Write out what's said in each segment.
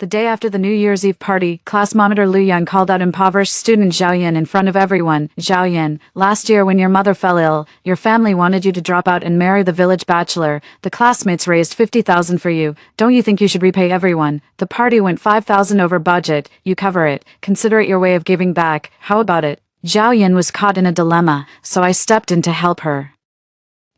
The day after the New Year's Eve party, class monitor Lu Yang called out impoverished student Zhao Yan in front of everyone. Zhao Yan, last year when your mother fell ill, your family wanted you to drop out and marry the village bachelor. The classmates raised 50,000 for you. Don't you think you should repay everyone? The party went 5,000 over budget. You cover it. Consider it your way of giving back. How about it? Zhao Yan was caught in a dilemma, so I stepped in to help her.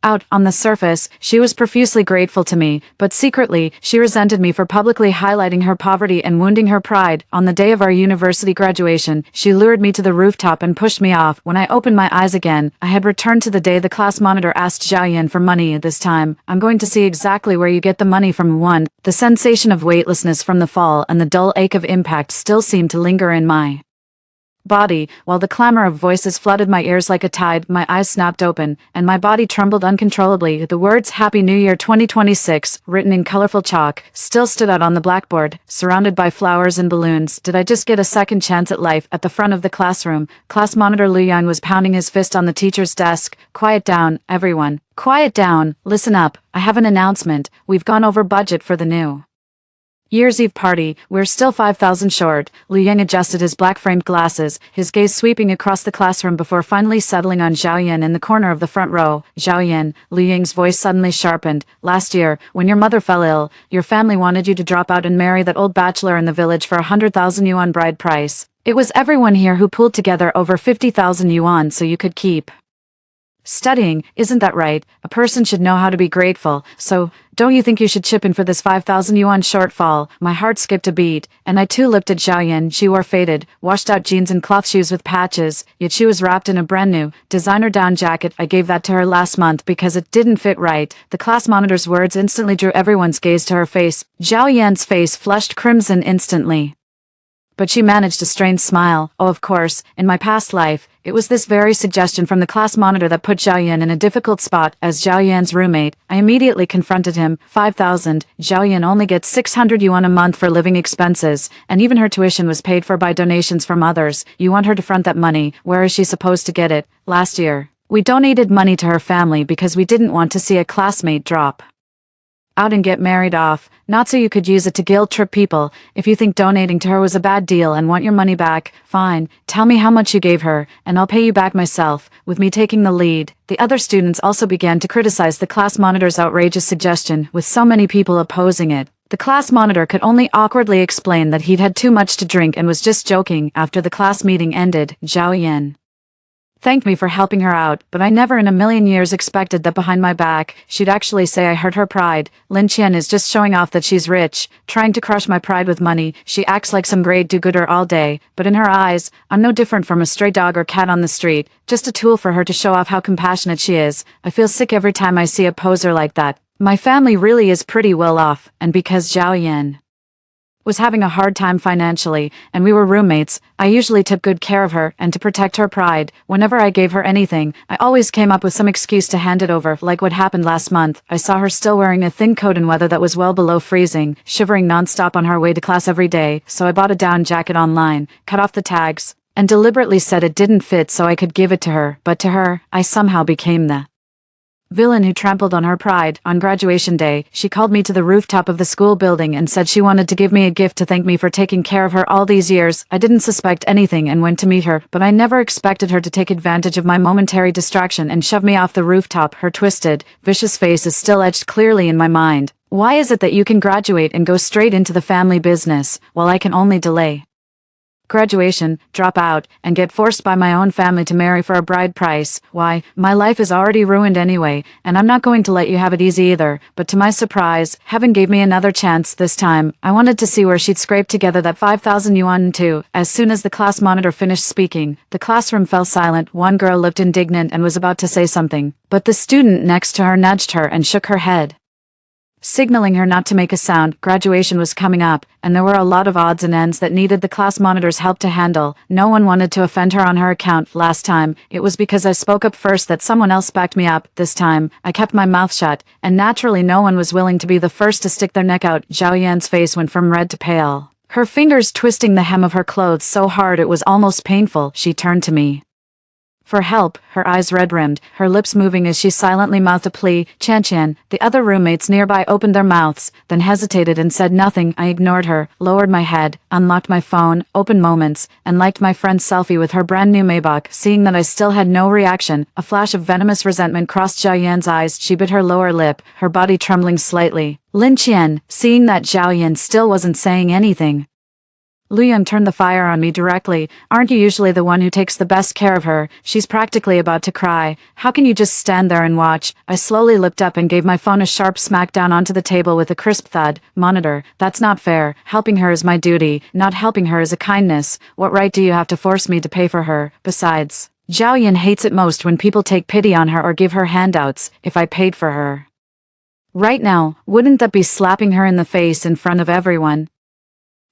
Out on the surface, she was profusely grateful to me, but secretly, she resented me for publicly highlighting her poverty and wounding her pride. On the day of our university graduation, she lured me to the rooftop and pushed me off. When I opened my eyes again, I had returned to the day the class monitor asked Zhao Yan for money. This time, I'm going to see exactly where you get the money from. 1. The sensation of weightlessness from the fall and the dull ache of impact still seemed to linger in my body, while the clamor of voices flooded my ears like a tide. My eyes snapped open, and my body trembled uncontrollably. The words Happy New Year 2026, written in colorful chalk, still stood out on the blackboard, surrounded by flowers and balloons. Did I just get a second chance at life? At the front of the classroom, class monitor Lu Yang was pounding his fist on the teacher's desk. Quiet down, everyone. Quiet down. Listen up. I have an announcement. We've gone over budget for the New Year's Eve party. We're still 5,000 short. Lu Yang adjusted his black-framed glasses, his gaze sweeping across the classroom before finally settling on Zhao Yan in the corner of the front row. Zhao Yan, Lu Yang's voice suddenly sharpened. Last year, when your mother fell ill, your family wanted you to drop out and marry that old bachelor in the village for 100,000 yuan bride price. It was everyone here who pulled together over 50,000 yuan so you could keep studying. Isn't that right? A person should know how to be grateful, so don't you think you should chip in for this 5,000 yuan shortfall? My heart skipped a beat, and I too looked at Zhao Yan. She wore faded, washed-out jeans and cloth shoes with patches, yet she was wrapped in a brand-new, designer down jacket. I gave that to her last month because it didn't fit right. The class monitor's words instantly drew everyone's gaze to her face. Zhao Yan's face flushed crimson instantly, but she managed a strained smile. Oh, of course, in my past life, it was this very suggestion from the class monitor that put Zhao Yan in a difficult spot. As Zhao Yan's roommate, I immediately confronted him. 5,000. Zhao Yan only gets 600 yuan a month for living expenses, and even her tuition was paid for by donations from others. You want her to front that money? Where is she supposed to get it? Last year, we donated money to her family because we didn't want to see a classmate drop out and get married off, not so you could use it to guilt trip people. If you think donating to her was a bad deal and want your money back, fine, tell me how much you gave her, and I'll pay you back myself. With me taking the lead, the other students also began to criticize the class monitor's outrageous suggestion, with so many people opposing it. The class monitor could only awkwardly explain that he'd had too much to drink and was just joking. After the class meeting ended, Zhao Yan thanked me for helping her out, but I never in a million years expected that behind my back, she'd actually say I hurt her pride. Lin Qian is just showing off that she's rich, trying to crush my pride with money. She acts like some great do-gooder all day, but in her eyes, I'm no different from a stray dog or cat on the street, just a tool for her to show off how compassionate she is. I feel sick every time I see a poser like that. My family really is pretty well off, and because Zhao Yan was having a hard time financially, and we were roommates, I usually took good care of her, and to protect her pride, whenever I gave her anything, I always came up with some excuse to hand it over. Like what happened last month. I saw her still wearing a thin coat in weather that was well below freezing, shivering non-stop on her way to class every day, so I bought a down jacket online, cut off the tags, and deliberately said it didn't fit so I could give it to her. But to her, I somehow became the villain who trampled on her pride. On graduation day, she called me to the rooftop of the school building and said she wanted to give me a gift to thank me for taking care of her all these years. I didn't suspect anything and went to meet her, but I never expected her to take advantage of my momentary distraction and shove me off the rooftop. Her twisted, vicious face is still etched clearly in my mind. Why is it that you can graduate and go straight into the family business, while I can only delay graduation, drop out, and get forced by my own family to marry for a bride price? Why, my life is already ruined anyway, and I'm not going to let you have it easy either. But to my surprise, heaven gave me another chance. This time, I wanted to see where she'd scrape together that 5,000 yuan too. As soon as the class monitor finished speaking, the classroom fell silent. One girl looked indignant and was about to say something, but the student next to her nudged her and shook her head, signaling her not to make a sound. Graduation was coming up, and there were a lot of odds and ends that needed the class monitor's help to handle. No one wanted to offend her on her account. Last time, it was because I spoke up first that someone else backed me up. This time, I kept my mouth shut, and naturally no one was willing to be the first to stick their neck out. Zhao Yan's face went from red to pale, her fingers twisting the hem of her clothes so hard it was almost painful. She turned to me. For help, her eyes red-rimmed, her lips moving as she silently mouthed a plea. Qian. The other roommates nearby opened their mouths, then hesitated and said nothing. I ignored her, lowered my head, unlocked my phone, opened Moments, and liked my friend's selfie with her brand new Maybach. Seeing that I still had no reaction, a flash of venomous resentment crossed Zhao Yan's eyes. She bit her lower lip, her body trembling slightly. Lin Qian, seeing that Zhao Yan still wasn't saying anything. Luyan turned the fire on me directly. Aren't you usually the one who takes the best care of her? She's practically about to cry. How can you just stand there and watch? I slowly lipped up and gave my phone a sharp smack down onto the table with a crisp thud. Monitor, that's not fair. Helping her is my duty. Not helping her is a kindness. What right do you have to force me to pay for her? Besides, Zhao Yan hates it most when people take pity on her or give her handouts. If I paid for her right now, wouldn't that be slapping her in the face in front of everyone?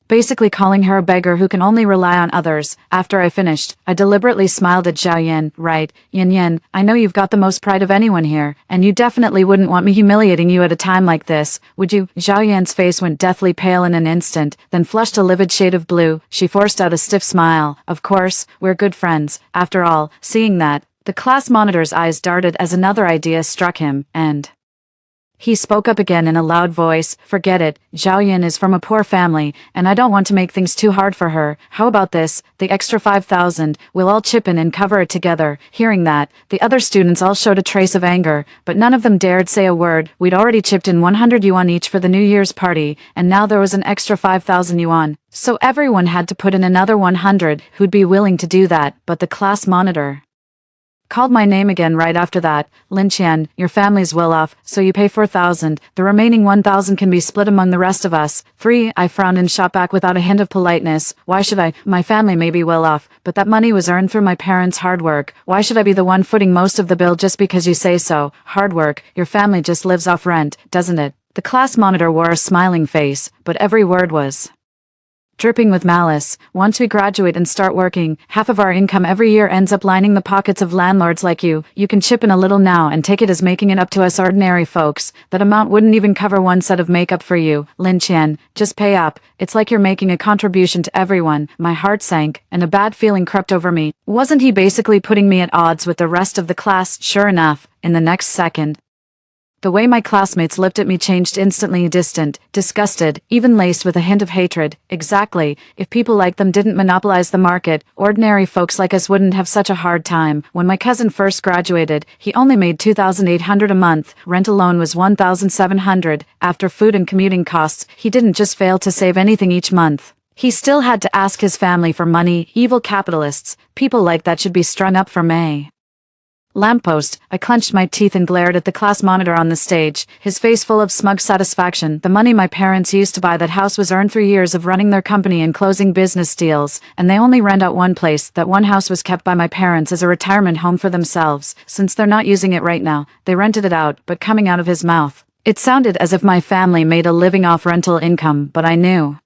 Basically calling her a beggar who can only rely on others. After I finished, I deliberately smiled at Zhao Yan. Right, Yan, I know you've got the most pride of anyone here, and you definitely wouldn't want me humiliating you at a time like this, would you? Zhao Yan's face went deathly pale in an instant, then flushed a livid shade of blue. She forced out a stiff smile. Of course, we're good friends. After all, seeing that, the class monitor's eyes darted as another idea struck him, and he spoke up again in a loud voice. Forget it, Zhao Yan is from a poor family, and I don't want to make things too hard for her. How about this, the extra 5,000, we'll all chip in and cover it together. Hearing that, the other students all showed a trace of anger, but none of them dared say a word. We'd already chipped in 100 yuan each for the New Year's party, and now there was an extra 5,000 yuan. So everyone had to put in another 100 who'd be willing to do that, but the class monitor called my name again right after that. Lin Qian, your family's well off, so you pay 4,000. The remaining 1,000 can be split among the rest of us. 3. I frowned and shot back without a hint of politeness. Why should I? My family may be well off, but that money was earned through my parents' hard work. Why should I be the one footing most of the bill just because you say so? Hard work, your family just lives off rent, doesn't it? The class monitor wore a smiling face, but every word was dripping with malice. Once we graduate and start working, half of our income every year ends up lining the pockets of landlords like you. You can chip in a little now and take it as making it up to us ordinary folks. That amount wouldn't even cover one set of makeup for you. Lin Qian, just pay up. It's like you're making a contribution to everyone. My heart sank, and a bad feeling crept over me. Wasn't he basically putting me at odds with the rest of the class? Sure enough, in the next second, the way my classmates looked at me changed instantly. Distant, disgusted, even laced with a hint of hatred. Exactly. If people like them didn't monopolize the market, ordinary folks like us wouldn't have such a hard time. When my cousin first graduated, he only made 2,800 a month. Rent alone was 1,700. After food and commuting costs, he didn't just fail to save anything each month. He still had to ask his family for money. Evil capitalists. People like that should be strung up for May. Lamppost. I clenched my teeth and glared at the class monitor on the stage, his face full of smug satisfaction. The money my parents used to buy that house was earned through years of running their company and closing business deals, and they only rent out one place. That one house was kept by my parents as a retirement home for themselves. Since they're not using it right now, they rented it out. But coming out of his mouth, it sounded as if my family made a living off rental income, but I knew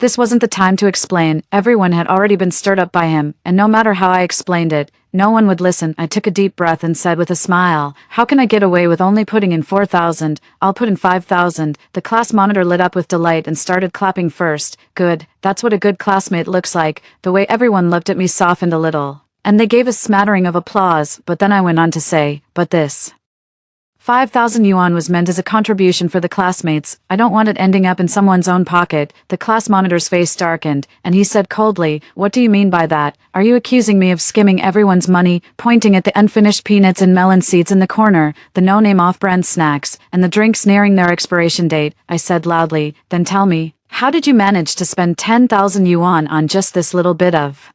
this wasn't the time to explain. Everyone had already been stirred up by him, and no matter how I explained it, no one would listen. I took a deep breath and said with a smile, how can I get away with only putting in 4,000? I'll put in 5,000. The class monitor lit up with delight and started clapping first. Good, that's what a good classmate looks like. The way everyone looked at me softened a little, and they gave a smattering of applause, but then I went on to say, but this 5,000 yuan was meant as a contribution for the classmates. I don't want it ending up in someone's own pocket. The class monitor's face darkened, and he said coldly, what do you mean by that? Are you accusing me of skimming everyone's money, pointing at the unfinished peanuts and melon seeds in the corner, the no-name off-brand snacks, and the drinks nearing their expiration date? I said loudly. Then tell me, how did you manage to spend 10,000 yuan on just this little bit of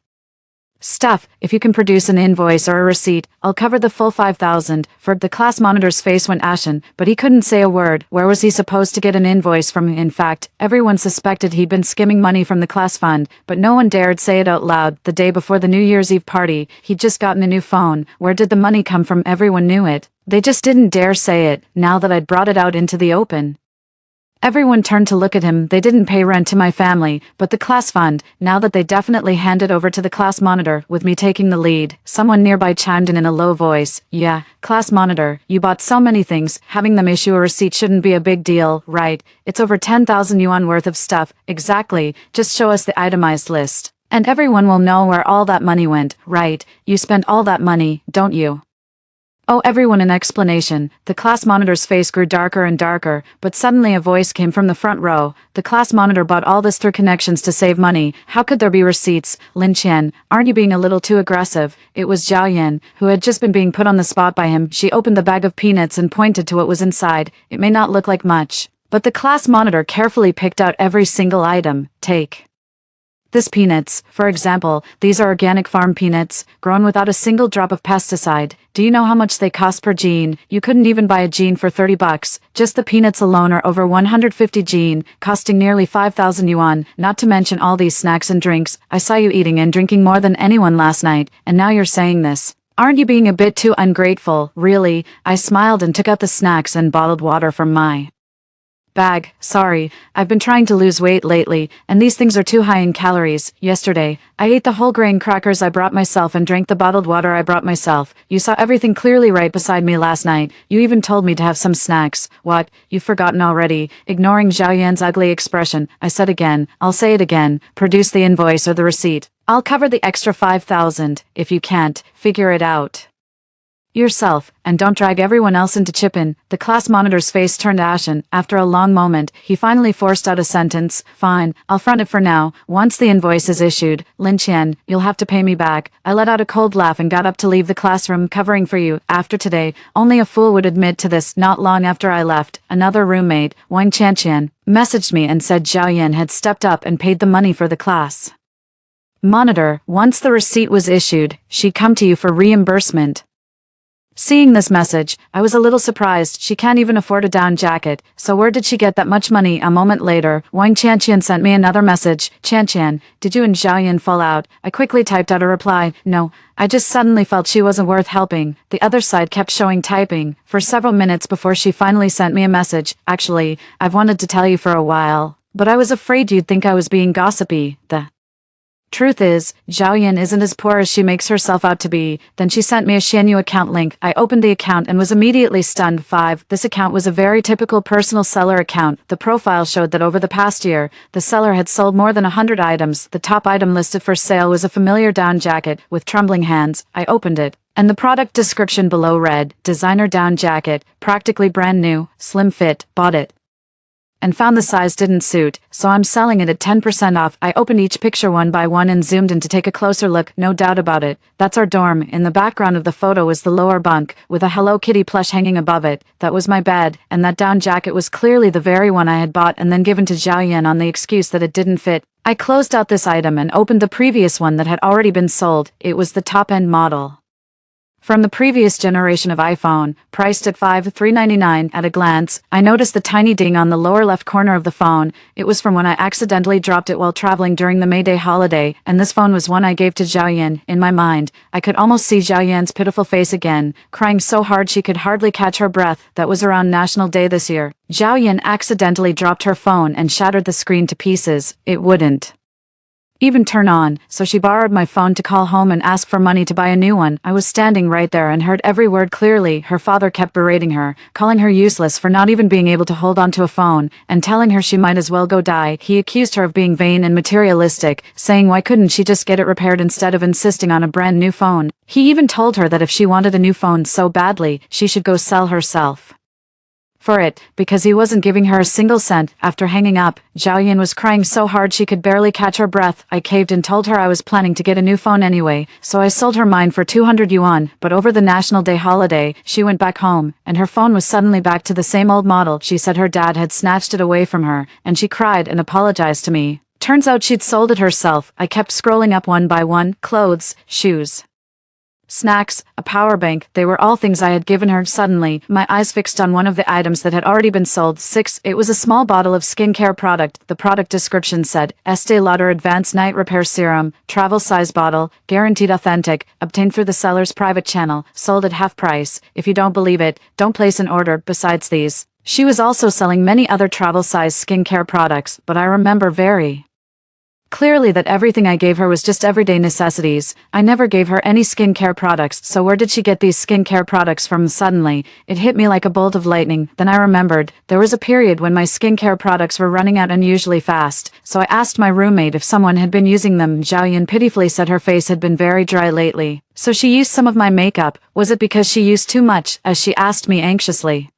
stuff? If you can produce an invoice or a receipt, I'll cover the full 5,000. For the class monitor's face went ashen, but he couldn't say a word. Where was he supposed to get an invoice from? In fact, everyone suspected he'd been skimming money from the class fund, but no one dared say it out loud. The day before the New Year's Eve party, he'd just gotten a new phone. Where did the money come from? Everyone knew it. They just didn't dare say it, now that I'd brought it out into the open. Everyone turned to look at him. They didn't pay rent to my family, but the class fund, now that they definitely handed over to the class monitor, with me taking the lead. Someone nearby chimed in a low voice. Yeah, class monitor, you bought so many things, having them issue a receipt shouldn't be a big deal, right? It's over 10,000 yuan worth of stuff. Exactly, just show us the itemized list. And everyone will know where all that money went, right? You spent all that money, don't you? Oh, everyone an explanation. The class monitor's face grew darker and darker, but suddenly a voice came from the front row. The class monitor bought all this through connections to save money. How could there be receipts? Lin Qian, aren't you being a little too aggressive? It was Zhao Yan, who had just been being put on the spot by him. She opened the bag of peanuts and pointed to what was inside. It may not look like much, but the class monitor carefully picked out every single item. Take this peanuts, for example. These are organic farm peanuts, grown without a single drop of pesticide. Do you know how much they cost per gene? You couldn't even buy a gene for 30 bucks. Just the peanuts alone are over 150 gene, costing nearly 5,000 yuan, not to mention all these snacks and drinks. I saw you eating and drinking more than anyone last night, and now you're saying this. Aren't you being a bit too ungrateful, really? I smiled and took out the snacks and bottled water from my bag. Sorry, I've been trying to lose weight lately, and these things are too high in calories. Yesterday, I ate the whole grain crackers I brought myself and drank the bottled water I brought myself. You saw everything clearly right beside me last night. You even told me to have some snacks. What? You've forgotten already? Ignoring Zhao Yan's ugly expression, I said again, I'll say it again, produce the invoice or the receipt. I'll cover the extra 5,000. If you can't, figure it out yourself, and don't drag everyone else into chippin'. The class monitor's face turned ashen. After a long moment, he finally forced out a sentence. Fine, I'll front it for now. Once the invoice is issued, Lin Qian, you'll have to pay me back. I let out a cold laugh and got up to leave the classroom, covering for you. After today, only a fool would admit to this. Not long after I left, another roommate, Wang Qianqian, messaged me and said Zhao Yan had stepped up and paid the money for the class monitor. Once the receipt was issued, she'd come to you for reimbursement. Seeing this message, I was a little surprised. She can't even afford a down jacket, so where did she get that much money? A moment later, Wang Qianqian sent me another message. Qianqian, did you and Zhao Yan fall out? I quickly typed out a reply. No, I just suddenly felt she wasn't worth helping. The other side kept showing typing for several minutes before she finally sent me a message. Actually, I've wanted to tell you for a while, but I was afraid you'd think I was being gossipy. The truth is, Zhao Yan isn't as poor as she makes herself out to be. Then she sent me a Xianyu account link. I opened the account and was immediately stunned. 5. This account was a very typical personal seller account. The profile showed that over the past year, the seller had sold more than 100 items. The top item listed for sale was a familiar down jacket. With trembling hands, I opened it, and the product description below read, designer down jacket, practically brand new, slim fit. Bought it and found the size didn't suit, so I'm selling it at 10% off. I opened each picture one by one and zoomed in to take a closer look. No doubt about it, that's our dorm. In the background of the photo was the lower bunk, with a Hello Kitty plush hanging above it. That was my bed, and that down jacket was clearly the very one I had bought and then given to Zhao Yan on the excuse that it didn't fit. I closed out this item and opened the previous one that had already been sold. It was the top-end model from the previous generation of iPhone, priced at $5,399. At a glance, I noticed the tiny ding on the lower left corner of the phone. It was from when I accidentally dropped it while traveling during the May Day holiday, and this phone was one I gave to Zhao Yan. In my mind, I could almost see Zhao Yan's pitiful face again, crying so hard she could hardly catch her breath. That was around National Day this year. Zhao Yan accidentally dropped her phone and shattered the screen to pieces. It wouldn't even turn on, so she borrowed my phone to call home and ask for money to buy a new one. I was standing right there and heard every word clearly. Her father kept berating her, calling her useless for not even being able to hold on to a phone, and telling her she might as well go die. He accused her of being vain and materialistic, saying why couldn't she just get it repaired instead of insisting on a brand new phone. He even told her that if she wanted a new phone so badly, she should go sell herself for it, because he wasn't giving her a single cent. After hanging up, Zhao Yan was crying so hard she could barely catch her breath. I caved and told her I was planning to get a new phone anyway, so I sold her mine for 200 yuan, but over the National Day holiday, she went back home, and her phone was suddenly back to the same old model. She said her dad had snatched it away from her, and she cried and apologized to me. Turns out she'd sold it herself. I kept scrolling up one by one. Clothes, shoes, snacks, a power bank, they were all things I had given her. Suddenly, my eyes fixed on one of the items that had already been sold. 6. It was a small bottle of skincare product. The product description said, Estee Lauder Advanced Night Repair Serum, travel size bottle, guaranteed authentic, obtained through the seller's private channel, sold at half price. If you don't believe it, don't place an order. Besides these, she was also selling many other travel size skincare products, but I remember very Clearly that everything I gave her was just everyday necessities. I never gave her any skincare products, so where did she get these skincare products from? Suddenly, it hit me like a bolt of lightning. Then I remembered, there was a period when my skincare products were running out unusually fast, so I asked my roommate if someone had been using them. Xiaoyan pitifully said her face had been very dry lately. So she used some of my makeup. Was it because she used too much, as she asked me anxiously.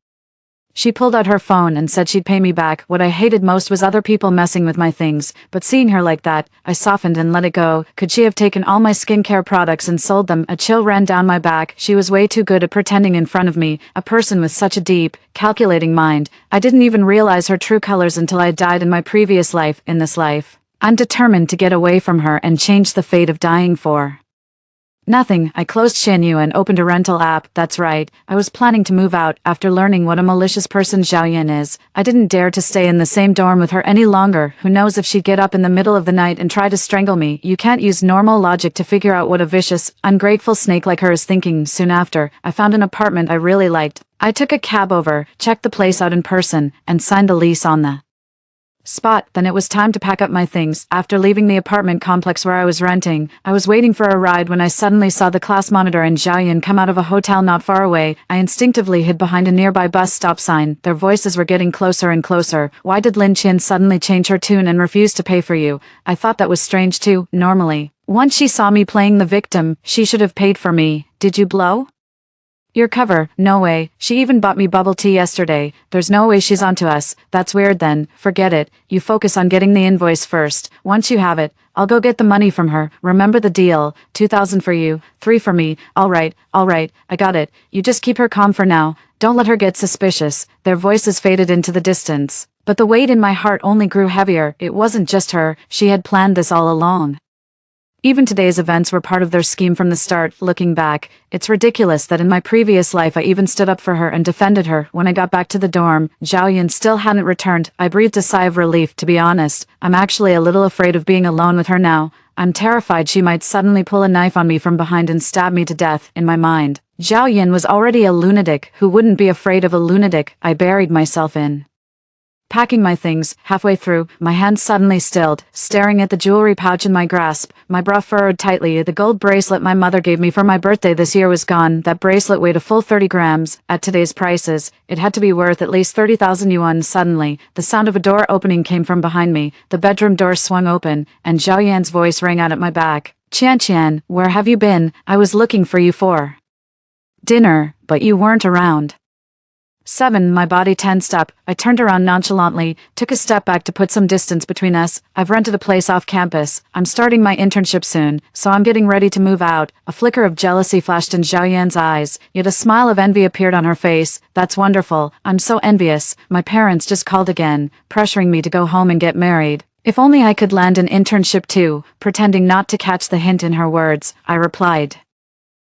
She pulled out her phone and said she'd pay me back. What I hated most was other people messing with my things, but seeing her like that, I softened and let it go. Could she have taken all my skincare products and sold them? A chill ran down my back. She was way too good at pretending in front of me, a person with such a deep, calculating mind. I didn't even realize her true colors until I died in my previous life. In this life, I'm determined to get away from her and change the fate of dying for nothing. I closed Shanyu and opened a rental app. That's right, I was planning to move out after learning what a malicious person Xiaoyan is. I didn't dare to stay in the same dorm with her any longer. Who knows if she'd get up in the middle of the night and try to strangle me. You can't use normal logic to figure out what a vicious, ungrateful snake like her is thinking. Soon after, I found an apartment I really liked. I took a cab over, checked the place out in person, and signed the lease on the spot. Then it was time to pack up my things. After leaving the apartment complex where I was renting, I was waiting for a ride when I suddenly saw the class monitor and Xiaoyan come out of a hotel not far away. I instinctively hid behind a nearby bus stop sign. Their voices were getting closer and closer. Why did Lin Qian suddenly change her tune and refuse to pay for you? I thought that was strange too. Normally, once she saw me playing the victim, she should have paid for me. Did you blow your cover? No way. She even bought me bubble tea yesterday. There's no way she's onto us. That's weird then. Forget it. You focus on getting the invoice first. Once you have it, I'll go get the money from her. Remember the deal. 2,000 for you, 3 for me. All right, I got it. You just keep her calm for now. Don't let her get suspicious. Their voices faded into the distance. But the weight in my heart only grew heavier. It wasn't just her. She had planned this all along. Even today's events were part of their scheme from the start. Looking back, it's ridiculous that in my previous life I even stood up for her and defended her. When I got back to the dorm, Xiaoyan still hadn't returned. I breathed a sigh of relief. To be honest, I'm actually a little afraid of being alone with her now. I'm terrified she might suddenly pull a knife on me from behind and stab me to death. In my mind, Xiaoyan was already a lunatic. Who wouldn't be afraid of a lunatic? I buried myself in packing my things. Halfway through, my hands suddenly stilled, staring at the jewelry pouch in my grasp. My brow furrowed tightly. The gold bracelet my mother gave me for my birthday this year was gone. That bracelet weighed a full 30 grams. At today's prices, it had to be worth at least 30,000 yuan. Suddenly, the sound of a door opening came from behind me. The bedroom door swung open, and Zhao Yan's voice rang out at my back. Qian, where have you been? I was looking for you for dinner, but you weren't around. 7. My body tensed up. I turned around nonchalantly, took a step back to put some distance between us. I've rented a place off campus. I'm starting my internship soon, so I'm getting ready to move out. A flicker of jealousy flashed in Xiaoyan's eyes, yet a smile of envy appeared on her face. That's wonderful. I'm so envious. My parents just called again, pressuring me to go home and get married. If only I could land an internship too. Pretending not to catch the hint in her words, I replied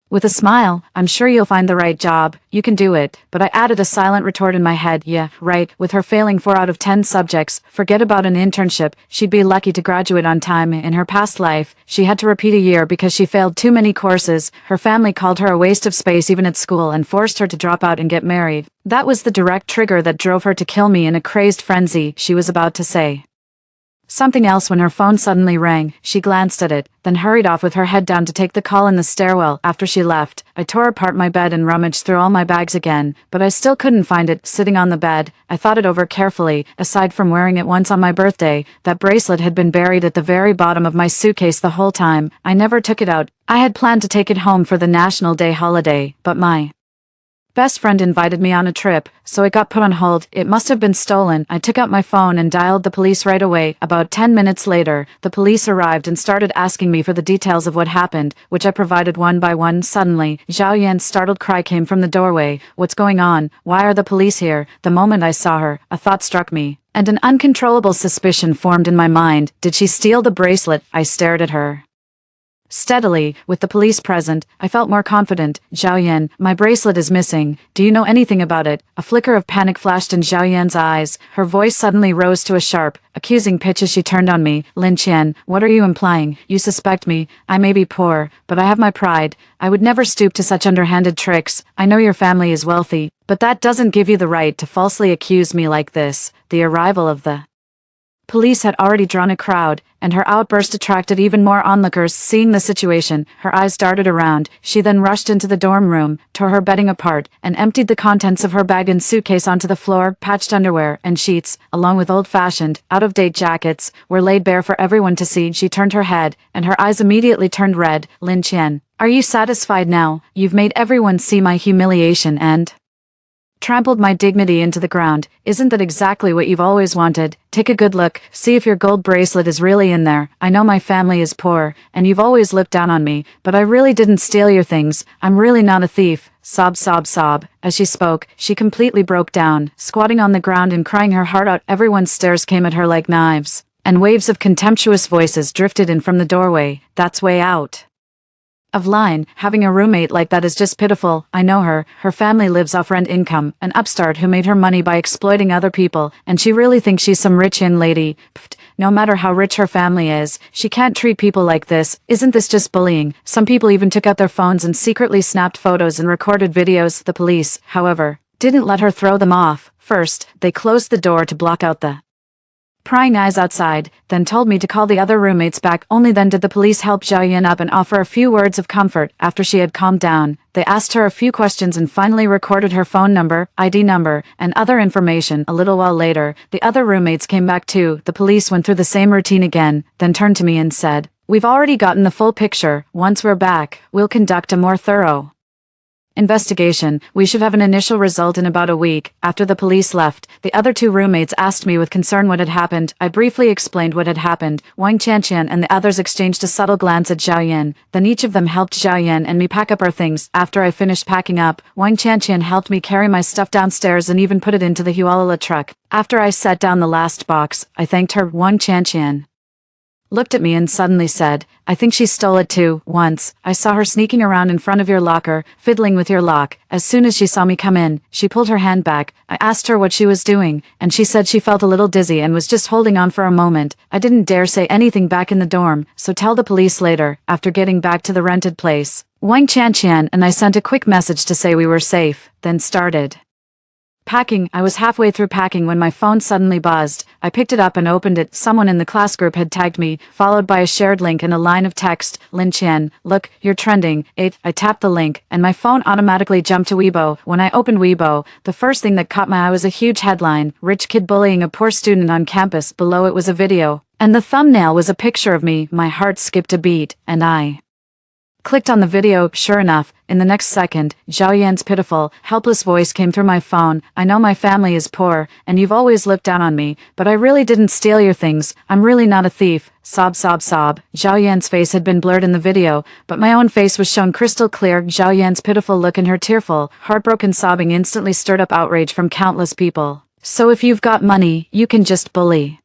with a smile, I'm sure you'll find the right job. You can do it. But I added a silent retort in my head. Yeah, right. With her failing 4 out of 10 subjects, forget about an internship. She'd be lucky to graduate on time. In her past life, she had to repeat a year because she failed too many courses. Her family called her a waste of space even at school and forced her to drop out and get married. That was the direct trigger that drove her to kill me in a crazed frenzy. She was about to say something else when her phone suddenly rang. She glanced at it, then hurried off with her head down to take the call in the stairwell. After she left, I tore apart my bed and rummaged through all my bags again, but I still couldn't find it. Sitting on the bed, I thought it over carefully. Aside from wearing it once on my birthday, that bracelet had been buried at the very bottom of my suitcase the whole time. I never took it out. I had planned to take it home for the National Day holiday, but my best friend invited me on a trip, so it got put on hold. It must have been stolen. I took out my phone and dialed the police right away. About 10 minutes later, the police arrived and started asking me for the details of what happened, which I provided one by one. Suddenly, Zhao Yan's startled cry came from the doorway. What's going on? Why are the police here? The moment I saw her, a thought struck me, and an uncontrollable suspicion formed in my mind. Did she steal the bracelet? I stared at her steadily. With the police present, I felt more confident. Xiaoyan, my bracelet is missing. Do you know anything about it? A flicker of panic flashed in Xiaoyan's eyes. Her voice suddenly rose to a sharp, accusing pitch as she turned on me. Lin Qian, what are you implying? You suspect me. I may be poor, but I have my pride. I would never stoop to such underhanded tricks. I know your family is wealthy, but that doesn't give you the right to falsely accuse me like this. The arrival of the Police had already drawn a crowd, and her outburst attracted even more onlookers. Seeing the situation, her eyes darted around. She then rushed into the dorm room, tore her bedding apart, and emptied the contents of her bag and suitcase onto the floor. Patched underwear and sheets, along with old-fashioned, out-of-date jackets, were laid bare for everyone to see. She turned her head, and her eyes immediately turned red. Lin Qian, are you satisfied now? You've made everyone see my humiliation and trampled my dignity into the ground. Isn't that exactly what you've always wanted? Take a good look, see if your gold bracelet is really in there. I know my family is poor, and you've always looked down on me, but I really didn't steal your things. I'm really not a thief. Sob, sob, sob. As she spoke, she completely broke down, squatting on the ground and crying her heart out. Everyone's stares came at her like knives, and waves of contemptuous voices drifted in from the doorway. That's way out of line. Having a roommate like that is just pitiful. I know her. Her family lives off rent income, an upstart who made her money by exploiting other people, and she really thinks she's some rich young lady. Pfft, no matter how rich her family is, she can't treat people like this. Isn't this just bullying? Some people even took out their phones and secretly snapped photos and recorded videos. The police, however, didn't let her throw them off. First, they closed the door to block out the prying eyes outside, then told me to call the other roommates back. Only then did the police help Zhao Yan up and offer a few words of comfort. After she had calmed down, they asked her a few questions and finally recorded her phone number, ID number, and other information. A little while later, the other roommates came back too. The police went through the same routine again, then turned to me and said, "We've already gotten the full picture. Once we're back, we'll conduct a more thorough investigation. We should have an initial result in about a week." After the police left, the other two roommates asked me with concern what had happened. I briefly explained what had happened. Wang Qianqian and the others exchanged a subtle glance at Zhao Yan. Then each of them helped Zhao Yan and me pack up our things. After I finished packing up, Wang Qianqian helped me carry my stuff downstairs and even put it into the Hualala truck. After I set down the last box, I thanked her. Wang Qianqian looked at me and suddenly said, "I think she stole it too. Once, I saw her sneaking around in front of your locker, fiddling with your lock. As soon as she saw me come in, she pulled her hand back. I asked her what she was doing, and she said she felt a little dizzy and was just holding on for a moment. I didn't dare say anything back in the dorm, so tell the police later." After getting back to the rented place, Wang Qianqian and I sent a quick message to say we were safe, then started packing. I was halfway through packing when my phone suddenly buzzed. I picked it up and opened it. Someone in the class group had tagged me, followed by a shared link and a line of text. "Lin Qian, look, you're trending." I tapped the link, and my phone automatically jumped to Weibo. When I opened Weibo, the first thing that caught my eye was a huge headline, "Rich kid bullying a poor student on campus." Below it was a video, and the thumbnail was a picture of me. My heart skipped a beat, and I clicked on the video. Sure enough, in the next second, Zhao Yan's pitiful, helpless voice came through my phone. "I know my family is poor, and you've always looked down on me, but I really didn't steal your things. I'm really not a thief." Sob, sob, sob. Zhao Yan's face had been blurred in the video, but my own face was shown crystal clear. Zhao Yan's pitiful look and her tearful, heartbroken sobbing instantly stirred up outrage from countless people. "So if you've got money, you can just bully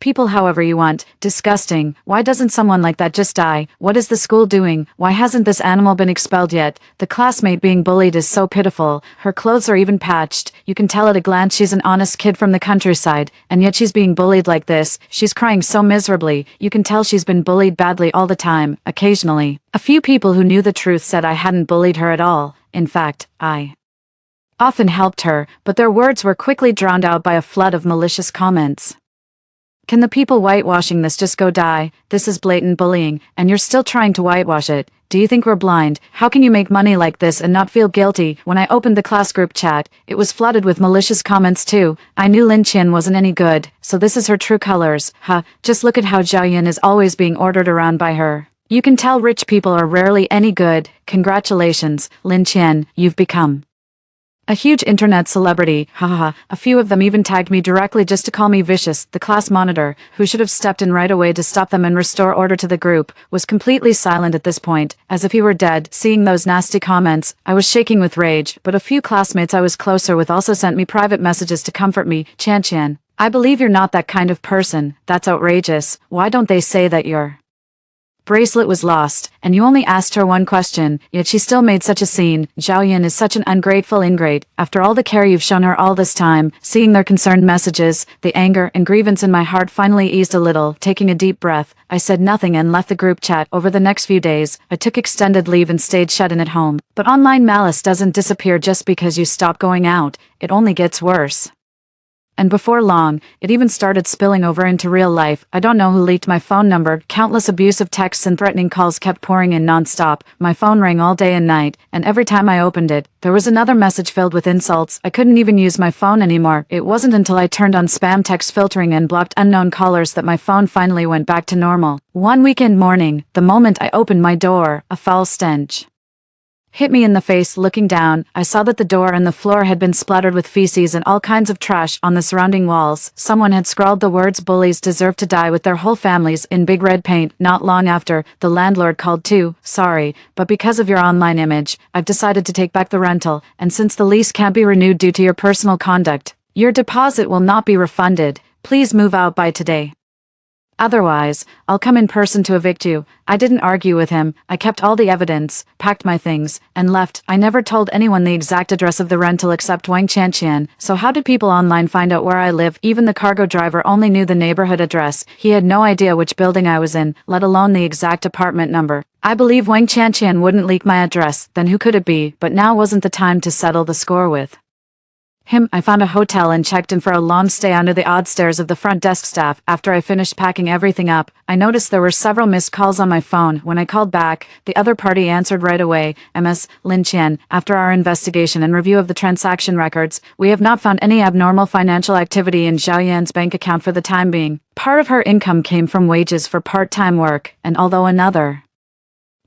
people however you want. Disgusting. Why doesn't someone like that just die? What is the school doing? Why hasn't this animal been expelled yet? The classmate being bullied is so pitiful. Her clothes are even patched. You can tell at a glance she's an honest kid from the countryside, and yet she's being bullied like this. She's crying so miserably. You can tell she's been bullied badly all the time." Occasionally, a few people who knew the truth said I hadn't bullied her at all. In fact, I often helped her, but their words were quickly drowned out by a flood of malicious comments. "Can the people whitewashing this just go die? This is blatant bullying, and you're still trying to whitewash it. Do you think we're blind? How can you make money like this and not feel guilty?" When I opened the class group chat, it was flooded with malicious comments too. I knew Lin Qian wasn't any good, so this is her true colors. Just look at how Zhao Yan is always being ordered around by her. You can tell rich people are rarely any good. Congratulations, Lin Qian, you've become a huge internet celebrity. Haha. A few of them even tagged me directly just to call me vicious. The class monitor, who should have stepped in right away to stop them and restore order to the group, was completely silent at this point, as if he were dead. Seeing those nasty comments, I was shaking with rage, but a few classmates I was closer with also sent me private messages to comfort me. "Qianqian, I believe you're not that kind of person. That's outrageous. Why don't they say that your bracelet was lost, and you only asked her one question, yet she still made such a scene. Zhao Yan is such an ungrateful ingrate. After all the care you've shown her all this time." Seeing their concerned messages, the anger and grievance in my heart finally eased a little. Taking a deep breath, I said nothing and left the group chat. Over the next few days, I took extended leave and stayed shut in at home. But online malice doesn't disappear just because you stop going out. It only gets worse. And before long, it even started spilling over into real life. I don't know who leaked my phone number. Countless abusive texts and threatening calls kept pouring in non-stop. My phone rang all day and night, and every time I opened it, there was another message filled with insults. I couldn't even use my phone anymore. It wasn't until I turned on spam text filtering and blocked unknown callers that my phone finally went back to normal. One weekend morning, the moment I opened my door, a foul stench hit me in the face. Looking down, I saw that the door and the floor had been splattered with feces and all kinds of trash on the surrounding walls. Someone had scrawled the words "bullies deserve to die" with their whole families in big red paint. Not long after, the landlord called too. "Sorry, but because of your online image, I've decided to take back the rental, and since the lease can't be renewed due to your personal conduct, your deposit will not be refunded. Please move out by today. Otherwise, I'll come in person to evict you." I didn't argue with him. I kept all the evidence, packed my things, and left. I never told anyone the exact address of the rental except Wang Chanqian. So how did people online find out where I live? Even the cargo driver only knew the neighborhood address. He had no idea which building I was in, let alone the exact apartment number. I believe Wang Chanqian wouldn't leak my address. Then who could it be? But now wasn't the time to settle the score with him. I found a hotel and checked in for a long stay under the odd stares of the front desk staff. After I finished packing everything up, I noticed there were several missed calls on my phone. When I called back, the other party answered right away. "Ms. Lin Qian, after our investigation and review of the transaction records, we have not found any abnormal financial activity in Zhao Yan's bank account for the time being. Part of her income came from wages for part-time work, and although another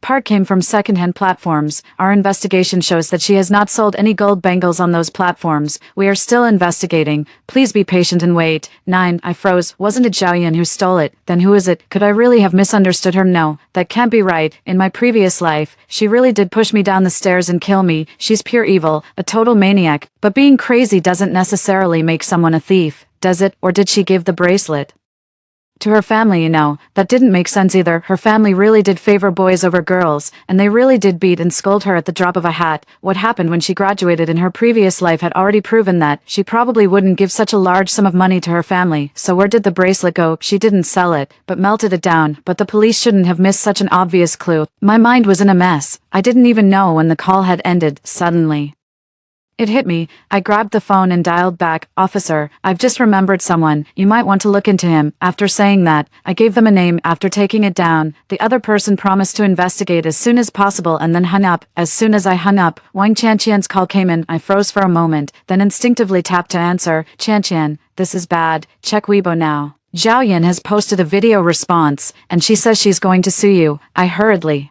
part came from second-hand platforms, our investigation shows that she has not sold any gold bangles on those platforms. We are still investigating. Please be patient and wait." 9. I froze. Wasn't it Zhao Yan who stole it? Then who is it? Could I really have misunderstood her? No, that can't be right. In my previous life, she really did push me down the stairs and kill me. She's pure evil, a total maniac. But being crazy doesn't necessarily make someone a thief, does it? Or did she give the bracelet to her family? You know, that didn't make sense either. Her family really did favor boys over girls, and they really did beat and scold her at the drop of a hat. What happened when she graduated in her previous life had already proven that she probably wouldn't give such a large sum of money to her family. So where did the bracelet go? She didn't sell it, but melted it down. But the police shouldn't have missed such an obvious clue. My mind was in a mess. I didn't even know when the call had ended. Suddenly it hit me. I grabbed the phone and dialed back. "Officer, I've just remembered someone. You might want to look into him." After saying that, I gave them a name. After taking it down, the other person promised to investigate as soon as possible and then hung up. As soon as I hung up, Wang Chanqian's call came in. I froze for a moment, then instinctively tapped to answer. "Chanqian, this is bad. Check Weibo now. Zhao Yan has posted a video response, and she says she's going to sue you." I hurriedly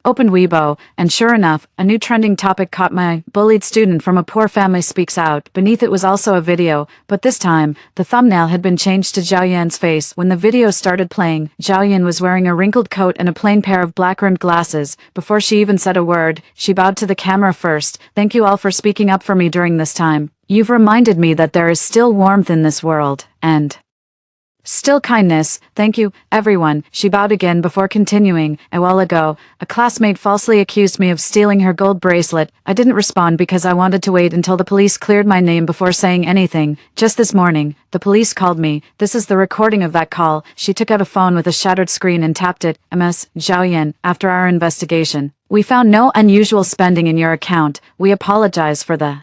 opened Weibo, and sure enough, a new trending topic caught my eye. "Bullied student from a poor family speaks out." Beneath it was also a video, but this time, the thumbnail had been changed to Zhao Yan's face. When the video started playing, Zhao Yan was wearing a wrinkled coat and a plain pair of black-rimmed glasses. Before she even said a word, she bowed to the camera first. "Thank you all for speaking up for me during this time. You've reminded me that there is still warmth in this world, and still kindness. Thank you, everyone." She bowed again before continuing. "A while ago, a classmate falsely accused me of stealing her gold bracelet. I didn't respond because I wanted to wait until the police cleared my name before saying anything. Just this morning, the police called me. This is the recording of that call." She took out a phone with a shattered screen and tapped it. "Ms. Zhao Yan, after our investigation, we found no unusual spending in your account. We apologize for the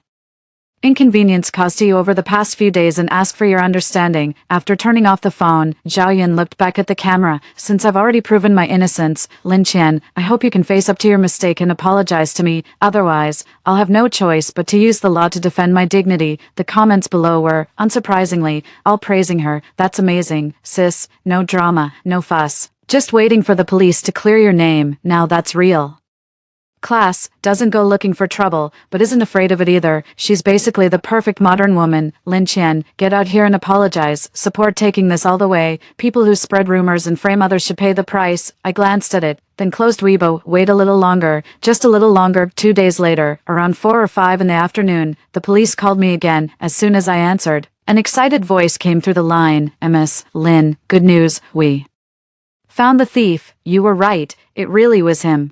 inconvenience caused to you over the past few days and ask for your understanding." After turning off the phone, Zhao Yan looked back at the camera. "Since I've already proven my innocence, Lin Qian, I hope you can face up to your mistake and apologize to me. Otherwise, I'll have no choice but to use the law to defend my dignity." The comments below were, unsurprisingly, all praising her. "That's amazing, sis. No drama, no fuss. Just waiting for the police to clear your name. Now that's real class. Doesn't go looking for trouble, but isn't afraid of it either. She's basically the perfect modern woman. Lin Qian, get out here and apologize. Support taking this all the way. People who spread rumors and frame others should pay the price." I glanced at it, then closed Weibo. Wait a little longer. Just a little longer. 2 days later, around 4 or 5 in the afternoon, the police called me again. As soon as I answered, an excited voice came through the line. "Ms. Lin, good news. We found the thief. You were right. It really was him.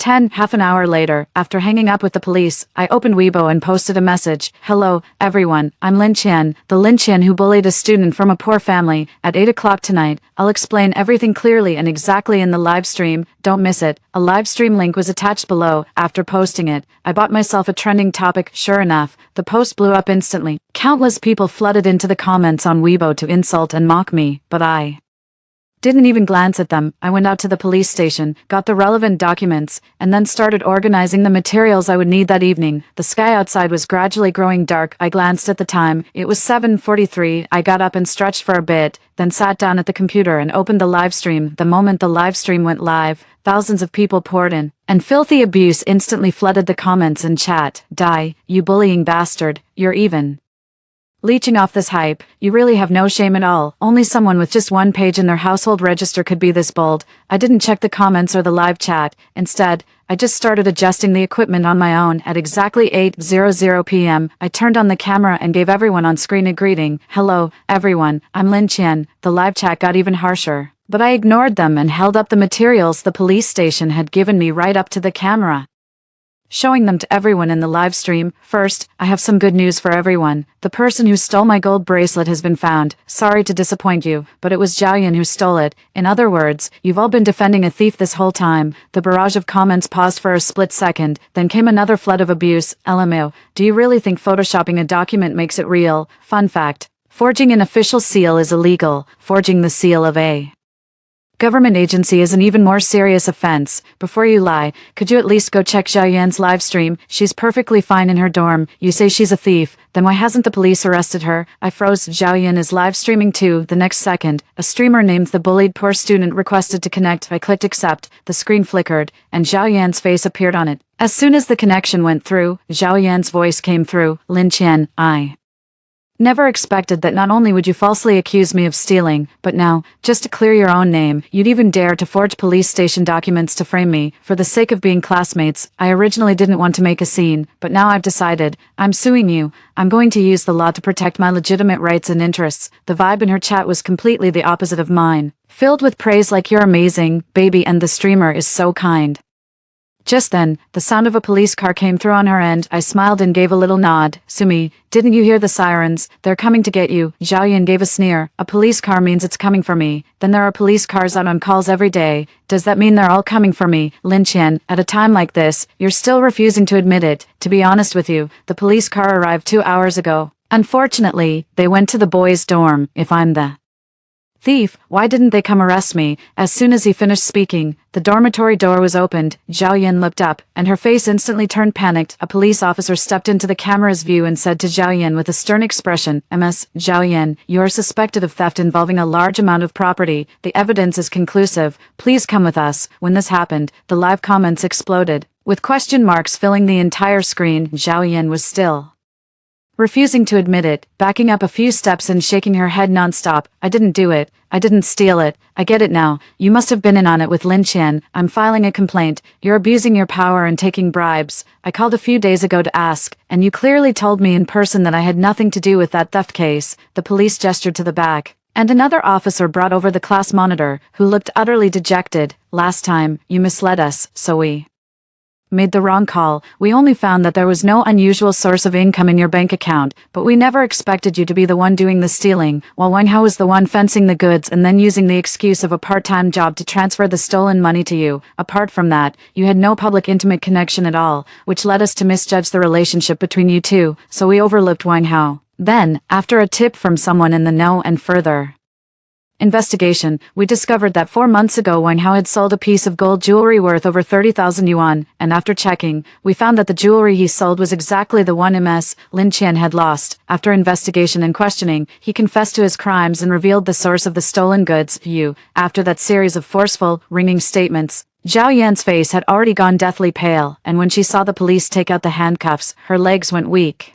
Half an hour later, after hanging up with the police, I opened Weibo and posted a message. Hello, everyone, I'm Lin Qian, the Lin Qian who bullied a student from a poor family. At 8 o'clock tonight, I'll explain everything clearly and exactly in the live stream. Don't miss it. A live stream link was attached below. After posting it, I bought myself a trending topic. Sure enough, the post blew up instantly. Countless people flooded into the comments on Weibo to insult and mock me, but I didn't even glance at them. I went out to the police station, got the relevant documents, and then started organizing the materials I would need that evening. The sky outside was gradually growing dark. I glanced at the time. It was 7:43. I got up and stretched for a bit, then sat down at the computer and opened the live stream. The moment the live stream went live, thousands of people poured in, and filthy abuse instantly flooded the comments and chat. Die, you bullying bastard, you're even leeching off this hype. You really have no shame at all. Only someone with just one page in their household register could be this bold. I didn't check the comments or the live chat. Instead, I just started adjusting the equipment on my own. At exactly 8:00 p.m., I turned on the camera and gave everyone on screen a greeting. Hello, everyone, I'm Lin Qian. The live chat got even harsher, but I ignored them and held up the materials the police station had given me right up to the camera, showing them to everyone in the live stream. First, I have some good news for everyone. The person who stole my gold bracelet has been found. Sorry to disappoint you, but it was Zhaoyan who stole it. In other words, you've all been defending a thief this whole time. The barrage of comments paused for a split second, then came another flood of abuse. LMAO, do you really think photoshopping a document makes it real? Fun fact: forging an official seal is illegal. Forging the seal of a government agency is an even more serious offense. Before you lie, could you at least go check Zhaoyan's live stream? She's perfectly fine in her dorm. You say she's a thief, then why hasn't the police arrested her? I froze. Zhaoyan is live streaming too. The next second, a streamer named the bullied poor student requested to connect. I clicked accept, the screen flickered, and Zhaoyan's face appeared on it. As soon as the connection went through, Zhaoyan's voice came through. Lin Qian, I never expected that not only would you falsely accuse me of stealing, but now, just to clear your own name, you'd even dare to forge police station documents to frame me. For the sake of being classmates, I originally didn't want to make a scene, but now I've decided, I'm suing you. I'm going to use the law to protect my legitimate rights and interests. The vibe in her chat was completely the opposite of mine, filled with praise like you're amazing, baby, and the streamer is so kind. Just then, the sound of a police car came through on her end. I smiled and gave a little nod. Sumi, didn't you hear the sirens? They're coming to get you. Zhaoyan gave a sneer. A police car means it's coming for me. Then there are police cars out on calls every day. Does that mean they're all coming for me? Lin Qian, at a time like this, you're still refusing to admit it. To be honest with you, the police car arrived 2 hours ago. Unfortunately, they went to the boys' dorm. If I'm the thief, why didn't they come arrest me? As soon as he finished speaking, the dormitory door was opened. Zhaoyan looked up, and her face instantly turned panicked. A police officer stepped into the camera's view and said to Zhaoyan with a stern expression, Ms. Zhaoyan, you are suspected of theft involving a large amount of property. The evidence is conclusive. Please come with us. When this happened, the live comments exploded, with question marks filling the entire screen. Zhaoyan was still refusing to admit it, backing up a few steps and shaking her head nonstop. I didn't do it. I didn't steal it. I get it now. You must have been in on it with Lin Qian. I'm filing a complaint. You're abusing your power and taking bribes. I called a few days ago to ask, and you clearly told me in person that I had nothing to do with that theft case. The police gestured to the back, and another officer brought over the class monitor, who looked utterly dejected. Last time, you misled us, so we made the wrong call. We only found that there was no unusual source of income in your bank account, but we never expected you to be the one doing the stealing, while Wang Hao was the one fencing the goods and then using the excuse of a part-time job to transfer the stolen money to you. Apart from that, you had no public intimate connection at all, which led us to misjudge the relationship between you two, so we overlooked Wang Hao. Then, after a tip from someone in the know and further investigation, we discovered that 4 months ago Wang Hao had sold a piece of gold jewelry worth over 30,000 yuan, and after checking, we found that the jewelry he sold was exactly the one Ms. Lin Qian had lost. After investigation and questioning, he confessed to his crimes and revealed the source of the stolen goods. After that series of forceful, ringing statements, Zhao Yan's face had already gone deathly pale, and when she saw the police take out the handcuffs, her legs went weak,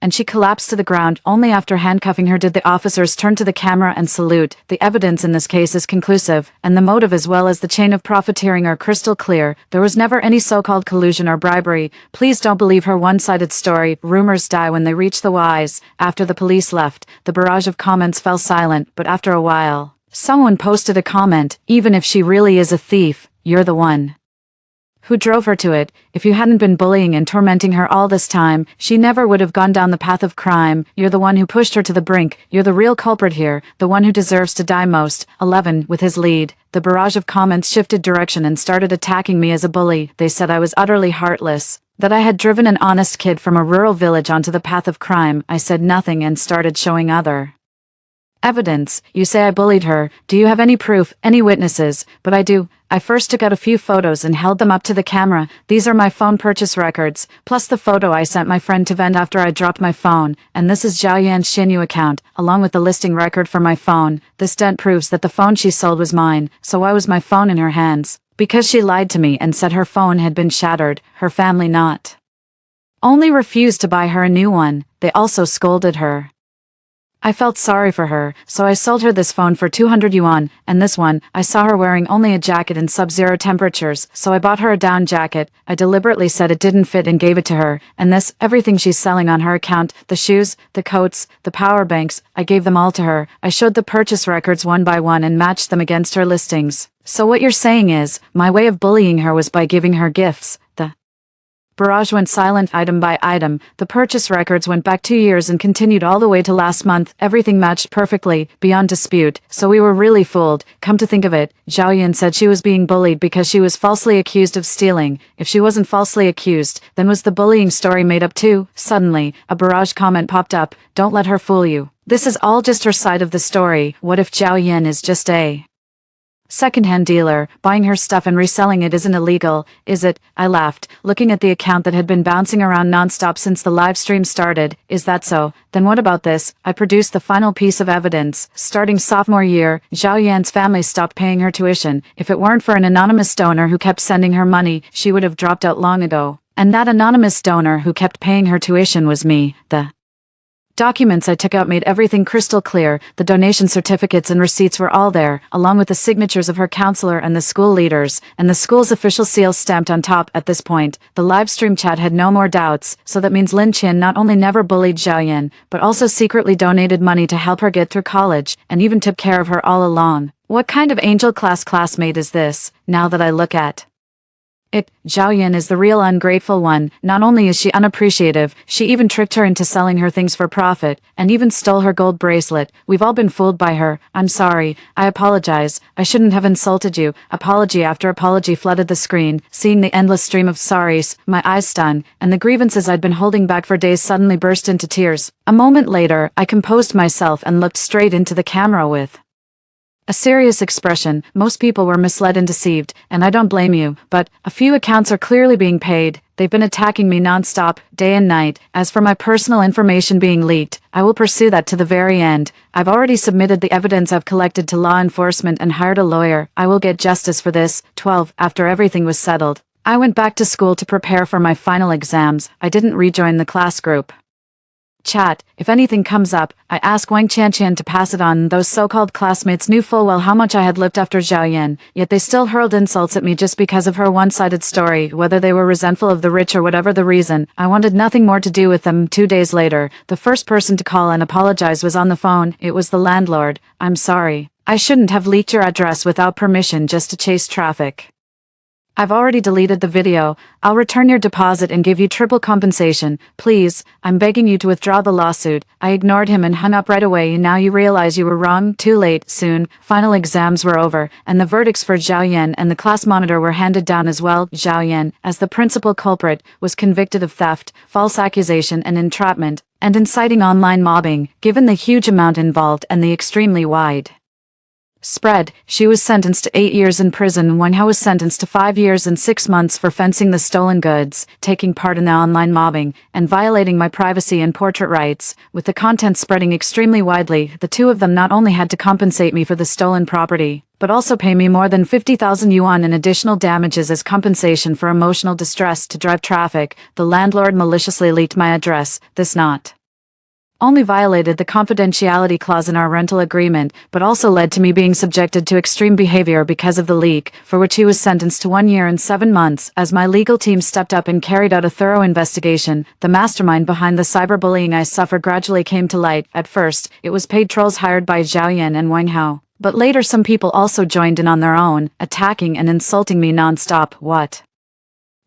and she collapsed to the ground. Only after handcuffing her did the officers turn to the camera and salute. The evidence in this case is conclusive, and the motive as well as the chain of profiteering are crystal clear. There was never any so-called collusion or bribery. Please don't believe her one-sided story. Rumors die when they reach the wise. After the police left, the barrage of comments fell silent, but after a while, someone posted a comment, even if she really is a thief, you're the one Who drove her to it? If you hadn't been bullying and tormenting her all this time, she never would have gone down the path of crime. You're the one who pushed her to the brink. You're the real culprit here, the one who deserves to die most. 11. With his lead, the barrage of comments shifted direction and started attacking me as a bully. They said I was utterly heartless, that I had driven an honest kid from a rural village onto the path of crime. I said nothing and started showing other evidence. You say I bullied her. Do you have any proof, any witnesses? But I do. I first took out a few photos and held them up to the camera. These are my phone purchase records, plus the photo I sent my friend to vend after I dropped my phone, and this is Zhao Yan's Xinyu account, along with the listing record for my phone. This dent proves that the phone she sold was mine, so why was my phone in her hands? Because she lied to me and said her phone had been shattered, her family not only refused to buy her a new one, they also scolded her. I felt sorry for her, so I sold her this phone for 200 yuan, and this one, I saw her wearing only a jacket in sub-zero temperatures, so I bought her a down jacket. I deliberately said it didn't fit and gave it to her, and this, everything she's selling on her account, the shoes, the coats, the power banks, I gave them all to her. I showed the purchase records one by one and matched them against her listings. So what you're saying is, my way of bullying her was by giving her gifts. The barrage went silent item by item. The purchase records went back 2 years and continued all the way to last month. Everything matched perfectly, beyond dispute, so we were really fooled. Come to think of it, Zhao Yan said she was being bullied because she was falsely accused of stealing. If she wasn't falsely accused, then was the bullying story made up too? Suddenly, a barrage comment popped up. Don't let her fool you. This is all just her side of the story. What if Zhao Yan is just a second-hand dealer? Buying her stuff and reselling it isn't illegal, is it? I laughed, looking at the account that had been bouncing around non-stop since the live stream started. Is that so? Then what about this? I produced the final piece of evidence. Starting sophomore year, Zhao Yan's family stopped paying her tuition. If it weren't for an anonymous donor who kept sending her money, she would have dropped out long ago. And that anonymous donor who kept paying her tuition was me. The documents I took out made everything crystal clear. The donation certificates and receipts were all there, along with the signatures of her counselor and the school leaders, and the school's official seal stamped on top. At this point, the live stream chat had no more doubts, so that means Lin Qin not only never bullied Zhao Yan, but also secretly donated money to help her get through college, and even took care of her all along. What kind of angel classmate is this, now that I look at it? Zhao Yan is the real ungrateful one. Not only is she unappreciative, she even tricked her into selling her things for profit, and even stole her gold bracelet. We've all been fooled by her. I'm sorry. I apologize. I shouldn't have insulted you. Apology after apology flooded the screen. Seeing the endless stream of sorries, my eyes stung, and the grievances I'd been holding back for days suddenly burst into tears. A moment later, I composed myself and looked straight into the camera with a serious expression. Most people were misled and deceived, and I don't blame you, but a few accounts are clearly being paid. They've been attacking me non-stop, day and night. As for my personal information being leaked, I will pursue that to the very end. I've already submitted the evidence I've collected to law enforcement and hired a lawyer. I will get justice for this. 12. After everything was settled, I went back to school to prepare for my final exams. I didn't rejoin the class group chat. If anything comes up, I ask Wang Qianqian to pass it on. Those so-called classmates knew full well how much I had lived after Zhao Yan, yet they still hurled insults at me just because of her one-sided story. Whether they were resentful of the rich or whatever the reason, I wanted nothing more to do with them. 2 days later, the first person to call and apologize was on the phone. It was the landlord. I'm sorry. I shouldn't have leaked your address without permission just to chase traffic. I've already deleted the video. I'll return your deposit and give you triple compensation. Please, I'm begging you to withdraw the lawsuit. I ignored him and hung up right away. Now you realize you were wrong. Too late. Soon, final exams were over, and the verdicts for Zhao Yan and the class monitor were handed down as well. Zhao Yan, as the principal culprit, was convicted of theft, false accusation and entrapment, and inciting online mobbing. Given the huge amount involved and the extremely wide spread, she was sentenced to 8 years in prison. Wang Hao was sentenced to 5 years and 6 months for fencing the stolen goods, taking part in the online mobbing, and violating my privacy and portrait rights. With the content spreading extremely widely, the two of them not only had to compensate me for the stolen property, but also pay me more than 50,000 yuan in additional damages as compensation for emotional distress to drive traffic. The landlord maliciously leaked my address. This not only violated the confidentiality clause in our rental agreement, but also led to me being subjected to extreme behavior because of the leak, for which he was sentenced to 1 year and 7 months. As my legal team stepped up and carried out a thorough investigation, the mastermind behind the cyberbullying I suffered gradually came to light. At first, it was paid trolls hired by Zhao Yan and Wang Hao, but later some people also joined in on their own, attacking and insulting me non-stop. What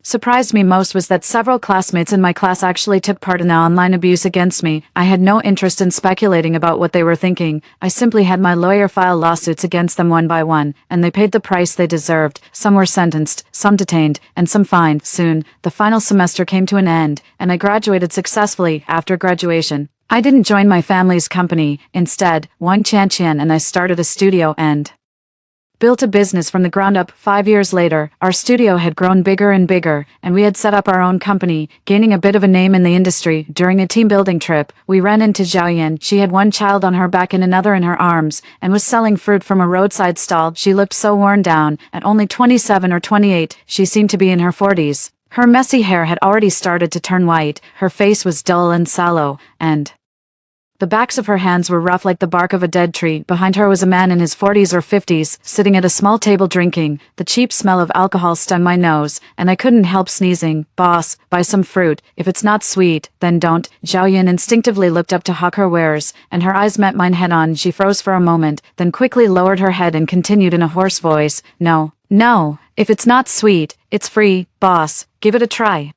Surprised me most was that several classmates in my class actually took part in the online abuse against me. I had no interest in speculating about what they were thinking. I simply had my lawyer file lawsuits against them one by one, and they paid the price they deserved. Some were sentenced, some detained, and some fined. Soon, the final semester came to an end, and I graduated successfully. After graduation, I didn't join my family's company. Instead, Wang Qianqian and I started a studio and built a business from the ground up. 5 years later, our studio had grown bigger and bigger, and we had set up our own company, gaining a bit of a name in the industry. During a team-building trip, we ran into Zhaoyan. She had one child on her back and another in her arms, and was selling fruit from a roadside stall. She looked so worn down. At only 27 or 28, she seemed to be in her 40s. Her messy hair had already started to turn white, her face was dull and sallow, and the backs of her hands were rough like the bark of a dead tree. Behind her was a man in his 40s or 50s, sitting at a small table drinking. The cheap smell of alcohol stung my nose, and I couldn't help sneezing. "Boss, buy some fruit. If it's not sweet, then don't." Zhaoyan instinctively looked up to hawk her wares, and her eyes met mine head-on. She froze for a moment, then quickly lowered her head and continued in a hoarse voice, "No, no, if it's not sweet, it's free, boss. Give it a try."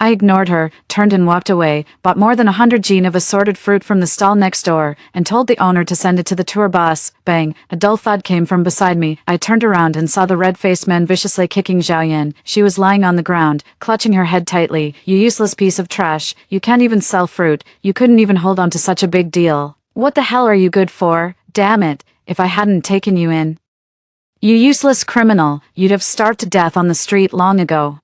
I ignored her, turned and walked away, bought more than 100 gene of assorted fruit from the stall next door, and told the owner to send it to the tour bus. Bang! A dull thud came from beside me. I turned around and saw the red-faced man viciously kicking Zhaoyan. She was lying on the ground, clutching her head tightly. "You useless piece of trash. You can't even sell fruit. You couldn't even hold on to such a big deal. What the hell are you good for? Damn it, if I hadn't taken you in. You useless criminal, you'd have starved to death on the street long ago."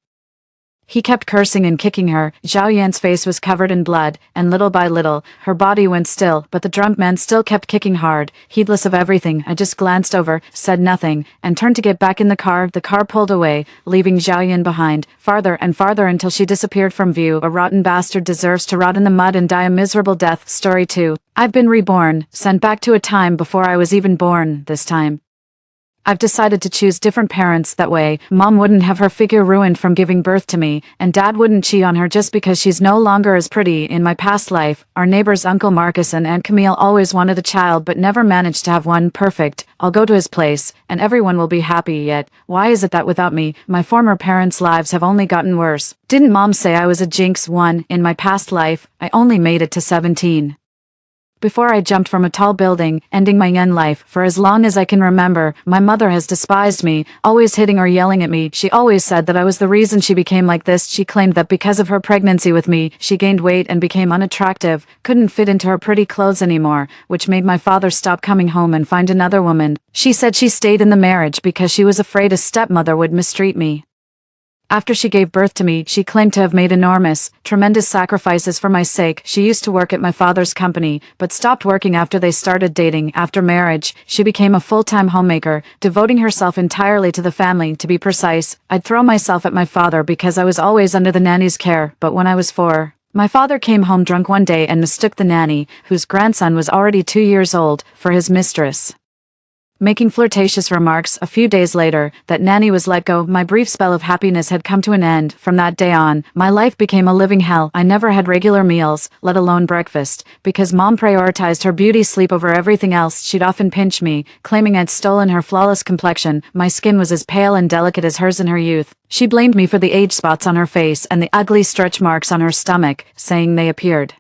He kept cursing and kicking her. Zhaoyan's face was covered in blood, and little by little, her body went still, but the drunk man still kept kicking hard. Heedless of everything, I just glanced over, said nothing, and turned to get back in the car. The car pulled away, leaving Zhaoyan behind, farther and farther until she disappeared from view. A rotten bastard deserves to rot in the mud and die a miserable death. Story 2. I've been reborn, sent back to a time before I was even born. This time I've decided to choose different parents. That way, Mom wouldn't have her figure ruined from giving birth to me, and Dad wouldn't cheat on her just because she's no longer as pretty. In my past life, our neighbors Uncle Marcus and Aunt Camille always wanted a child but never managed to have one. Perfect. I'll go to his place, and everyone will be happy. Yet, why is it that without me, my former parents' lives have only gotten worse? Didn't Mom say I was a jinx? 1. In my past life, I only made it to 17. Before I jumped from a tall building, ending my young life. For as long as I can remember, my mother has despised me, always hitting or yelling at me. She always said that I was the reason she became like this. She claimed that because of her pregnancy with me, she gained weight and became unattractive, couldn't fit into her pretty clothes anymore, which made my father stop coming home and find another woman. She said she stayed in the marriage because she was afraid a stepmother would mistreat me. After she gave birth to me, she claimed to have made enormous, tremendous sacrifices for my sake. She used to work at my father's company, but stopped working after they started dating. After marriage, she became a full-time homemaker, devoting herself entirely to the family. To be precise, I'd throw myself at my father because I was always under the nanny's care. But when I was 4, my father came home drunk one day and mistook the nanny, whose grandson was already 2 years old, for his mistress. Making flirtatious remarks. A few days later, that nanny was let go. My brief spell of happiness had come to an end. From that day on, my life became a living hell. I never had regular meals, let alone breakfast, because Mom prioritized her beauty sleep over everything else. She'd often pinch me, claiming I'd stolen her flawless complexion. My skin was as pale and delicate as hers in her youth. She blamed me for the age spots on her face and the ugly stretch marks on her stomach, saying they appeared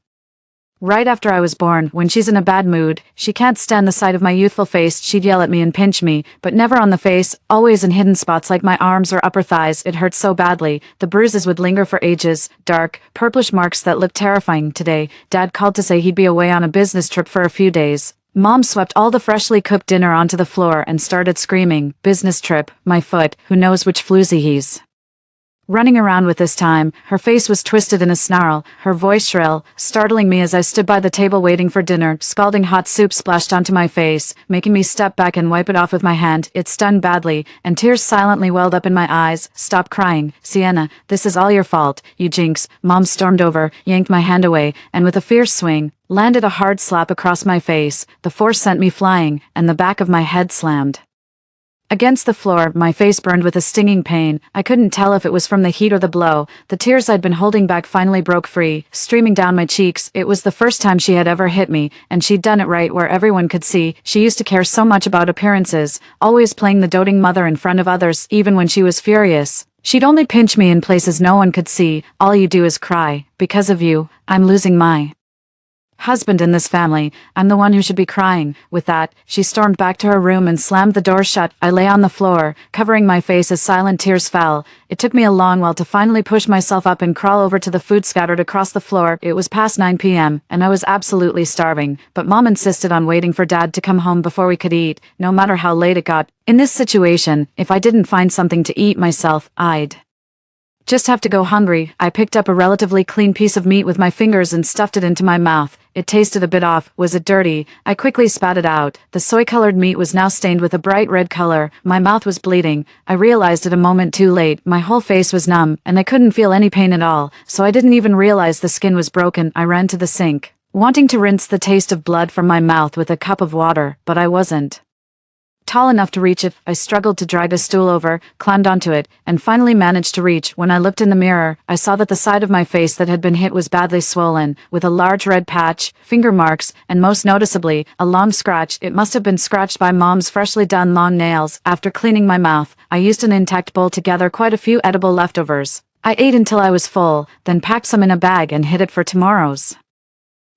right after I was born. When she's in a bad mood, she can't stand the sight of my youthful face. She'd yell at me and pinch me, but never on the face, always in hidden spots like my arms or upper thighs. It hurt so badly. The bruises would linger for ages, dark, purplish marks that looked terrifying. Today, Dad called to say he'd be away on a business trip for a few days. Mom swept all the freshly cooked dinner onto the floor and started screaming, "Business trip, my foot, who knows which floozy he's running around with this time." Her face was twisted in a snarl, her voice shrill, startling me as I stood by the table waiting for dinner. Scalding hot soup splashed onto my face, making me step back and wipe it off with my hand. It stung badly, and tears silently welled up in my eyes. "Stop crying, Sienna, this is all your fault, you jinx." Mom stormed over, yanked my hand away, and with a fierce swing, landed a hard slap across my face. The force sent me flying, and the back of my head slammed against the floor. My face burned with a stinging pain. I couldn't tell if it was from the heat or the blow. The tears I'd been holding back finally broke free, streaming down my cheeks. It was the first time she had ever hit me, and she'd done it right where everyone could see. She used to care so much about appearances, always playing the doting mother in front of others, even when she was furious. She'd only pinch me in places no one could see. All you do is cry. Because of you, I'm losing my husband in this family. I'm the one who should be crying. With that, she stormed back to her room and slammed the door shut. I lay on the floor, covering my face as silent tears fell. It took me a long while to finally push myself up and crawl over to the food scattered across the floor. It was past 9 p.m., and I was absolutely starving, but Mom insisted on waiting for Dad to come home before we could eat, no matter how late it got. In this situation, if I didn't find something to eat myself, I'd just have to go hungry. I picked up a relatively clean piece of meat with my fingers and stuffed it into my mouth. It tasted a bit off. Was it dirty? I quickly spat it out. The soy-colored meat was now stained with a bright red color. My mouth was bleeding. I realized it a moment too late. My whole face was numb, and I couldn't feel any pain at all, so I didn't even realize the skin was broken. I ran to the sink, wanting to rinse the taste of blood from my mouth with a cup of water, but I wasn't tall enough to reach it. I struggled to drag a stool over, climbed onto it, and finally managed to reach. When I looked in the mirror, I saw that the side of my face that had been hit was badly swollen, with a large red patch, finger marks, and most noticeably, a long scratch. It must have been scratched by Mom's freshly done long nails. After cleaning my mouth, I used an intact bowl to gather quite a few edible leftovers. I ate until I was full, then packed some in a bag and hid it for tomorrow's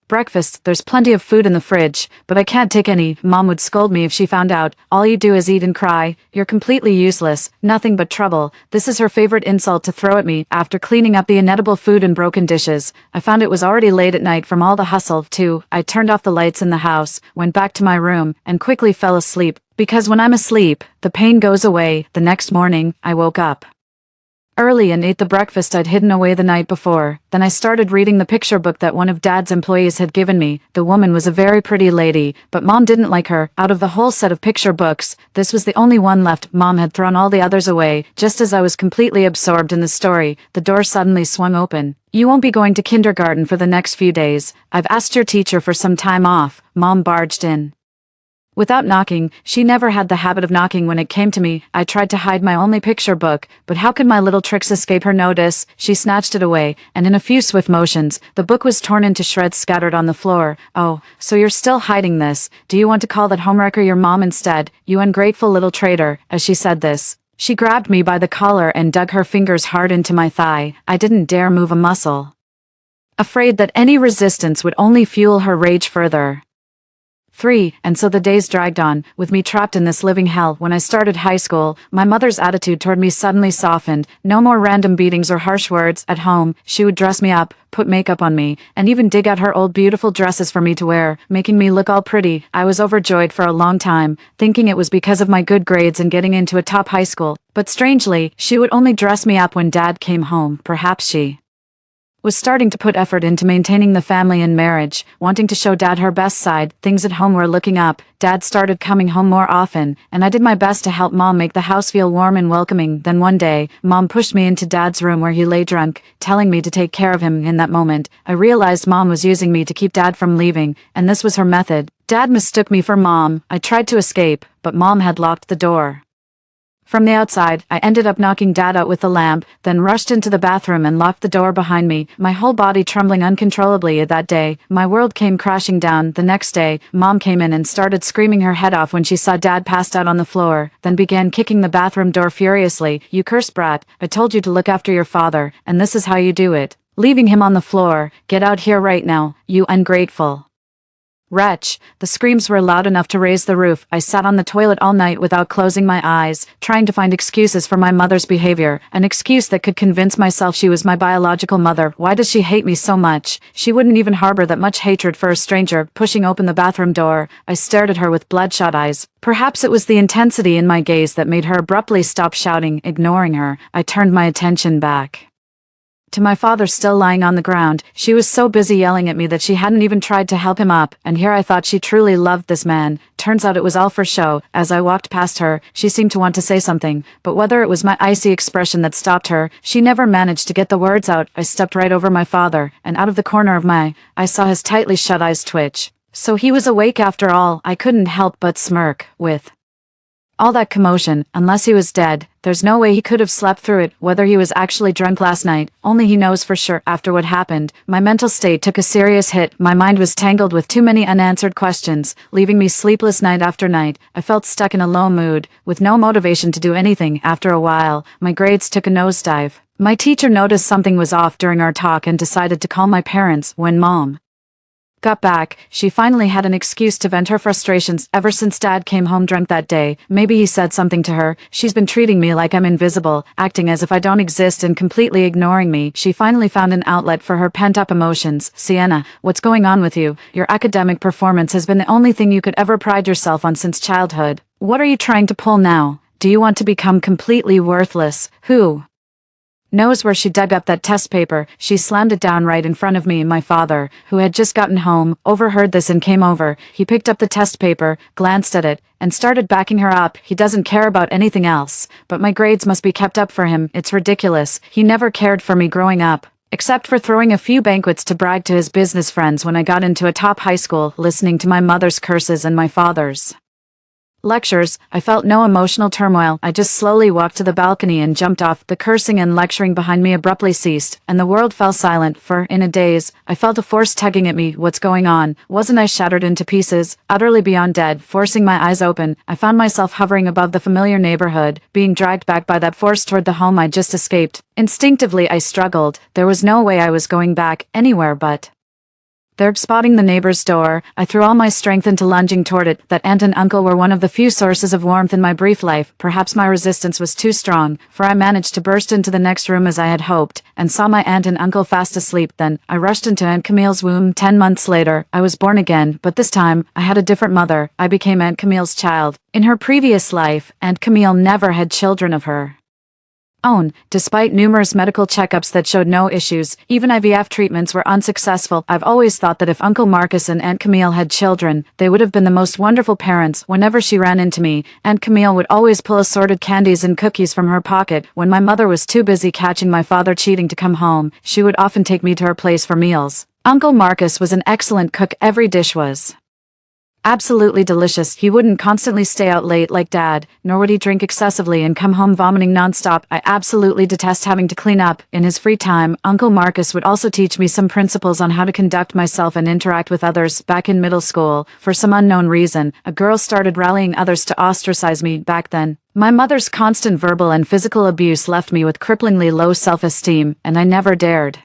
breakfast. There's plenty of food in the fridge, but I can't take any. Mom would scold me if she found out. All you do is eat and cry. You're completely useless. Nothing but trouble. This is her favorite insult to throw at me. After cleaning up the inedible food and broken dishes, I found it was already late at night from all the hustle, too. I turned off the lights in the house, went back to my room, and quickly fell asleep. Because when I'm asleep, the pain goes away. The next morning, I woke up early and ate the breakfast I'd hidden away the night before. Then I started reading the picture book that one of Dad's employees had given me. The woman was a very pretty lady, but Mom didn't like her. Out of the whole set of picture books, this was the only one left. Mom had thrown all the others away. Just as I was completely absorbed in the story, the door suddenly swung open. You won't be going to kindergarten for the next few days. I've asked your teacher for some time off. Mom barged in without knocking. She never had the habit of knocking when it came to me. I tried to hide my only picture book, but how could my little tricks escape her notice? She snatched it away, and in a few swift motions, the book was torn into shreds scattered on the floor. Oh, so you're still hiding this. Do you want to call that homewrecker your mom instead, you ungrateful little traitor? As she said this, she grabbed me by the collar and dug her fingers hard into my thigh. I didn't dare move a muscle, afraid that any resistance would only fuel her rage further. 3. And so the days dragged on, with me trapped in this living hell. When I started high school, my mother's attitude toward me suddenly softened. No more random beatings or harsh words. At home, she would dress me up, put makeup on me, and even dig out her old beautiful dresses for me to wear, making me look all pretty. I was overjoyed for a long time, thinking it was because of my good grades and getting into a top high school. But strangely, she would only dress me up when Dad came home. Perhaps she was starting to put effort into maintaining the family and marriage, wanting to show Dad her best side. Things at home were looking up. Dad started coming home more often, and I did my best to help Mom make the house feel warm and welcoming. Then one day, Mom pushed me into Dad's room where he lay drunk, telling me to take care of him. In that moment, I realized Mom was using me to keep Dad from leaving, and this was her method. Dad mistook me for Mom. I tried to escape, but Mom had locked the door. From the outside, I ended up knocking Dad out with the lamp, then rushed into the bathroom and locked the door behind me, my whole body trembling uncontrollably. That day, my world came crashing down. The next day, Mom came in and started screaming her head off when she saw Dad passed out on the floor, then began kicking the bathroom door furiously. You cursed brat, I told you to look after your father, and this is how you do it. Leaving him on the floor. Get out here right now, you ungrateful wretch. The screams were loud enough to raise the roof. I sat on the toilet all night without closing my eyes, trying to find excuses for my mother's behavior, an excuse that could convince myself she was my biological mother. Why does she hate me so much? She wouldn't even harbor that much hatred for a stranger. Pushing open the bathroom door, I stared at her with bloodshot eyes. Perhaps it was the intensity in my gaze that made her abruptly stop shouting. Ignoring her, I turned my attention back to my father still lying on the ground. She was so busy yelling at me that she hadn't even tried to help him up, and here I thought she truly loved this man. Turns out it was all for show. As I walked past her, she seemed to want to say something, but whether it was my icy expression that stopped her, she never managed to get the words out. I stepped right over my father, and out of the corner of my eye, I saw his tightly shut eyes twitch. So he was awake after all. I couldn't help but smirk, with All that commotion, unless he was dead, there's no way he could have slept through it, whether he was actually drunk last night, only he knows for sure. After what happened, my mental state took a serious hit, my mind was tangled with too many unanswered questions, leaving me sleepless night after night. I felt stuck in a low mood, with no motivation to do anything. After a while, my grades took a nosedive. My teacher noticed something was off during our talk and decided to call my parents. When Mom got back, she finally had an excuse to vent her frustrations. Ever since Dad came home drunk that day, maybe he said something to her, she's been treating me like I'm invisible, acting as if I don't exist and completely ignoring me. She finally found an outlet for her pent-up emotions. Sienna, what's going on with you? Your academic performance has been the only thing you could ever pride yourself on since childhood. What are you trying to pull now? Do you want to become completely worthless? Who knows where she dug up that test paper? She slammed it down right in front of me. My father, who had just gotten home, overheard this and came over. He picked up the test paper, glanced at it, and started backing her up. He doesn't care about anything else, but my grades must be kept up for him. It's ridiculous. He never cared for me growing up, except for throwing a few banquets to brag to his business friends when I got into a top high school, listening to my mother's curses and my father's lectures. I felt no emotional turmoil. I just slowly walked to the balcony and jumped off. The cursing and lecturing behind me abruptly ceased, and the world fell silent. For, in a daze, I felt a force tugging at me. What's going on? Wasn't I shattered into pieces, utterly beyond dead? Forcing my eyes open, I found myself hovering above the familiar neighborhood, being dragged back by that force toward the home I just escaped. Instinctively I struggled. There was no way I was going back anywhere but there. Spotting the neighbor's door, I threw all my strength into lunging toward it. That aunt and uncle were one of the few sources of warmth in my brief life. Perhaps my resistance was too strong, for I managed to burst into the next room as I had hoped, and saw my aunt and uncle fast asleep. Then, I rushed into Aunt Camille's womb. 10 months later, I was born again, but this time, I had a different mother. I became Aunt Camille's child. In her previous life, Aunt Camille never had children of her own. Despite numerous medical checkups that showed no issues, even IVF treatments were unsuccessful. I've always thought that if Uncle Marcus and Aunt Camille had children, they would have been the most wonderful parents. Whenever she ran into me, Aunt Camille would always pull assorted candies and cookies from her pocket. When my mother was too busy catching my father cheating to come home, she would often take me to her place for meals. Uncle Marcus was an excellent cook. Every dish was absolutely delicious. He wouldn't constantly stay out late like Dad, nor would he drink excessively and come home vomiting nonstop. I absolutely detest having to clean up. In his free time, Uncle Marcus would also teach me some principles on how to conduct myself and interact with others. Back in middle school, for some unknown reason, a girl started rallying others to ostracize me. Back then, my mother's constant verbal and physical abuse left me with cripplingly low self-esteem, and I never dared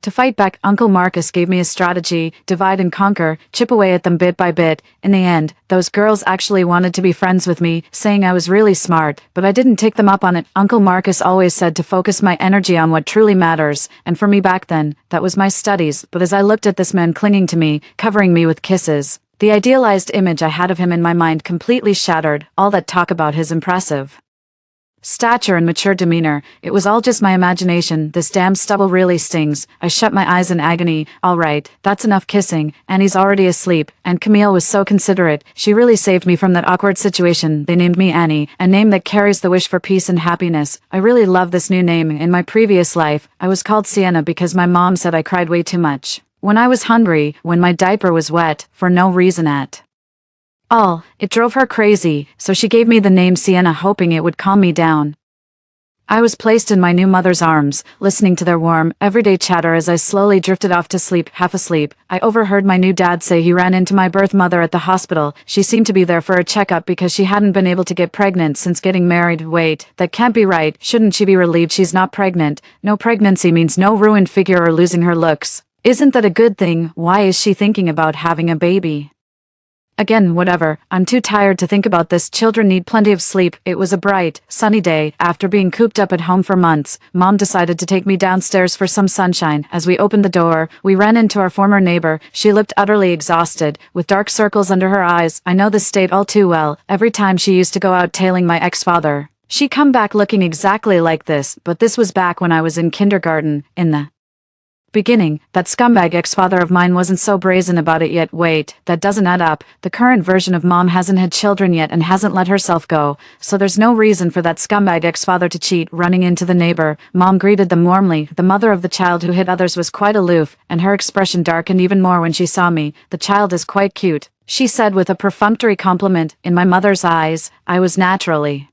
to fight back. Uncle Marcus gave me a strategy: divide and conquer, chip away at them bit by bit. In the end, those girls actually wanted to be friends with me, saying I was really smart, but I didn't take them up on it. Uncle Marcus always said to focus my energy on what truly matters, and for me back then, that was my studies. But as I looked at this man clinging to me, covering me with kisses, the idealized image I had of him in my mind completely shattered. All that talk about his impressive stature and mature demeanor, it was all just my imagination. This damn stubble really stings. I shut my eyes in agony. All right, that's enough kissing. Annie's already asleep, and Camille was so considerate. She really saved me from that awkward situation. They named me Annie, a name that carries the wish for peace and happiness. I really love this new name. In my previous life, I was called Sienna because my mom said I cried way too much when I was hungry, when my diaper was wet, for no reason at all. It drove her crazy, so she gave me the name Sienna, hoping it would calm me down. I was placed in my new mother's arms, listening to their warm, everyday chatter as I slowly drifted off to sleep. Half asleep, I overheard my new dad say he ran into my birth mother at the hospital. She seemed to be there for a checkup because she hadn't been able to get pregnant since getting married. Wait, that can't be right. Shouldn't she be relieved she's not pregnant? No pregnancy means no ruined figure or losing her looks. Isn't that a good thing? Why is she thinking about having a baby again? Whatever, I'm too tired to think about this. Children need plenty of sleep. It was a bright, sunny day. After being cooped up at home for months, Mom decided to take me downstairs for some sunshine. As we opened the door, we ran into our former neighbor. She looked utterly exhausted, with dark circles under her eyes. I know this state all too well. Every time she used to go out tailing my ex-father, she'd come back looking exactly like this, but this was back when I was in kindergarten. In the beginning, that scumbag ex-father of mine wasn't so brazen about it yet. Wait, that doesn't add up. The current version of Mom hasn't had children yet and hasn't let herself go, so there's no reason for that scumbag ex-father to cheat. Running into the neighbor, Mom greeted them warmly. The mother of the child who hit others was quite aloof, and her expression darkened even more when she saw me. The child is quite cute. she said with a perfunctory compliment. In my mother's eyes, I was naturally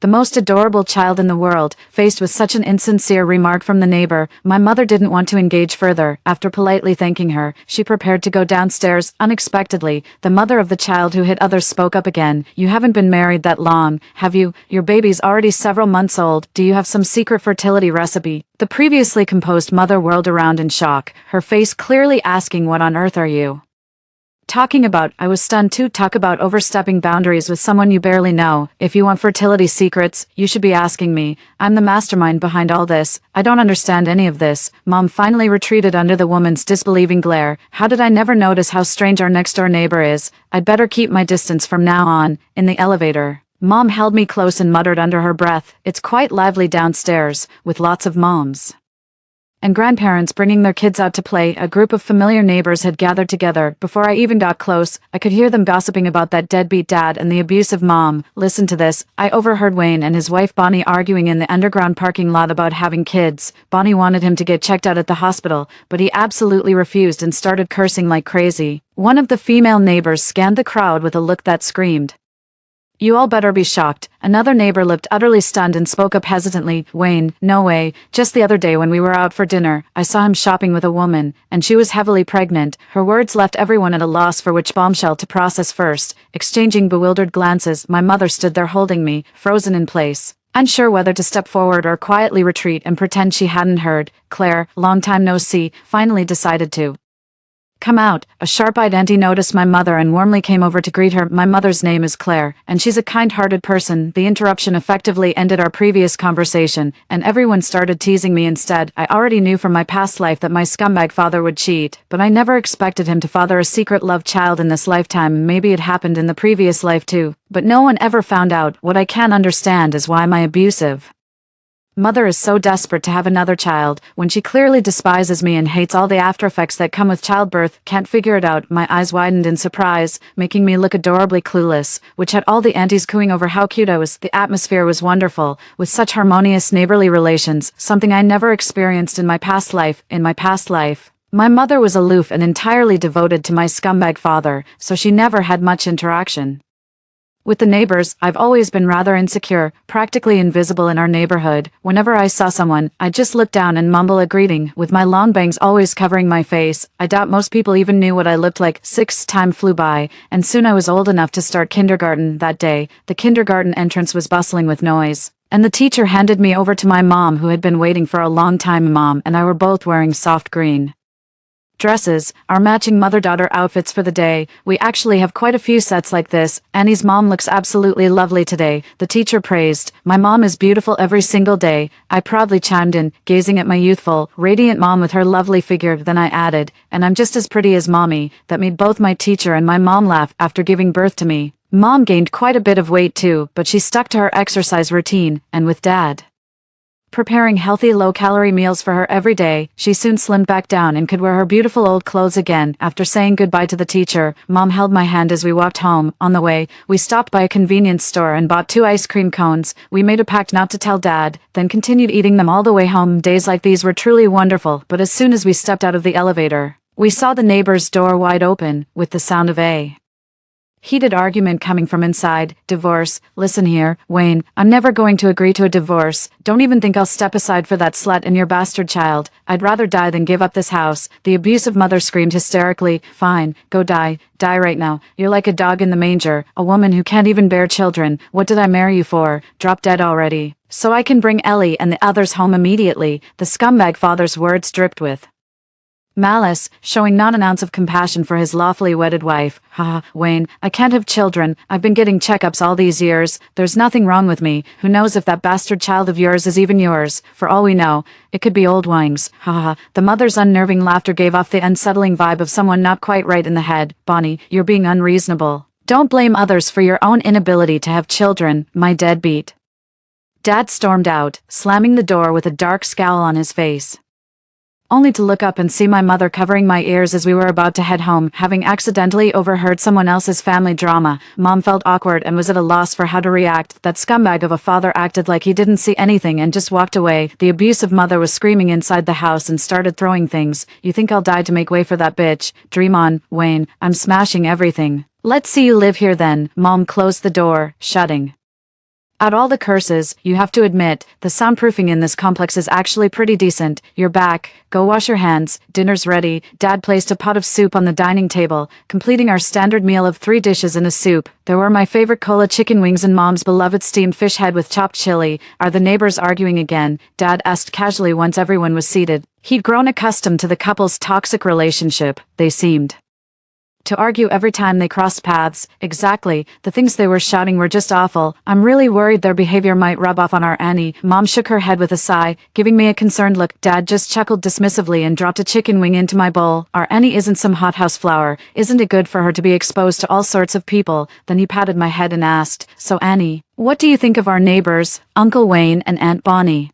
the most adorable child in the world. Faced with such an insincere remark from the neighbor, my mother didn't want to engage further. After politely thanking her, she prepared to go downstairs. Unexpectedly, the mother of the child who hit others spoke up again. You haven't been married that long, have you? Your baby's already several months old. Do you have some secret fertility recipe? The previously composed mother whirled around in shock, her face clearly asking, what on earth are you talking about? I was stunned too. Talk about overstepping boundaries with someone you barely know. If you want fertility secrets, you should be asking me. I'm the mastermind behind all this. I don't understand any of this. Mom finally retreated under the woman's disbelieving glare. How did I never notice how strange our next-door neighbor is? I'd better keep my distance from now on. In the elevator, Mom held me close and muttered under her breath, it's quite lively downstairs, with lots of moms and grandparents bringing their kids out to play. A group of familiar neighbors had gathered together. Before I even got close, I could hear them gossiping about that deadbeat dad and the abusive mom. Listen to this. I overheard Wayne and his wife Bonnie arguing in the underground parking lot about having kids. Bonnie wanted him to get checked out at the hospital, but he absolutely refused and started cursing like crazy. One of the female neighbors scanned the crowd with a look that screamed, you all better be shocked. Another neighbor looked utterly stunned and spoke up hesitantly. Wayne, no way. Just the other day when we were out for dinner, I saw him shopping with a woman, and she was heavily pregnant. Her words left everyone at a loss for which bombshell to process first. Exchanging bewildered glances, my mother stood there holding me, frozen in place, unsure whether to step forward or quietly retreat and pretend she hadn't heard. Claire, long time no see, finally decided to come out. A sharp-eyed auntie noticed my mother and warmly came over to greet her. My mother's name is Claire, and she's a kind-hearted person. The interruption effectively ended our previous conversation, and everyone started teasing me instead. I already knew from my past life that my scumbag father would cheat, but I never expected him to father a secret love child in this lifetime. Maybe it happened in the previous life too, but no one ever found out. What I can't understand is why my abusive mother is so desperate to have another child, when she clearly despises me and hates all the aftereffects that come with childbirth. Can't figure it out. My eyes widened in surprise, making me look adorably clueless, which had all the aunties cooing over how cute I was. The atmosphere was wonderful, with such harmonious neighborly relations, something I never experienced in my past life. My mother was aloof and entirely devoted to my scumbag father, so she never had much interaction with the neighbors. I've always been rather insecure, practically invisible in our neighborhood. Whenever I saw someone, I'd just look down and mumble a greeting, with my long bangs always covering my face. I doubt most people even knew what I looked like. Time flew by, and soon I was old enough to start kindergarten. That day, the kindergarten entrance was bustling with noise, and the teacher handed me over to my mom, who had been waiting for a long time. Mom and I were both wearing soft green dresses, our matching mother-daughter outfits for the day. We actually have quite a few sets like this. Annie's mom looks absolutely lovely today, the teacher praised. My mom is beautiful every single day, I proudly chimed in, gazing at my youthful, radiant mom with her lovely figure. Then I added, and I'm just as pretty as mommy. That made both my teacher and my mom laugh. After giving birth to me, Mom gained quite a bit of weight too, but she stuck to her exercise routine, and with Dad preparing healthy low-calorie meals for her every day, she soon slimmed back down and could wear her beautiful old clothes again. After saying goodbye to the teacher, Mom held my hand as we walked home. On the way, we stopped by a convenience store and bought 2 ice cream cones. We made a pact not to tell Dad, then continued eating them all the way home. Days like these were truly wonderful, but as soon as we stepped out of the elevator, we saw the neighbor's door wide open, with the sound of a heated argument coming from inside. Divorce. Listen here, Wayne, I'm never going to agree to a divorce. Don't even think I'll step aside for that slut and your bastard child. I'd rather die than give up this house. The abusive mother screamed hysterically. Fine, go die. Die right now. You're like a dog in the manger, a woman who can't even bear children. What did I marry you for? Drop dead already, so I can bring Ellie and the others home immediately. The scumbag father's words dripped with malice, showing not an ounce of compassion for his lawfully wedded wife. Haha, Wayne, I can't have children. I've been getting checkups all these years. There's nothing wrong with me. Who knows if that bastard child of yours is even yours? For all we know, it could be old Wang's. Haha. The mother's unnerving laughter gave off the unsettling vibe of someone not quite right in the head. Bonnie, you're being unreasonable. Don't blame others for your own inability to have children, my deadbeat Dad stormed out, slamming the door with a dark scowl on his face. only to look up and see my mother covering my ears as we were about to head home, having accidentally overheard someone else's family drama. Mom felt awkward and was at a loss for how to react. That scumbag of a father acted like he didn't see anything and just walked away. The abusive mother was screaming inside the house and started throwing things. You think I'll die to make way for that bitch? Dream on, Wayne. I'm smashing everything. Let's see you live here then. Mom closed the door, shutting out all the curses. You have to admit, the soundproofing in this complex is actually pretty decent. You're back. Go wash your hands. Dinner's ready. Dad placed a pot of soup on the dining table, completing our standard meal of 3 dishes and a soup. There were my favorite cola chicken wings and Mom's beloved steamed fish head with chopped chili. Are the neighbors arguing again? Dad asked casually once everyone was seated. He'd grown accustomed to the couple's toxic relationship. They seemed to argue every time they crossed paths. Exactly, the things they were shouting were just awful. I'm really worried their behavior might rub off on our Annie. Mom shook her head with a sigh, giving me a concerned look. Dad just chuckled dismissively and dropped a chicken wing into my bowl. Our Annie isn't some hothouse flower. Isn't it good for her to be exposed to all sorts of people? Then he patted my head and asked, so Annie, what do you think of our neighbors, Uncle Wayne and Aunt Bonnie?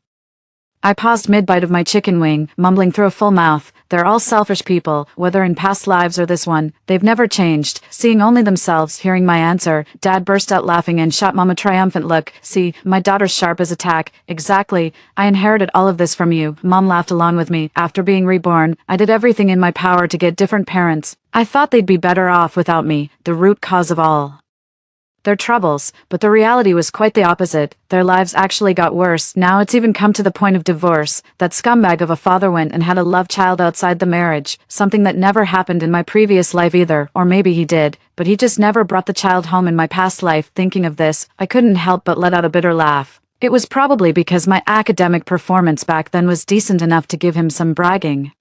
I paused mid-bite of my chicken wing, mumbling through a full mouth. They're all selfish people, whether in past lives or this one. They've never changed, seeing only themselves. Hearing my answer, Dad burst out laughing and shot Mom a triumphant look. See, my daughter's sharp as a tack. Exactly. I inherited all of this from you. Mom laughed along with me. After being reborn, I did everything in my power to get different parents. I thought they'd be better off without me, the root cause of all their troubles, but the reality was quite the opposite. Their lives actually got worse. Now it's even come to the point of divorce. That scumbag of a father went and had a love child outside the marriage, something that never happened in my previous life either, or maybe he did, but he just never brought the child home in my past life. Thinking of this, I couldn't help but let out a bitter laugh. It was probably because my academic performance back then was decent enough to give him some bragging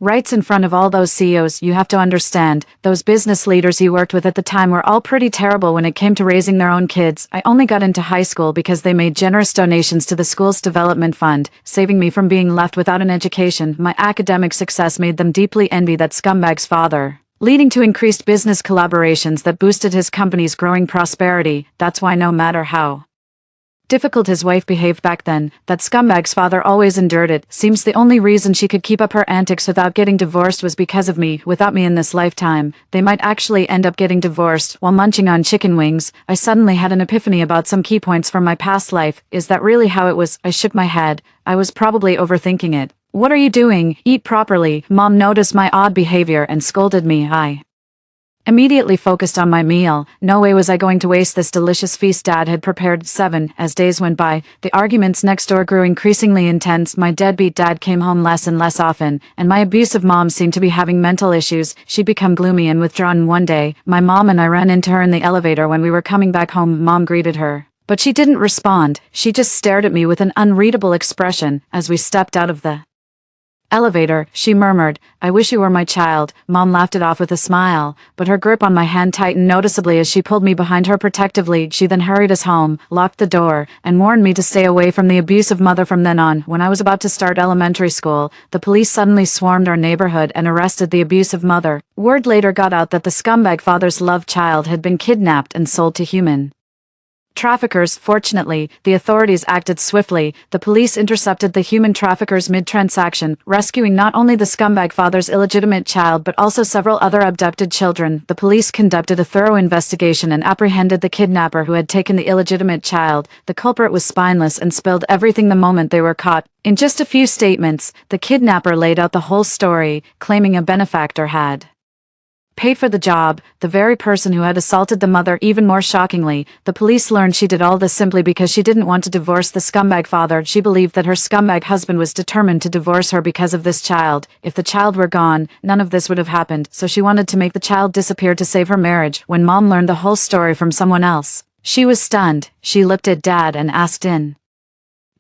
rights in front of all those CEOs. You have to understand, those business leaders he worked with at the time were all pretty terrible when it came to raising their own kids. I only got into high school because they made generous donations to the school's development fund, saving me from being left without an education. My academic success made them deeply envy that scumbag's father, leading to increased business collaborations that boosted his company's growing prosperity. That's why no matter how difficult his wife behaved back then, that scumbag's father always endured it. Seems the only reason she could keep up her antics without getting divorced was because of me. Without me in this lifetime, they might actually end up getting divorced. While munching on chicken wings, I suddenly had an epiphany about some key points from my past life. Is that really how it was? I shook my head. I was probably overthinking it. What are you doing? Eat properly. Mom noticed my odd behavior and scolded me. I immediately focused on my meal. No way was I going to waste this delicious feast Dad had prepared. 7. As days went by, the arguments next door grew increasingly intense. My deadbeat dad came home less and less often, and my abusive mom seemed to be having mental issues. She'd become gloomy and withdrawn. One day, my mom and I ran into her in the elevator when we were coming back home. Mom greeted her, but she didn't respond. She just stared at me with an unreadable expression. As we stepped out of the elevator, she murmured, I wish you were my child. Mom laughed it off with a smile, but her grip on my hand tightened noticeably as she pulled me behind her protectively. She then hurried us home, locked the door, and warned me to stay away from the abusive mother from then on. When I was about to start elementary school, the police suddenly swarmed our neighborhood and arrested the abusive mother. Word later got out that the scumbag father's love child had been kidnapped and sold to human traffickers. Fortunately, the authorities acted swiftly. The police intercepted the human traffickers mid-transaction, rescuing not only the scumbag father's illegitimate child but also several other abducted children. The police conducted a thorough investigation and apprehended the kidnapper who had taken the illegitimate child. The culprit was spineless and spilled everything the moment they were caught. In just a few statements, the kidnapper laid out the whole story, claiming a benefactor had paid for the job, the very person who had assaulted the mother. Even more shockingly, the police learned she did all this simply because she didn't want to divorce the scumbag father. She believed that her scumbag husband was determined to divorce her because of this child. If the child were gone, none of this would have happened, so she wanted to make the child disappear to save her marriage. When Mom learned the whole story from someone else, she was stunned. She looked at Dad and asked in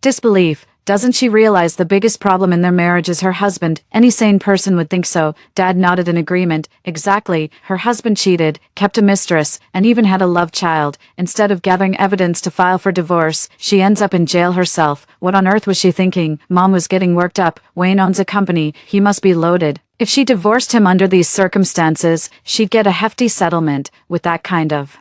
disbelief, doesn't she realize the biggest problem in their marriage is her husband? Any sane person would think so. Dad nodded in agreement. Exactly. Her husband cheated, kept a mistress, and even had a love child. Instead of gathering evidence to file for divorce, she ends up in jail herself. What on earth was she thinking? Mom was getting worked up. Wayne owns a company. He must be loaded. If she divorced him under these circumstances, she'd get a hefty settlement. With that kind of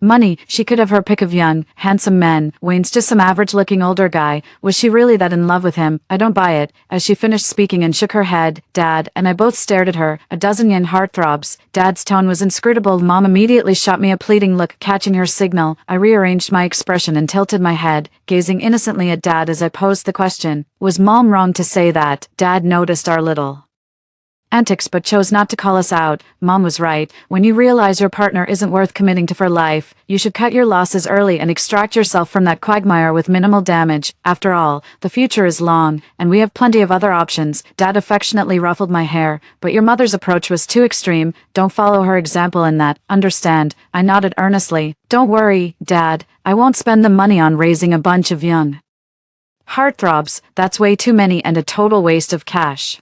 Money, she could have her pick of young, handsome men. Wayne's just some average-looking older guy. Was she really that in love with him? I don't buy it. As she finished speaking and shook her head, Dad and I both stared at her, a dozen young heartthrobs. Dad's tone was inscrutable. Mom immediately shot me a pleading look. Catching her signal, I rearranged my expression and tilted my head, gazing innocently at Dad as I posed the question. Was Mom wrong to say that? Dad noticed our little antics but chose not to call us out. Mom was right. When you realize your partner isn't worth committing to for life, you should cut your losses early and extract yourself from that quagmire with minimal damage. After all, the future is long, and we have plenty of other options. Dad affectionately ruffled my hair. But your mother's approach was too extreme. Don't follow her example in that. Understand? I nodded earnestly. Don't worry, Dad. I won't spend the money on raising a bunch of young heartthrobs. That's way too many and a total waste of cash.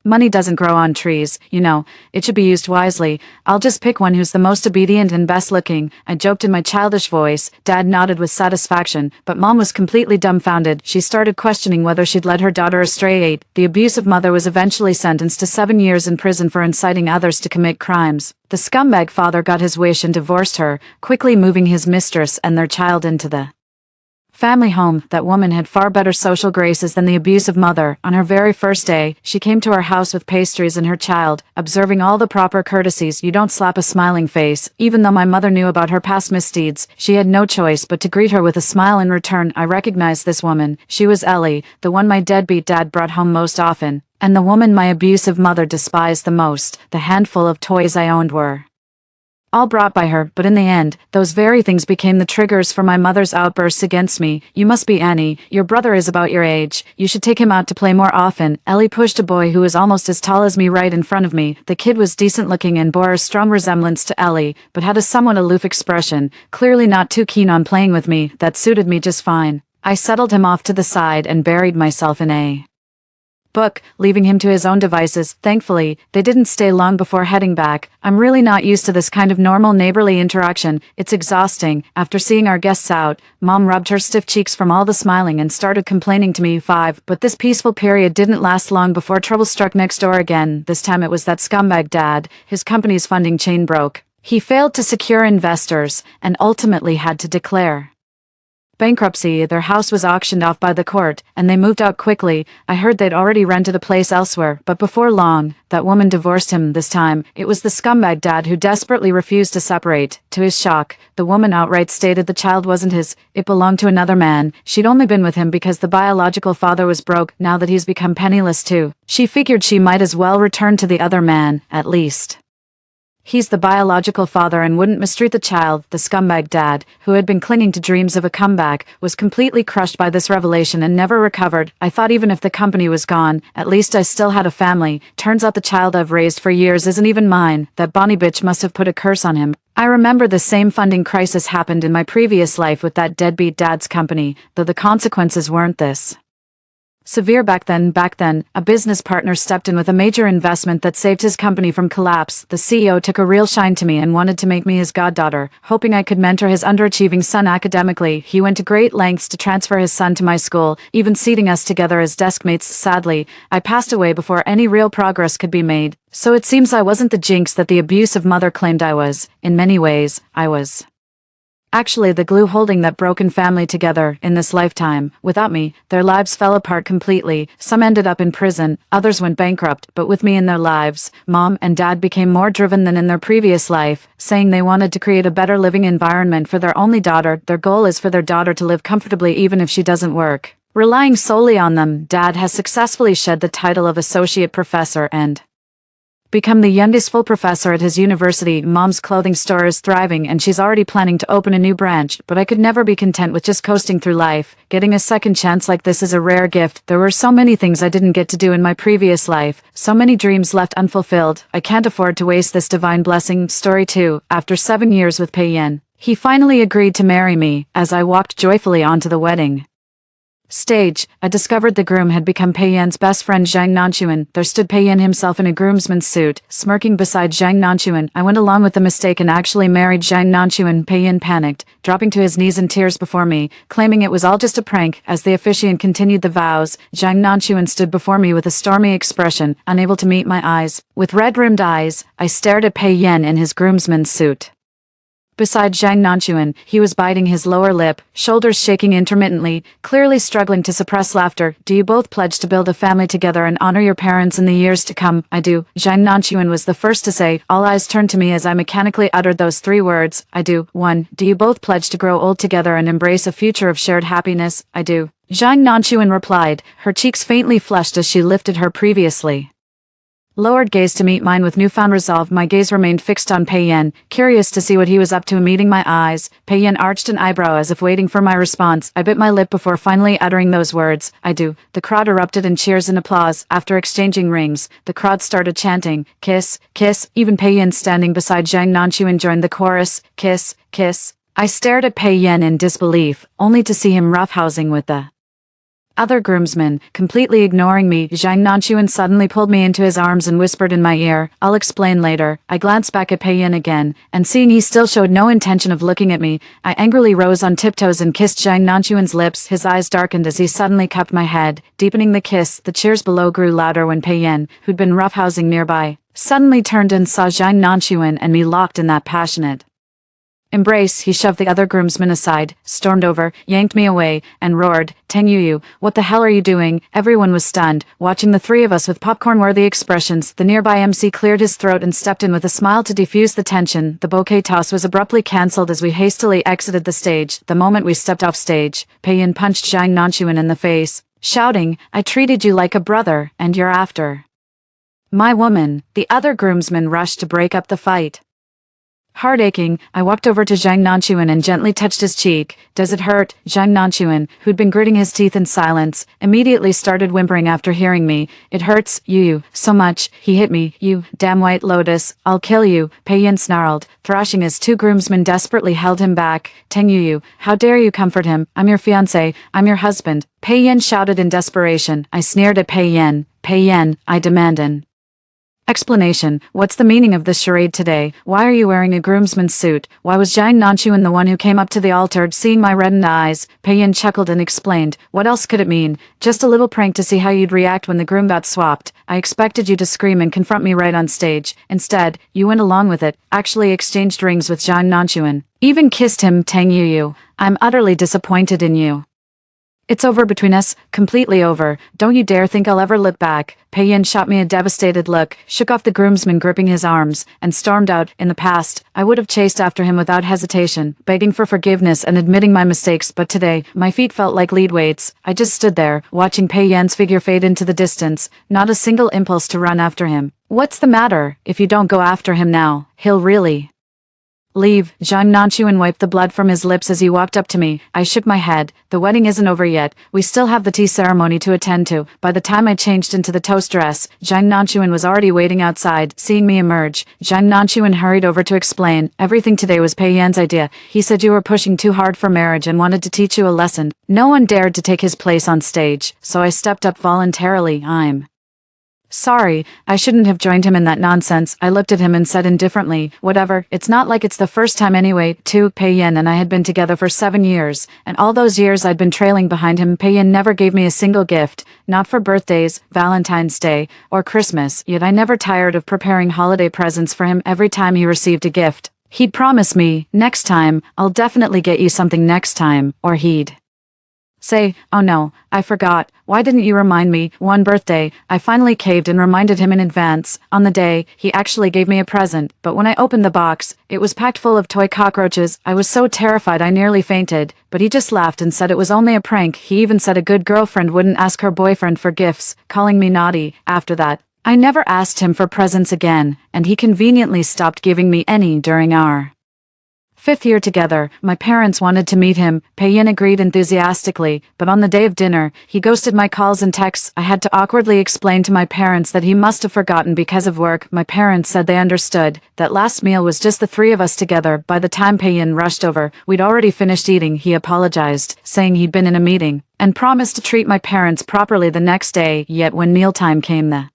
Money doesn't grow on trees, you know. It should be used wisely. I'll just pick one who's the most obedient and best looking, I joked in my childish voice. Dad nodded with satisfaction, but Mom was completely dumbfounded. She started questioning whether she'd led her daughter astray. The abusive mother was eventually sentenced to 7 years in prison for inciting others to commit crimes. The scumbag father got his wish and divorced her, quickly moving his mistress and their child into the family home. That woman had far better social graces than the abusive mother. On her very first day, she came to our house with pastries and her child, observing all the proper courtesies. You don't slap a smiling face. Even though my mother knew about her past misdeeds, she had no choice but to greet her with a smile in return. I recognized this woman. She was Ellie, the one my deadbeat dad brought home most often, and the woman my abusive mother despised the most. The handful of toys I owned were all brought by her, but in the end, those very things became the triggers for my mother's outbursts against me. You must be Annie. Your brother is about your age. You should take him out to play more often. Ellie pushed a boy who was almost as tall as me right in front of me. The kid was decent looking and bore a strong resemblance to Ellie, but had a somewhat aloof expression, clearly not too keen on playing with me. That suited me just fine. I settled him off to the side and buried myself in a book, leaving him to his own devices. Thankfully, they didn't stay long before heading back. I'm really not used to this kind of normal neighborly interaction. It's exhausting. After seeing our guests out, Mom rubbed her stiff cheeks from all the smiling and started complaining to me. But this peaceful period didn't last long before trouble struck next door again. This time it was that scumbag Dad. His company's funding chain broke. He failed to secure investors and ultimately had to declare bankruptcy. Their house was auctioned off by the court, and they moved out quickly. I heard they'd already rented a place elsewhere, but before long, that woman divorced him. This time, it was the scumbag Dad who desperately refused to separate. To his shock, the woman outright stated the child wasn't his, it belonged to another man. She'd only been with him because the biological father was broke. Now that he's become penniless too, she figured she might as well return to the other man, at least he's the biological father and wouldn't mistreat the child. The scumbag Dad, who had been clinging to dreams of a comeback, was completely crushed by this revelation and never recovered. I thought even if the company was gone, at least I still had a family. Turns out the child I've raised for years isn't even mine. That Bonnie bitch must have put a curse on him. I remember the same funding crisis happened in my previous life with that deadbeat dad's company, though the consequences weren't this severe back then. A business partner stepped in with a major investment that saved his company from collapse. The CEO took a real shine to me and wanted to make me his goddaughter, hoping I could mentor his underachieving son academically. He went to great lengths to transfer his son to my school, even seating us together as deskmates. Sadly, I passed away before any real progress could be made, so it seems I wasn't the jinx that the abusive mother claimed I was. In many ways, I was actually the glue holding that broken family together. In this lifetime, without me, their lives fell apart completely. Some ended up in prison, others went bankrupt, but with me in their lives, Mom and Dad became more driven than in their previous life, saying they wanted to create a better living environment for their only daughter. Their goal is for their daughter to live comfortably even if she doesn't work. Relying solely on them, Dad has successfully shed the title of associate professor and become the youngest full professor at his university. Mom's clothing store is thriving and she's already planning to open a new branch, but I could never be content with just coasting through life. Getting a second chance like this is a rare gift. There were so many things I didn't get to do in my previous life, so many dreams left unfulfilled. I can't afford to waste this divine blessing. Story 2. After 7 years with Pei Yen, he finally agreed to marry me. As I walked joyfully onto the wedding stage, I discovered the groom had become Pei Yan's best friend Zhang Nanchuan. There stood Pei Yan himself in a groomsman's suit, smirking beside Zhang Nanchuan. I went along with the mistake and actually married Zhang Nanchuan. Pei Yan panicked, dropping to his knees in tears before me, claiming it was all just a prank. As the officiant continued the vows, Zhang Nanchuan stood before me with a stormy expression, unable to meet my eyes. With red-rimmed eyes, I stared at Pei Yan in his groomsman's suit. Beside Zhang Nanchuan, he was biting his lower lip, shoulders shaking intermittently, clearly struggling to suppress laughter. Do you both pledge to build a family together and honor your parents in the years to come? I do. Zhang Nanchuan was the first to say. All eyes turned to me as I mechanically uttered those 3 words. I do. 1. Do you both pledge to grow old together and embrace a future of shared happiness? I do. Zhang Nanchuan replied, her cheeks faintly flushed as she lifted her previously lowered gaze to meet mine with newfound resolve. My gaze remained fixed on Pei Yan, curious to see what he was up to. Meeting my eyes, Pei Yan arched an eyebrow as if waiting for my response. I bit my lip before finally uttering those words. I do. The crowd erupted in cheers and applause. After exchanging rings, the crowd started chanting, kiss, kiss. Even Pei Yan standing beside Zhang Nanchuan joined the chorus, kiss, kiss. I stared at Pei Yan in disbelief, only to see him roughhousing with the other groomsmen. Completely ignoring me, Zhang Nanchuan suddenly pulled me into his arms and whispered in my ear, I'll explain later. I glanced back at Pei Yan again, and seeing he still showed no intention of looking at me, I angrily rose on tiptoes and kissed Zhang Nanchuan's lips. His eyes darkened as he suddenly cupped my head, deepening the kiss. The cheers below grew louder when Pei Yan, who'd been roughhousing nearby, suddenly turned and saw Zhang Nanchuan and me locked in that passionate embrace. He shoved the other groomsmen aside, stormed over, yanked me away, and roared, Teng Yuyu, what the hell are you doing? Everyone was stunned, watching the 3 of us with popcorn-worthy expressions. The nearby MC cleared his throat and stepped in with a smile to defuse the tension. The bouquet toss was abruptly cancelled as we hastily exited the stage. The moment we stepped off stage, Pei Yan punched Zhang Nanchuan in the face, shouting, I treated you like a brother, and you're after my woman. The other groomsmen rushed to break up the fight. Heart aching, I walked over to Zhang Nanchuan and gently touched his cheek. Does it hurt? Zhang Nanchuan, who'd been gritting his teeth in silence, immediately started whimpering after hearing me. It hurts, Yuyu, so much. He hit me. You damn white lotus. I'll kill you. Pei Yan snarled, thrashing as 2 groomsmen desperately held him back. Teng Yuyu, how dare you comfort him? I'm your fiancé. I'm your husband. Pei Yan shouted in desperation. I sneered at Pei Yan. Pei Yan, I demand an explanation. What's the meaning of this charade today? Why are you wearing a groomsman's suit? Why was Zhang Nanchuan the one who came up to the altar? Seeing my reddened eyes, Pei Yan chuckled and explained, what else could it mean? Just a little prank to see how you'd react when the groom got swapped. I expected you to scream and confront me right on stage. Instead, you went along with it, actually exchanged rings with Zhang Nanchuan. Even kissed him. Teng Yuyu, I'm utterly disappointed in you. It's over between us, completely over. Don't you dare think I'll ever look back. Pei Yan shot me a devastated look, shook off the groomsman gripping his arms, and stormed out. In the past, I would have chased after him without hesitation, begging for forgiveness and admitting my mistakes, but today, my feet felt like lead weights. I just stood there, watching Pei Yan's figure fade into the distance, not a single impulse to run after him. What's the matter? If you don't go after him now, he'll really leave. Zhang Nanchuan wiped the blood from his lips as he walked up to me. I shook my head. The wedding isn't over yet. We still have the tea ceremony to attend to. By the time I changed into the toast dress, Zhang Nanchuan was already waiting outside. Seeing me emerge, Zhang Nanchuan hurried over to explain. Everything today was Pei Yan's idea. He said you were pushing too hard for marriage and wanted to teach you a lesson. No one dared to take his place on stage, so I stepped up voluntarily. I'm sorry, I shouldn't have joined him in that nonsense. I looked at him and said indifferently, whatever, it's not like it's the first time anyway. Too, Pei Yan and I had been together for 7 years, and all those years I'd been trailing behind him. Pei Yan never gave me a single gift, not for birthdays, Valentine's Day, or Christmas, yet I never tired of preparing holiday presents for him. Every time he received a gift, he'd promise me, next time, I'll definitely get you something next time, or he'd say, oh no, I forgot, why didn't you remind me? One birthday, I finally caved and reminded him in advance. On the day, he actually gave me a present, but when I opened the box, it was packed full of toy cockroaches. I was so terrified I nearly fainted, but he just laughed and said it was only a prank. He even said a good girlfriend wouldn't ask her boyfriend for gifts, calling me naughty. After that, I never asked him for presents again, and he conveniently stopped giving me any during our 5th year together. My parents wanted to meet him. Pei Yan agreed enthusiastically, but on the day of dinner, he ghosted my calls and texts. I had to awkwardly explain to my parents that he must have forgotten because of work. My parents said they understood. That last meal was just the 3 of us together. By the time Pei Yan rushed over, we'd already finished eating. He apologized, saying he'd been in a meeting, and promised to treat my parents properly the next day. Yet when mealtime came, the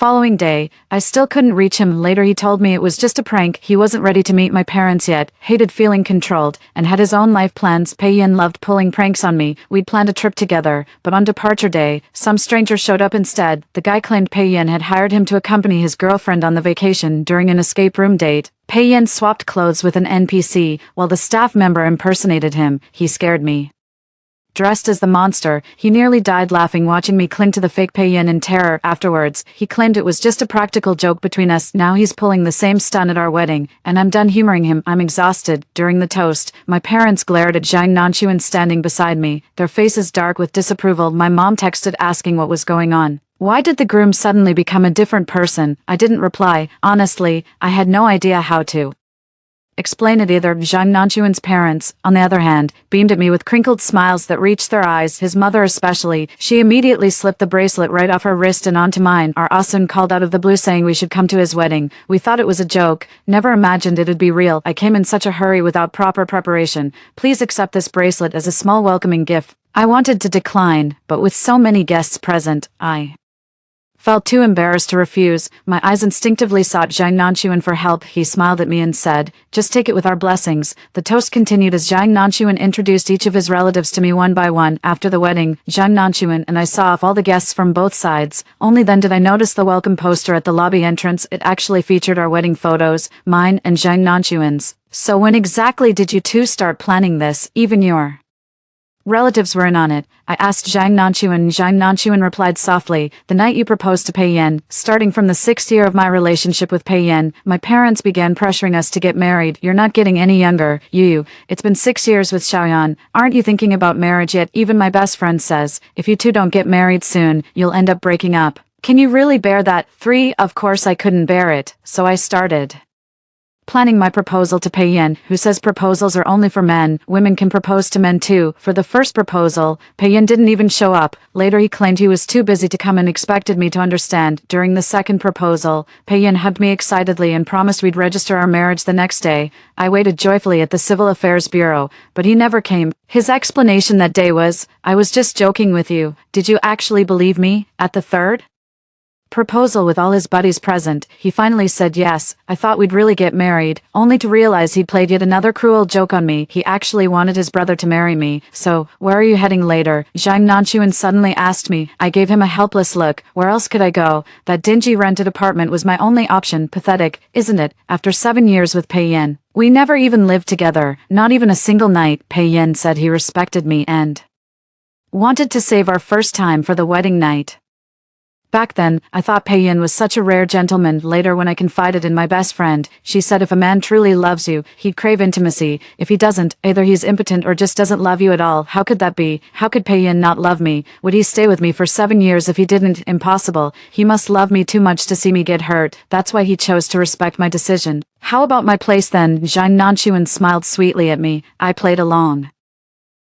Following day, I still couldn't reach him. Later he told me it was just a prank, he wasn't ready to meet my parents yet, hated feeling controlled, and had his own life plans. Pei-yin loved pulling pranks on me. We'd planned a trip together, but on departure day, some stranger showed up instead. The guy claimed Pei-yin had hired him to accompany his girlfriend on the vacation during an escape room date. Pei-yin swapped clothes with an NPC, while the staff member impersonated him. He scared me. Dressed as the monster, he nearly died laughing watching me cling to the fake Pei-yin in terror. Afterwards, he claimed it was just a practical joke between us. Now he's pulling the same stunt at our wedding, and I'm done humoring him. I'm exhausted. During the toast, my parents glared at Zhang Nanquan standing beside me, their faces dark with disapproval. My mom texted asking what was going on. Why did the groom suddenly become a different person? I didn't reply. Honestly, I had no idea how to explain it either. Zhang Nanquan's parents, on the other hand, beamed at me with crinkled smiles that reached their eyes, his mother especially. She immediately slipped the bracelet right off her wrist and onto mine. Our Asun called out of the blue saying we should come to his wedding. We thought it was a joke, never imagined it'd be real. I came in such a hurry without proper preparation. Please accept this bracelet as a small welcoming gift. I wanted to decline, but with so many guests present, I felt too embarrassed to refuse. My eyes instinctively sought Zhang Nanquan for help. He smiled at me and said, "Just take it with our blessings." The toast continued as Zhang Nanquan introduced each of his relatives to me one by one. After the wedding, Zhang Nanquan and I saw off all the guests from both sides. Only then did I notice the welcome poster at the lobby entrance. It actually featured our wedding photos, mine and Zhang Nanquan's. "So when exactly did you two start planning this? Even your relatives were in on it?" I asked Zhang Nanquan. Zhang Nanquan replied softly, "The night you proposed to Pei-yin. Starting from the 6th year of my relationship with Pei-yin, my parents began pressuring us to get married. You're not getting any younger, you. It's been 6 years with Xiaoyan. Aren't you thinking about marriage yet? Even my best friend says, if you two don't get married soon, you'll end up breaking up. Can you really bear that?" 3. Of course I couldn't bear it, so I started planning my proposal to Pei-yin, who says proposals are only for men. Women can propose to men too. For the first proposal, Pei-yin didn't even show up. Later he claimed he was too busy to come and expected me to understand. During the second proposal, Pei-yin hugged me excitedly and promised we'd register our marriage the next day. I waited joyfully at the Civil Affairs Bureau, but he never came. His explanation that day was, "I was just joking with you." Did you actually believe me? At the third proposal with all his buddies present, he finally said yes. I thought we'd really get married, only to realize he'd played yet another cruel joke on me. He actually wanted his brother to marry me. "So, where are you heading later?" Zhang Nanquan suddenly asked me. I gave him a helpless look. Where else could I go? That dingy rented apartment was my only option. Pathetic, isn't it? After 7 years with Pei-yin, we never even lived together, not even a single night. Pei-yin said he respected me and wanted to save our first time for the wedding night. Back then, I thought Pei-yin was such a rare gentleman. Later when I confided in my best friend, she said if a man truly loves you, he'd crave intimacy. If he doesn't, either he's impotent or just doesn't love you at all. How could that be? How could Pei-yin not love me? Would he stay with me for 7 years if he didn't? Impossible. He must love me too much to see me get hurt. That's why he chose to respect my decision. How about my place then? Zhang Nanquan smiled sweetly at me. I played along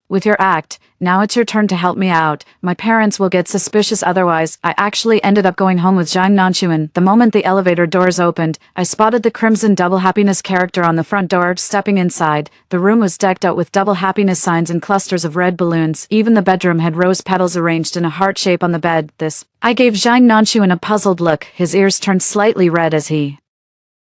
with your act. Now it's your turn to help me out. My parents will get suspicious otherwise. I actually ended up going home with Zhang Nanquan. The moment the elevator doors opened, I spotted the crimson double happiness character on the front door. Stepping inside, the room was decked out with double happiness signs and clusters of red balloons. Even the bedroom had rose petals arranged in a heart shape on the bed. I gave Zhang Nanquan a puzzled look. His ears turned slightly red as he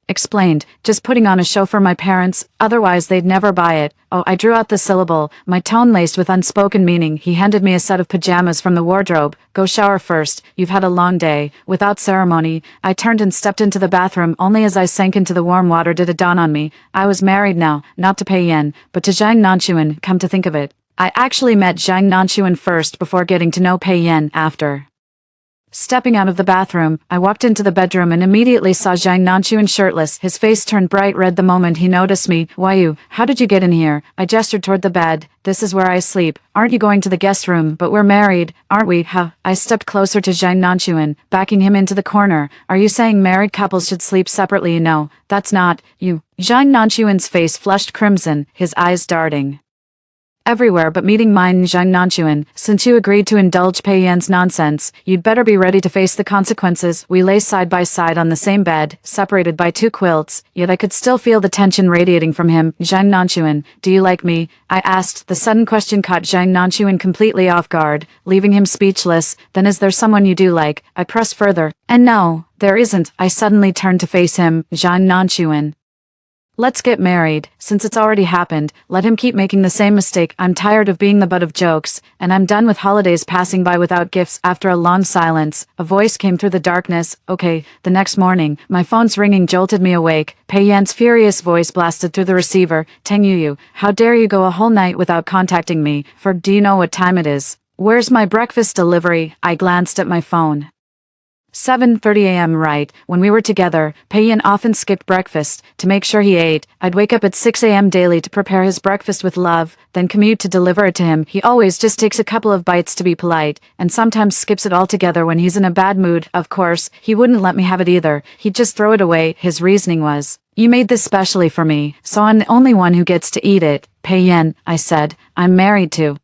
explained, "Just putting on a show for my parents, otherwise they'd never buy it." Oh, I drew out the syllable, my tone laced with unspoken meaning. He handed me a set of pajamas from the wardrobe. "Go shower first, you've had a long day." Without ceremony, I turned and stepped into the bathroom. Only as I sank into the warm water did it dawn on me. I was married now, not to Pei-yin, but to Zhang Nanquan. Come to think of it, I actually met Zhang Nanquan first before getting to know Pei-yin after. Stepping out of the bathroom, I walked into the bedroom and immediately saw Zhang Nanquan shirtless. His face turned bright red the moment he noticed me. "Why you? How did you get in here?" I gestured toward the bed. "This is where I sleep." "Aren't you going to the guest room?" "But we're married, aren't we?" Huh. I stepped closer to Zhang Nanquan, backing him into the corner. "Are you saying married couples should sleep separately?" "No, that's not, you." Zhang Nanquan's face flushed crimson, his eyes darting Everywhere but meeting mine Zhang Nanchuan. Since you agreed to indulge Pei Yan's nonsense, you'd better be ready to face the consequences. We lay side by side on the same bed, separated by 2 quilts, yet I could still feel the tension radiating from him. Zhang Nanchuan, do you like me? I asked. The sudden question caught Zhang Nanchuan completely off guard, leaving him speechless. Then is there someone you do like? I pressed further. And no, there isn't. I suddenly turned to face him. Zhang Nanchuan. Let's get married. Since it's already happened, let him keep making the same mistake. I'm tired of being the butt of jokes, and I'm done with holidays passing by without gifts. After a long silence, a voice came through the darkness. Okay. The next morning, my phone's ringing jolted me awake. Pei Yan's furious voice blasted through the receiver. Tang Yuyu, how dare you go a whole night without contacting me? Do you know what time it is? Where's my breakfast delivery? I glanced at my phone. 7:30 a.m. Right, when we were together, Pei Yan often skipped breakfast. To make sure he ate, I'd wake up at 6 a.m. daily to prepare his breakfast with love, then commute to deliver it to him. He always just takes a couple of bites to be polite, and sometimes skips it altogether when he's in a bad mood. Of course, he wouldn't let me have it either. He'd just throw it away. His reasoning was, you made this specially for me, so I'm the only one who gets to eat it. Pei Yan, I said, I'm married to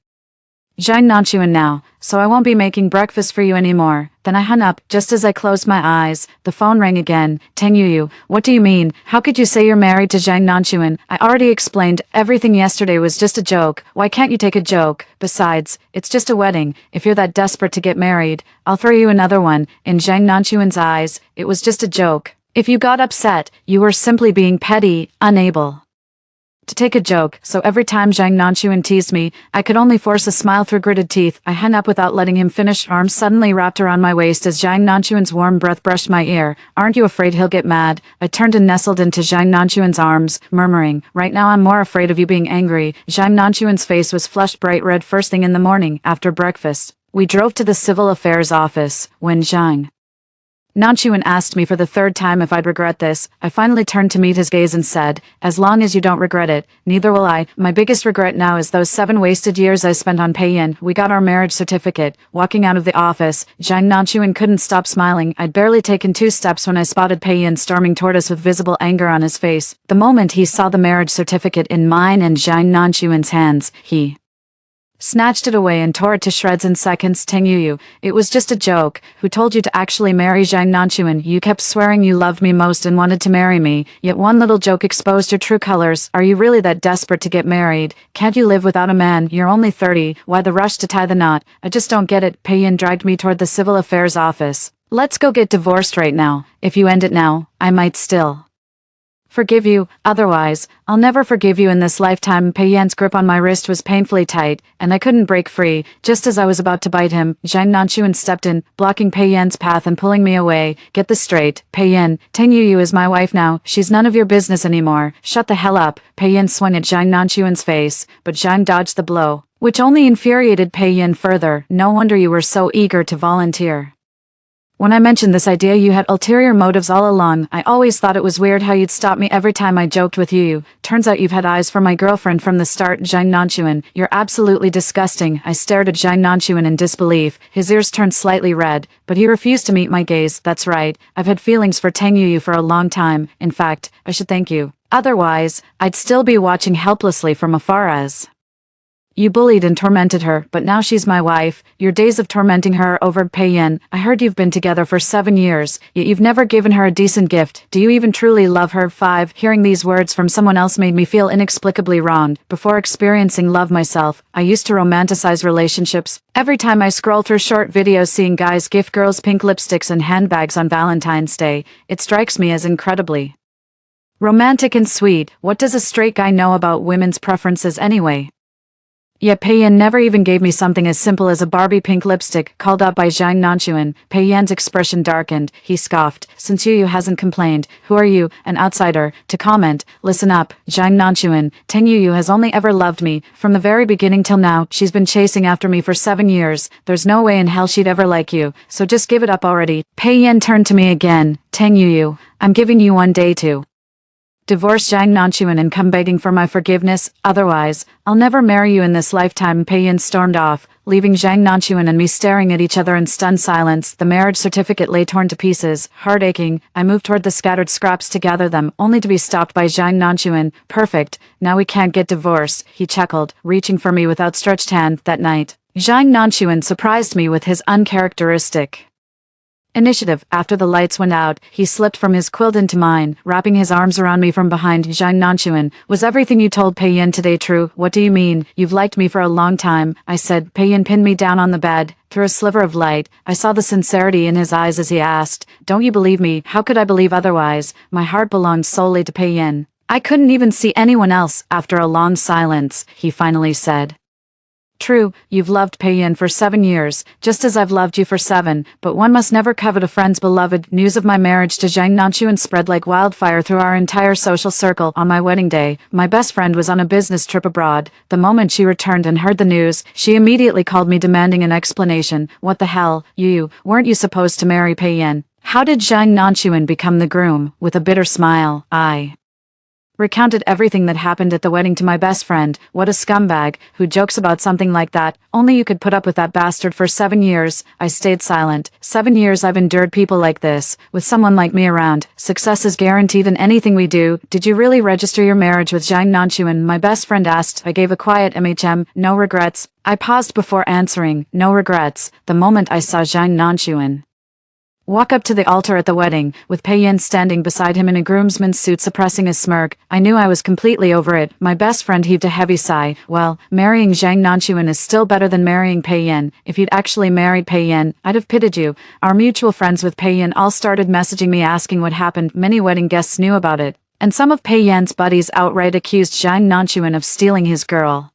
Zhang Nanchuan now, so I won't be making breakfast for you anymore. Then I hung up. Just as I closed my eyes, the phone rang again. Tang Yuyu, what do you mean? How could you say you're married to Zhang Nanchuan? I already explained. Everything yesterday was just a joke. Why can't you take a joke? Besides, it's just a wedding. If you're that desperate to get married, I'll throw you another one. In Zhang Nanchuan's eyes, it was just a joke. If you got upset, you were simply being petty, unable to take a joke, so every time Zhang Nanchuan teased me, I could only force a smile through gritted teeth. I hung up without letting him finish. Arms suddenly wrapped around my waist as Zhang Nanchuan's warm breath brushed my ear. Aren't you afraid he'll get mad? I turned and nestled into Zhang Nanchuan's arms, murmuring, right now I'm more afraid of you being angry. Zhang Nanchuan's face was flushed bright red first thing in the morning, after breakfast. We drove to the civil affairs office. When Zhang Nanchuan asked me for the 3rd time if I'd regret this, I finally turned to meet his gaze and said, as long as you don't regret it, neither will I. My biggest regret now is those 7 wasted years I spent on Pei Yan. We got our marriage certificate. Walking out of the office, Zhang Nanchuan couldn't stop smiling. I'd barely taken 2 steps when I spotted Pei Yan storming toward us with visible anger on his face. The moment he saw the marriage certificate in mine and Zhang Nanchuan's hands, he snatched it away and tore it to shreds in seconds. Tang Yuyu, it was just a joke. Who told you to actually marry Zhang Nanchuan? You kept swearing you loved me most and wanted to marry me, yet one little joke exposed your true colors. Are you really that desperate to get married? Can't you live without a man? You're only 30. Why the rush to tie the knot? I just don't get it. Pei Yan dragged me toward the civil affairs office. Let's go get divorced right now. If you end it now, I might still forgive you, otherwise, I'll never forgive you in this lifetime. Pei Yan's grip on my wrist was painfully tight, and I couldn't break free. Just as I was about to bite him, Zhang Nanchuan stepped in, blocking Pei Yan's path and pulling me away. Get this straight, Pei Yan, Tang Yuyu is my wife now. She's none of your business anymore. Shut the hell up. Pei Yan swung at Zhang Nanchuan's face, but Zhang dodged the blow, which only infuriated Pei Yan further. No wonder you were so eager to volunteer. When I mentioned this idea, you had ulterior motives all along. I always thought it was weird how you'd stop me every time I joked with you. Turns out you've had eyes for my girlfriend from the start. Zhang Nanchuan, you're absolutely disgusting. I stared at Zhang Nanchuan in disbelief. His ears turned slightly red, but he refused to meet my gaze. That's right. I've had feelings for Tang Yuyu for a long time. In fact, I should thank you. Otherwise, I'd still be watching helplessly from afar as you bullied and tormented her, but now she's my wife. Your days of tormenting her are over. Pei Yan, I heard you've been together for 7 years, yet you've never given her a decent gift. Do you even truly love her? 5. Hearing these words from someone else made me feel inexplicably wronged. Before experiencing love myself, I used to romanticize relationships. Every time I scroll through short videos seeing guys gift girls pink lipsticks and handbags on Valentine's Day, it strikes me as incredibly romantic and sweet. What does a straight guy know about women's preferences anyway? Yet Pei Yan never even gave me something as simple as a Barbie pink lipstick. Called out by Zhang Nanchuan, Pei Yan's expression darkened. He scoffed. Since Yuyu hasn't complained, who are you, an outsider, to comment? Listen up, Zhang Nanchuan. Tang Yuyu has only ever loved me. From the very beginning till now, she's been chasing after me for 7 years. There's no way in hell she'd ever like you, so just give it up already. Pei Yan turned to me again. Tang Yuyu, I'm giving you 1 day to divorce Zhang Nanchuan and come begging for my forgiveness, otherwise, I'll never marry you in this lifetime. Pei Yan stormed off, leaving Zhang Nanchuan and me staring at each other in stunned silence. The marriage certificate lay torn to pieces. Heart aching, I moved toward the scattered scraps to gather them, only to be stopped by Zhang Nanchuan. Perfect. Now we can't get divorced, he chuckled, reaching for me with outstretched hand. That night, Zhang Nanchuan surprised me with his uncharacteristic initiative. After the lights went out, he slipped from his quilt into mine, wrapping his arms around me from behind. Zhang Nanchuan, was everything you told Pei Yin today true? What do you mean? You've liked me for a long time, I said. Pei Yin pinned me down on the bed. Through a sliver of light, I saw the sincerity in his eyes as he asked, don't you believe me? How could I believe otherwise? My heart belonged solely to Pei Yin. I couldn't even see anyone else. After a long silence, he finally said, true, you've loved Pei Yin for 7 years, just as I've loved you for 7, but one must never covet a friend's beloved. News of my marriage to Zhang Nanchuan spread like wildfire through our entire social circle. On my wedding day, my best friend was on a business trip abroad. The moment she returned and heard the news, she immediately called me demanding an explanation. What the hell, weren't you supposed to marry Pei Yin? How did Zhang Nanchuan become the groom? With a bitter smile, I recounted everything that happened at the wedding to my best friend. What a scumbag, who jokes about something like that. Only you could put up with that bastard for 7 years. I stayed silent. 7 years I've endured people like this. With someone like me around, success is guaranteed in anything we do. Did you really register your marriage with Zhang Nanchuan? My best friend asked. I gave a quiet no regrets. I paused before answering. No regrets. The moment I saw Zhang Nanchuan walk up to the altar at the wedding, with Pei Yin standing beside him in a groomsman's suit suppressing a smirk, I knew I was completely over it. My best friend heaved a heavy sigh. Well, marrying Zhang Nanchuan is still better than marrying Pei Yin. If you'd actually married Pei Yin, I'd have pitied you. Our mutual friends with Pei Yin all started messaging me asking what happened. Many wedding guests knew about it, and some of Pei Yin's buddies outright accused Zhang Nanchuan of stealing his girl.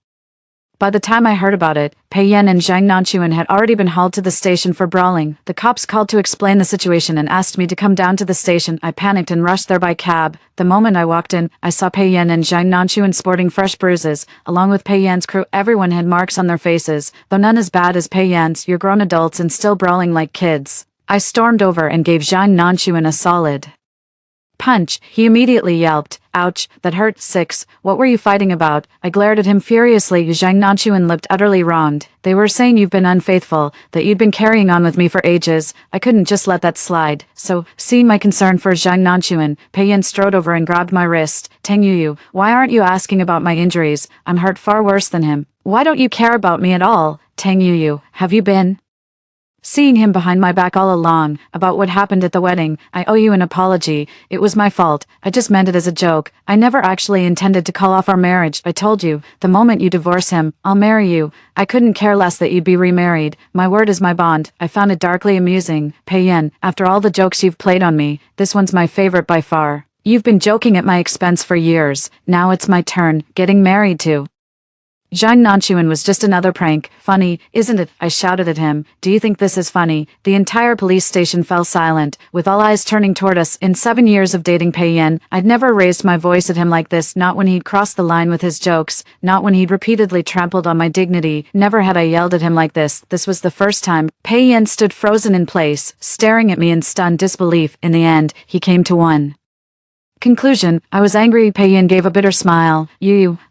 By the time I heard about it, Pei Yin and Zhang Nanchuan had already been hauled to the station for brawling. The cops called to explain the situation and asked me to come down to the station. I panicked and rushed there by cab. The moment I walked in, I saw Pei Yin and Zhang Nanchuan sporting fresh bruises. Along with Pei Yin's crew, everyone had marks on their faces, though none as bad as Pei Yin's. You're grown adults and still brawling like kids. I stormed over and gave Zhang Nanchuan a solid punch. He immediately yelped, ouch, that hurt. 6. What were you fighting about? I glared at him furiously. Zhang Nanchuan looked utterly wronged. They were saying you've been unfaithful, that you'd been carrying on with me for ages. I couldn't just let that slide. So, seeing my concern for Zhang Nanchuan, Pei Yin strode over and grabbed my wrist. Tang Yu, why aren't you asking about my injuries? I'm hurt far worse than him. Why don't you care about me at all? Tang Yu, have you been seeing him behind my back all along? About what happened at the wedding, I owe you an apology. It was my fault. I just meant it as a joke. I never actually intended to call off our marriage. I told you, the moment you divorce him, I'll marry you. I couldn't care less that you'd be remarried. My word is my bond. I found it darkly amusing. Pei Yin, after all the jokes you've played on me, this one's my favorite by far. You've been joking at my expense for years. Now it's my turn, getting married to Zhang Nanchuan was just another prank. Funny, isn't it? I shouted at him. Do you think this is funny? The entire police station fell silent, with all eyes turning toward us. In 7 years of dating Pei Yin, I'd never raised my voice at him like this, not when he'd crossed the line with his jokes, not when he'd repeatedly trampled on my dignity. Never had I yelled at him like this. This was the first time. Pei Yin stood frozen in place, staring at me in stunned disbelief. In the end, he came to one conclusion. I was angry. Pei Yin gave a bitter smile.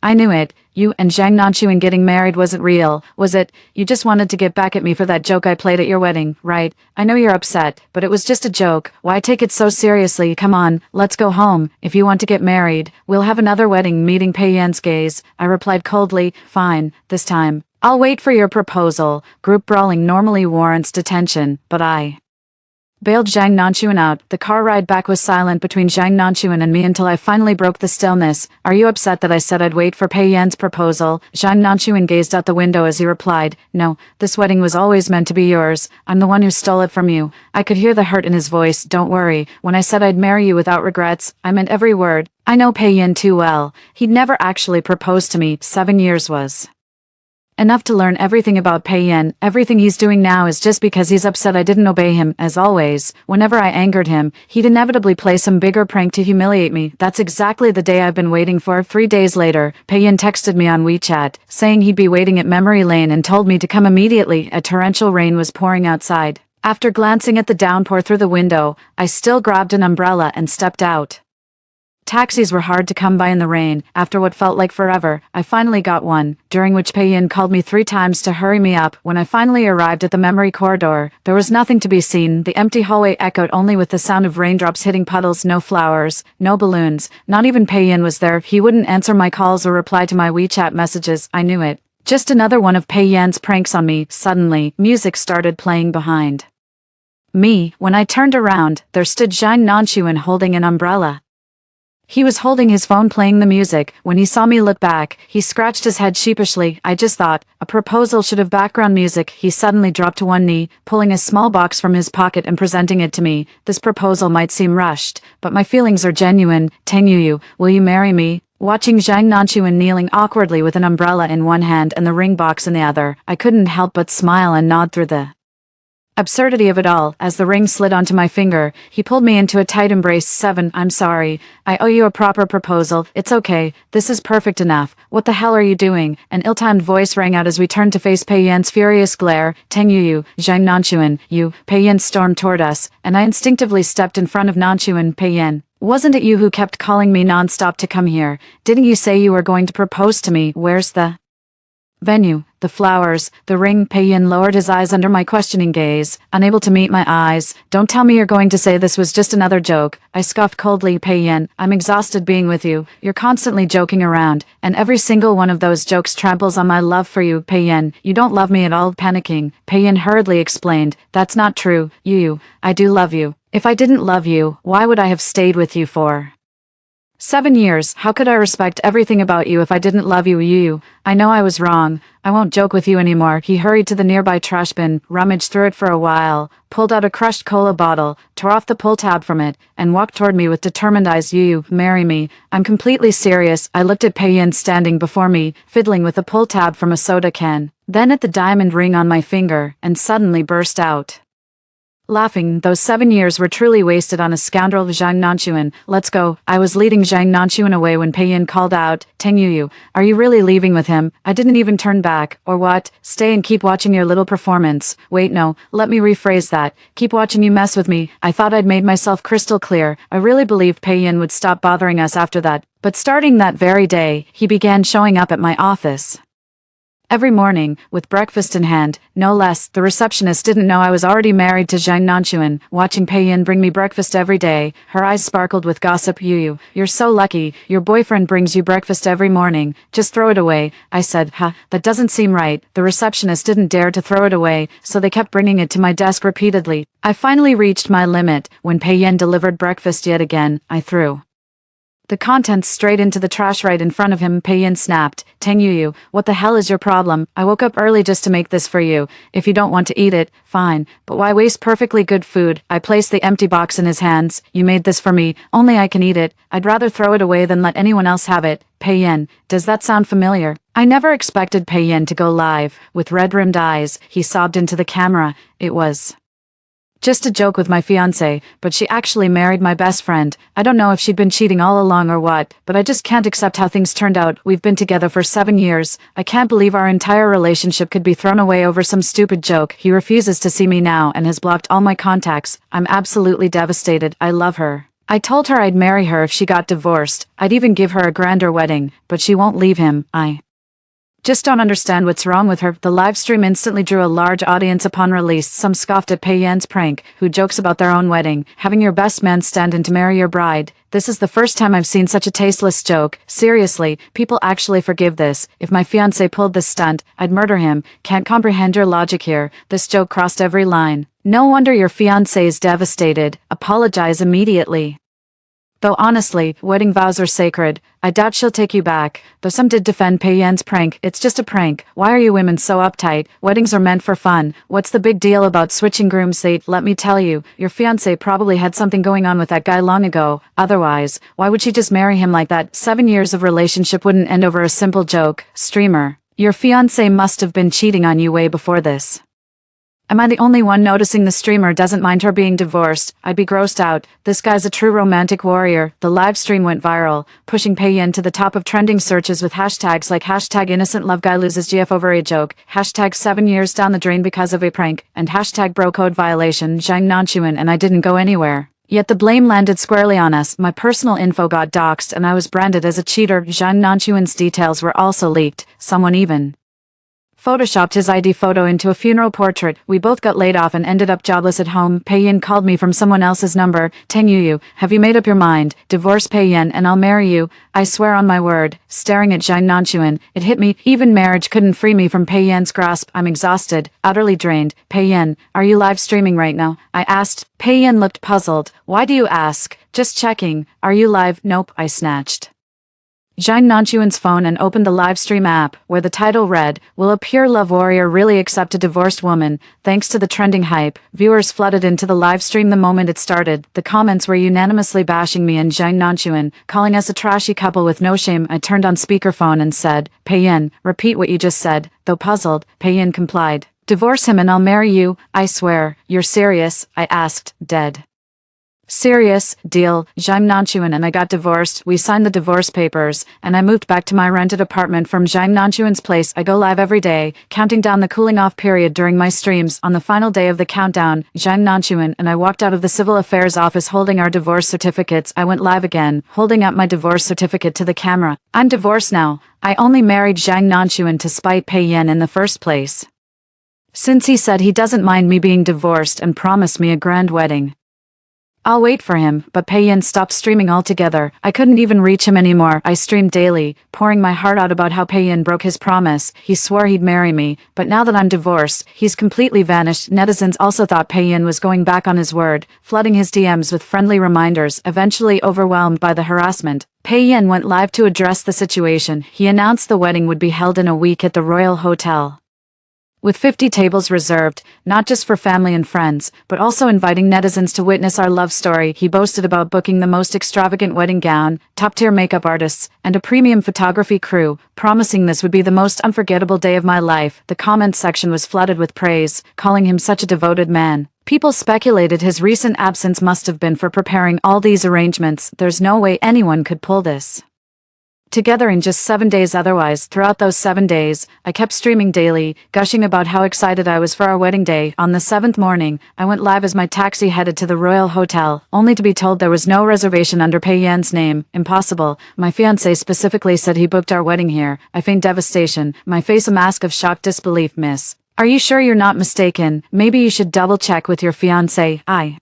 I knew it. You and Zhang Nanchuan getting married wasn't real, was it? You just wanted to get back at me for that joke I played at your wedding, right? I know you're upset, but it was just a joke. Why take it so seriously? Come on, let's go home. If you want to get married, we'll have another wedding. Meeting Pei Yin's gaze, I replied coldly, fine, this time. I'll wait for your proposal. Group brawling normally warrants detention, but I bailed Zhang Nanchuan out. The car ride back was silent between Zhang Nanchuan and me until I finally broke the stillness. Are you upset that I said I'd wait for Pei Yin's proposal? Zhang Nanchuan gazed out the window as he replied, no, this wedding was always meant to be yours. I'm the one who stole it from you. I could hear the hurt in his voice. Don't worry. When I said I'd marry you without regrets, I meant every word. I know Pei Yin too well. He'd never actually proposed to me. 7 years was enough to learn everything about Pei Yin. Everything he's doing now is just because he's upset I didn't obey him. As always, whenever I angered him, he'd inevitably play some bigger prank to humiliate me. That's exactly the day I've been waiting for. 3 days later, Pei Yin texted me on WeChat, saying he'd be waiting at memory lane and told me to come immediately. A torrential rain was pouring outside. After glancing at the downpour through the window, I still grabbed an umbrella and stepped out. Taxis were hard to come by in the rain. After what felt like forever, I finally got one, during which Pei-yin called me 3 times to hurry me up. When I finally arrived at the memory corridor, there was nothing to be seen. The empty hallway echoed only with the sound of raindrops hitting puddles. No flowers, no balloons, not even Pei-yin was there. He wouldn't answer my calls or reply to my WeChat messages. I knew it. Just another one of Pei-yan's pranks on me. Suddenly, music started playing behind me. When I turned around, there stood Zhang Nanchuan holding an umbrella. He was holding his phone playing the music. When he saw me look back, he scratched his head sheepishly. I just thought, a proposal should have background music. He suddenly dropped to one knee, pulling a small box from his pocket and presenting it to me. This proposal might seem rushed, but my feelings are genuine. Tang Yuyu, will you marry me? Watching Zhang Nanchuan kneeling awkwardly with an umbrella in one hand and the ring box in the other, I couldn't help but smile and nod through the absurdity of it all. As the ring slid onto my finger, he pulled me into a tight embrace. 7. I'm sorry. I owe you a proper proposal. It's okay. This is perfect enough. What the hell are you doing? An ill-timed voice rang out as we turned to face Pei-yan's furious glare. Tang Yuyu, Zhang Nanchuan, you. Pei-yan stormed toward us, and I instinctively stepped in front of Nanchuan. Pei-yan, wasn't it you who kept calling me non-stop to come here? Didn't you say you were going to propose to me? Where's the venue, the flowers, the ring? Pei-yin lowered his eyes under my questioning gaze, unable to meet my eyes. Don't tell me you're going to say this was just another joke. I scoffed coldly. Pei-yin, I'm exhausted being with you. You're constantly joking around, and every single one of those jokes tramples on my love for you. Pei-yin, you don't love me at all. Panicking, Pei-yin hurriedly explained, that's not true. You, I do love you. If I didn't love you, why would I have stayed with you for 7 years? How could I respect everything about you if I didn't love you? You, I know I was wrong. I won't joke with you anymore. He hurried to the nearby trash bin, rummaged through it for a while, pulled out a crushed cola bottle, tore off the pull tab from it, and walked toward me with determined eyes. You, marry me. I'm completely serious. I looked at Pei-yin standing before me, fiddling with the pull tab from a soda can, then at the diamond ring on my finger, and suddenly burst out laughing. Those 7 years were truly wasted on a scoundrel. Zhang Nanchuan, let's go. I was leading Zhang Nanchuan away when Pei-yin called out, Tang Yuyu, are you really leaving with him? I didn't even turn back. Or what? Stay and keep watching your little performance. Wait, no, let me rephrase that. Keep watching you mess with me. I thought I'd made myself crystal clear. I really believed Pei-yin would stop bothering us after that. But starting that very day, he began showing up at my office every morning, with breakfast in hand, no less. The receptionist didn't know I was already married to Zhang Nanchuan. Watching Pei-yin bring me breakfast every day, her eyes sparkled with gossip. Yuyu, you're so lucky. Your boyfriend brings you breakfast every morning. Just throw it away. I said, that doesn't seem right. The receptionist didn't dare to throw it away, so they kept bringing it to my desk repeatedly. I finally reached my limit. When Pei-yin delivered breakfast yet again, I threw the contents straight into the trash right in front of him. Pei-yin snapped, Tang Yuyu, what the hell is your problem? I woke up early just to make this for you. If you don't want to eat it, fine, but why waste perfectly good food? I placed the empty box in his hands. You made this for me, only I can eat it. I'd rather throw it away than let anyone else have it. Pei-yin, does that sound familiar? I never expected Pei-yin to go live. With red-rimmed eyes, he sobbed into the camera. It was just a joke with my fiancé, but she actually married my best friend. I don't know if she'd been cheating all along or what, but I just can't accept how things turned out. We've been together for 7 years. I can't believe our entire relationship could be thrown away over some stupid joke. He refuses to see me now and has blocked all my contacts. I'm absolutely devastated. I love her. I told her I'd marry her if she got divorced. I'd even give her a grander wedding, but she won't leave him. I just don't understand what's wrong with her. The live stream instantly drew a large audience upon release. Some scoffed at Pei-yan's prank, who jokes about their own wedding, having your best man stand in to marry your bride. This is the first time I've seen such a tasteless joke. Seriously, people actually forgive this. If my fiancé pulled this stunt, I'd murder him. Can't comprehend your logic here. This joke crossed every line. No wonder your fiancé is devastated. Apologize immediately. Though honestly, wedding vows are sacred. I doubt she'll take you back. Though some did defend Pei-yan's prank, it's just a prank. Why are you women so uptight? Weddings are meant for fun. What's the big deal about switching grooms? Let me tell you, your fiancé probably had something going on with that guy long ago. Otherwise, why would she just marry him like that? 7 years of relationship wouldn't end over a simple joke. Streamer, your fiancé must have been cheating on you way before this. Am I the only one noticing the streamer doesn't mind her being divorced? I'd be grossed out. This guy's a true romantic warrior. The live stream went viral, pushing Pei-yin to the top of trending searches with hashtags like hashtag innocent love guy loses GF over a joke, hashtag 7 years down the drain because of a prank, and hashtag bro code violation. Zhang Nanchuan and I didn't go anywhere. Yet the blame landed squarely on us. My personal info got doxed and I was branded as a cheater. Zhang Nanquan's details were also leaked. Someone even photoshopped his ID photo into a funeral portrait. We both got laid off and ended up jobless at home. Pei Yin called me from someone else's number. Tang Yuyu, have you made up your mind? Divorce Pei Yin and I'll marry you. I swear on my word. Staring at Zhang Nanquan, it hit me. Even marriage couldn't free me from Pei Yin's grasp. I'm exhausted, utterly drained. Pei Yin, are you live streaming right now? I asked. Pei Yin looked puzzled. Why do you ask? Just checking. Are you live? Nope, I snatched Zhang Nanquan's phone and opened the livestream app, where the title read, "Will a pure love warrior really accept a divorced woman?" Thanks to the trending hype, viewers flooded into the livestream the moment it started. The comments were unanimously bashing me and Zhang Nanquan, calling us a trashy couple with no shame. I turned on speakerphone and said, "Pei Yin, repeat what you just said." Though puzzled, Pei Yin complied. "Divorce him and I'll marry you, I swear." "You're serious?" I asked, dead serious. Deal. Zhang Nanquan and I got divorced. We signed the divorce papers, and I moved back to my rented apartment from Zhang Nanquan's place. I go live every day, counting down the cooling off period during my streams. On the final day of the countdown, Zhang Nanquan and I walked out of the civil affairs office holding our divorce certificates. I went live again, holding up my divorce certificate to the camera. I'm divorced now. I only married Zhang Nanquan to spite Pei Yin in the first place, since he said he doesn't mind me being divorced and promised me a grand wedding. I'll wait for him, but Pei Yin stopped streaming altogether. I couldn't even reach him anymore. I streamed daily, pouring my heart out about how Pei Yin broke his promise. He swore he'd marry me, but now that I'm divorced, he's completely vanished. Netizens also thought Pei Yin was going back on his word, flooding his DMs with friendly reminders. Eventually overwhelmed by the harassment, Pei Yin went live to address the situation. He announced the wedding would be held in a week at the Royal Hotel, with 50 tables reserved, not just for family and friends, but also inviting netizens to witness our love story. He boasted about booking the most extravagant wedding gown, top-tier makeup artists, and a premium photography crew, promising this would be the most unforgettable day of my life. The comment section was flooded with praise, calling him such a devoted man. People speculated his recent absence must have been for preparing all these arrangements. There's no way anyone could pull this together in just 7 days otherwise. Throughout those 7 days, I kept streaming daily, gushing about how excited I was for our wedding day. On the 7th morning, I went live as my taxi headed to the Royal Hotel, only to be told there was no reservation under Pei Yin's name. Impossible. My fiancé specifically said he booked our wedding here. I feigned devastation, my face a mask of shocked disbelief. "Miss, are you sure you're not mistaken? Maybe you should double check with your fiancé." I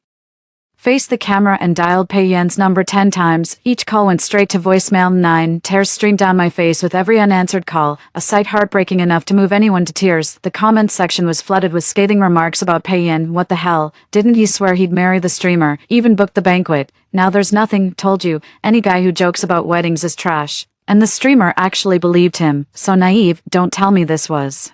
faced the camera and dialed Pei Yin's number 10 times. Each call went straight to voicemail. 9 tears streamed down my face with every unanswered call, a sight heartbreaking enough to move anyone to tears. The comments section was flooded with scathing remarks about Pei Yin. What the hell? Didn't he swear he'd marry the streamer? Even booked the banquet. Now there's nothing. Told you, any guy who jokes about weddings is trash. And the streamer actually believed him. So naive. Don't tell me this was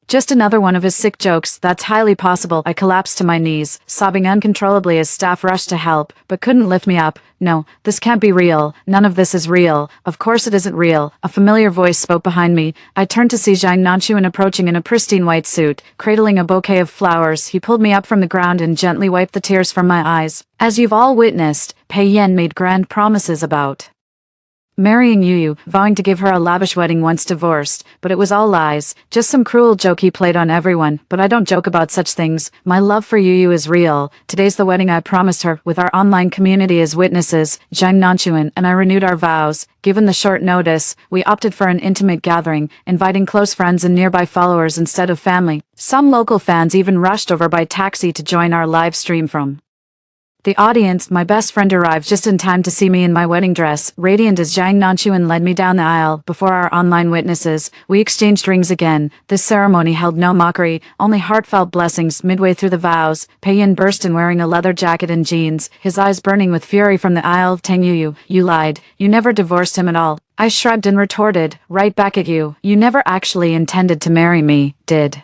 just another one of his sick jokes. That's highly possible. I collapsed to my knees, sobbing uncontrollably as staff rushed to help, but couldn't lift me up. No, this can't be real. None of this is real. Of course it isn't real. A familiar voice spoke behind me. I turned to see Zhang Nanquan approaching in a pristine white suit, cradling a bouquet of flowers. He pulled me up from the ground and gently wiped the tears from my eyes. As you've all witnessed, Pei Yin made grand promises about marrying Yuyu, vowing to give her a lavish wedding once divorced, but it was all lies, just some cruel joke he played on everyone. But I don't joke about such things. My love for Yuyu is real. Today's the wedding I promised her, with our online community as witnesses. Zhang Nanquan and I renewed our vows. Given the short notice, we opted for an intimate gathering, inviting close friends and nearby followers instead of family. Some local fans even rushed over by taxi to join our live stream from the audience. My best friend arrived just in time to see me in my wedding dress, radiant as Zhang Nanquan led me down the aisle. Before our online witnesses, we exchanged rings again. This ceremony held no mockery, only heartfelt blessings. Midway through the vows, Pei Yin burst in wearing a leather jacket and jeans, his eyes burning with fury from the aisle. "Tang Yuyu, you lied. You never divorced him at all." I shrugged and retorted, "Right back at you. You never actually intended to marry me, did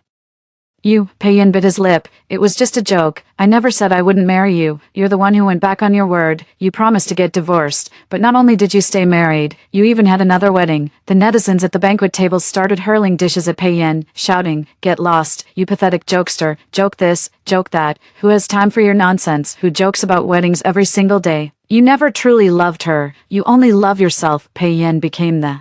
you?" Pei Yin bit his lip. "It was just a joke. I never said I wouldn't marry you. You're the one who went back on your word. You promised to get divorced. But not only did you stay married, you even had another wedding." The netizens at the banquet tables started hurling dishes at Pei Yin, shouting, "Get lost, you pathetic jokester. Joke this, joke that. Who has time for your nonsense? Who jokes about weddings every single day? You never truly loved her. You only love yourself." Pei Yin became the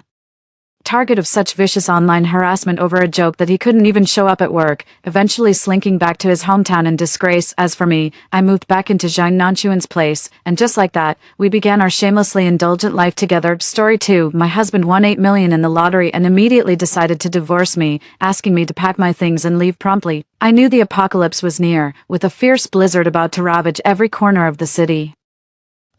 target of such vicious online harassment over a joke that he couldn't even show up at work, eventually slinking back to his hometown in disgrace. As for me, I moved back into Zhang Nanchuan's place, and just like that, we began our shamelessly indulgent life together. Story 2. My husband won 8 million in the lottery and immediately decided to divorce me, asking me to pack my things and leave promptly. I knew the apocalypse was near, with a fierce blizzard about to ravage every corner of the city.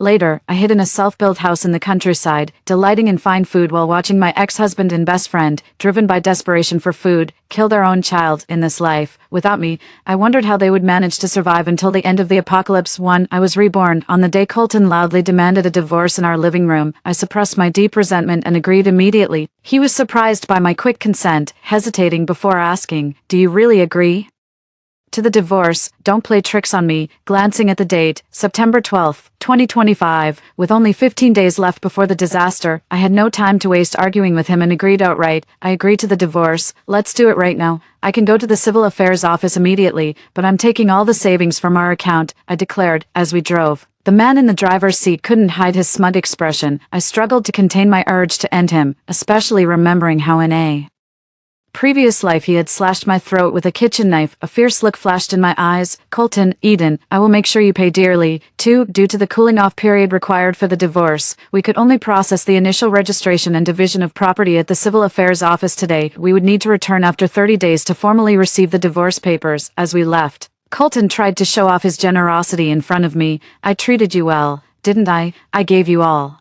Later, I hid in a self-built house in the countryside, delighting in fine food while watching my ex-husband and best friend, driven by desperation for food, kill their own child. In this life, without me, I wondered how they would manage to survive until the end of the apocalypse. 1. I was reborn. On the day Colton loudly demanded a divorce in our living room, I suppressed my deep resentment and agreed immediately. He was surprised by my quick consent, hesitating before asking, "Do you really agree to the divorce? Don't play tricks on me." Glancing at the date, September 12, 2025, with only 15 days left before the disaster, I had no time to waste arguing with him and agreed outright. "I agree to the divorce. Let's do it right now. I can go to the civil affairs office immediately, but I'm taking all the savings from our account," I declared, as we drove. The man in the driver's seat couldn't hide his smug expression. I struggled to contain my urge to end him, especially remembering how in a previous life he had slashed my throat with a kitchen knife. A fierce look flashed in my eyes. "Colton, Eden, I will make sure you pay dearly." 2. Due to the cooling-off period required for the divorce, we could only process the initial registration and division of property at the civil affairs office today. We would need to return after 30 days to formally receive the divorce papers. As we left, Colton tried to show off his generosity in front of me. "I treated you well, didn't I? I gave you all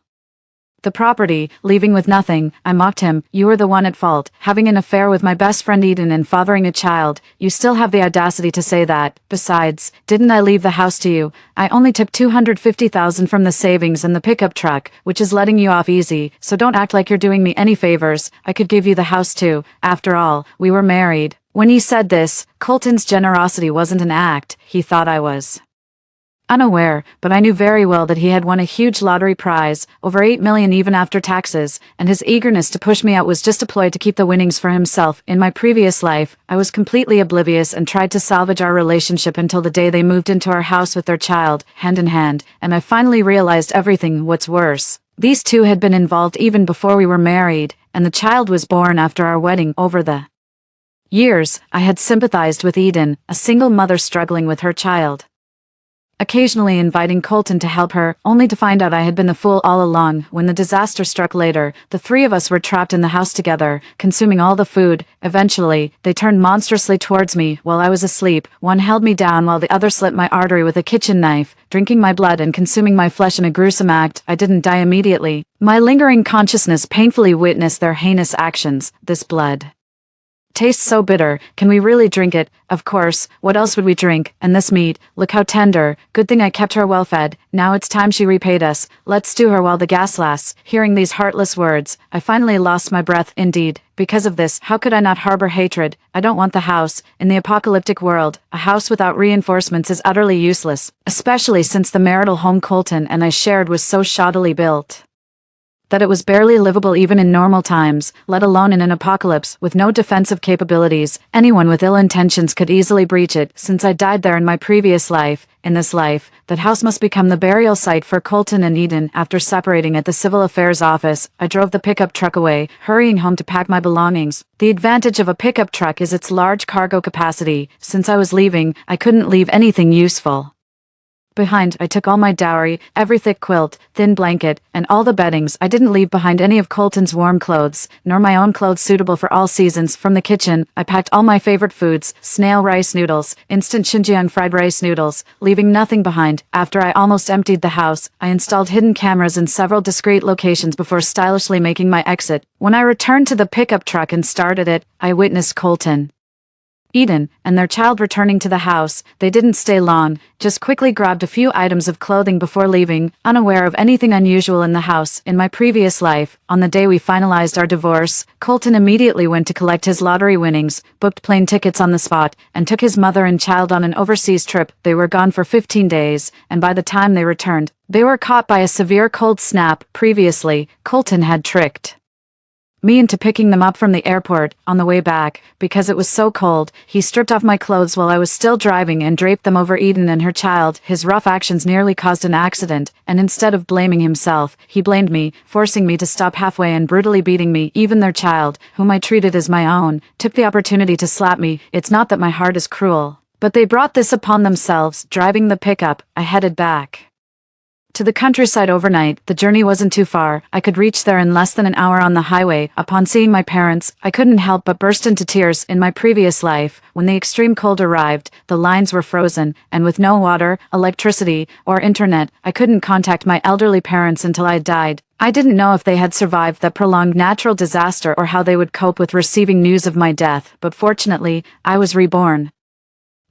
the property, leaving with nothing," I mocked him. "You were the one at fault, having an affair with my best friend Eden and fathering a child. You still have the audacity to say that. Besides, didn't I leave the house to you? I only took 250,000 from the savings and the pickup truck, which is letting you off easy, so don't act like you're doing me any favors. I could give you the house too. After all, we were married." When he said this, Colton's generosity wasn't an act. He thought I was unaware, but I knew very well that he had won a huge lottery prize, over 8 million even after taxes, and his eagerness to push me out was just a ploy to keep the winnings for himself. In my previous life, I was completely oblivious and tried to salvage our relationship until the day they moved into our house with their child, hand in hand, and I finally realized everything. What's worse, these two had been involved even before we were married, and the child was born after our wedding. Over the years, I had sympathized with Eden, a single mother struggling with her child, occasionally inviting Colton to help her, only to find out I had been the fool all along. When the disaster struck later, the three of us were trapped in the house together, consuming all the food. Eventually, they turned monstrously towards me while I was asleep. One held me down while the other slit my artery with a kitchen knife, drinking my blood and consuming my flesh in a gruesome act. I didn't die immediately. My lingering consciousness painfully witnessed their heinous actions. "This blood tastes so bitter. Can we really drink it?" "Of course, what else would we drink? And this meat, look how tender. Good thing I kept her well fed. Now it's time she repaid us. Let's stew her while the gas lasts." Hearing these heartless words, I finally lost my breath. Indeed, because of this, how could I not harbor hatred? I don't want the house. In the apocalyptic world, a house without reinforcements is utterly useless, especially since the marital home Colton and I shared was so shoddily built that it was barely livable even in normal times, let alone in an apocalypse. With no defensive capabilities, anyone with ill intentions could easily breach it. Since I died there in my previous life, in this life, that house must become the burial site for Colton and Eden. After separating at the civil affairs office, I drove the pickup truck away, hurrying home to pack my belongings. The advantage of a pickup truck is its large cargo capacity. Since I was leaving, I couldn't leave anything useful behind. I took all my dowry, every thick quilt, thin blanket, and all the beddings. I didn't leave behind any of Colton's warm clothes, nor my own clothes suitable for all seasons. From the kitchen, I packed all my favorite foods, snail rice noodles, instant Xinjiang fried rice noodles, leaving nothing behind. After I almost emptied the house, I installed hidden cameras in several discreet locations before stylishly making my exit. When I returned to the pickup truck and started it, I witnessed Colton, Eden, and their child returning to the house. They didn't stay long, just quickly grabbed a few items of clothing before leaving, unaware of anything unusual in the house. In my previous life, on the day we finalized our divorce, Colton immediately went to collect his lottery winnings, booked plane tickets on the spot, and took his mother and child on an overseas trip. They were gone for 15 days, and by the time they returned, they were caught by a severe cold snap. Previously, Colton had tricked me into picking them up from the airport. On the way back, because it was so cold, he stripped off my clothes while I was still driving and draped them over Eden and her child. His rough actions nearly caused an accident, and instead of blaming himself, he blamed me, forcing me to stop halfway and brutally beating me. Even their child, whom I treated as my own, took the opportunity to slap me. It's not that my heart is cruel, but they brought this upon themselves. Driving the pickup, I headed back to the countryside overnight. The journey wasn't too far. I could reach there in less than an hour on the highway. Upon seeing my parents, I couldn't help but burst into tears. In my previous life, when the extreme cold arrived, the lines were frozen, and with no water, electricity, or internet, I couldn't contact my elderly parents until I died. I didn't know if they had survived that prolonged natural disaster or how they would cope with receiving news of my death, but fortunately, I was reborn,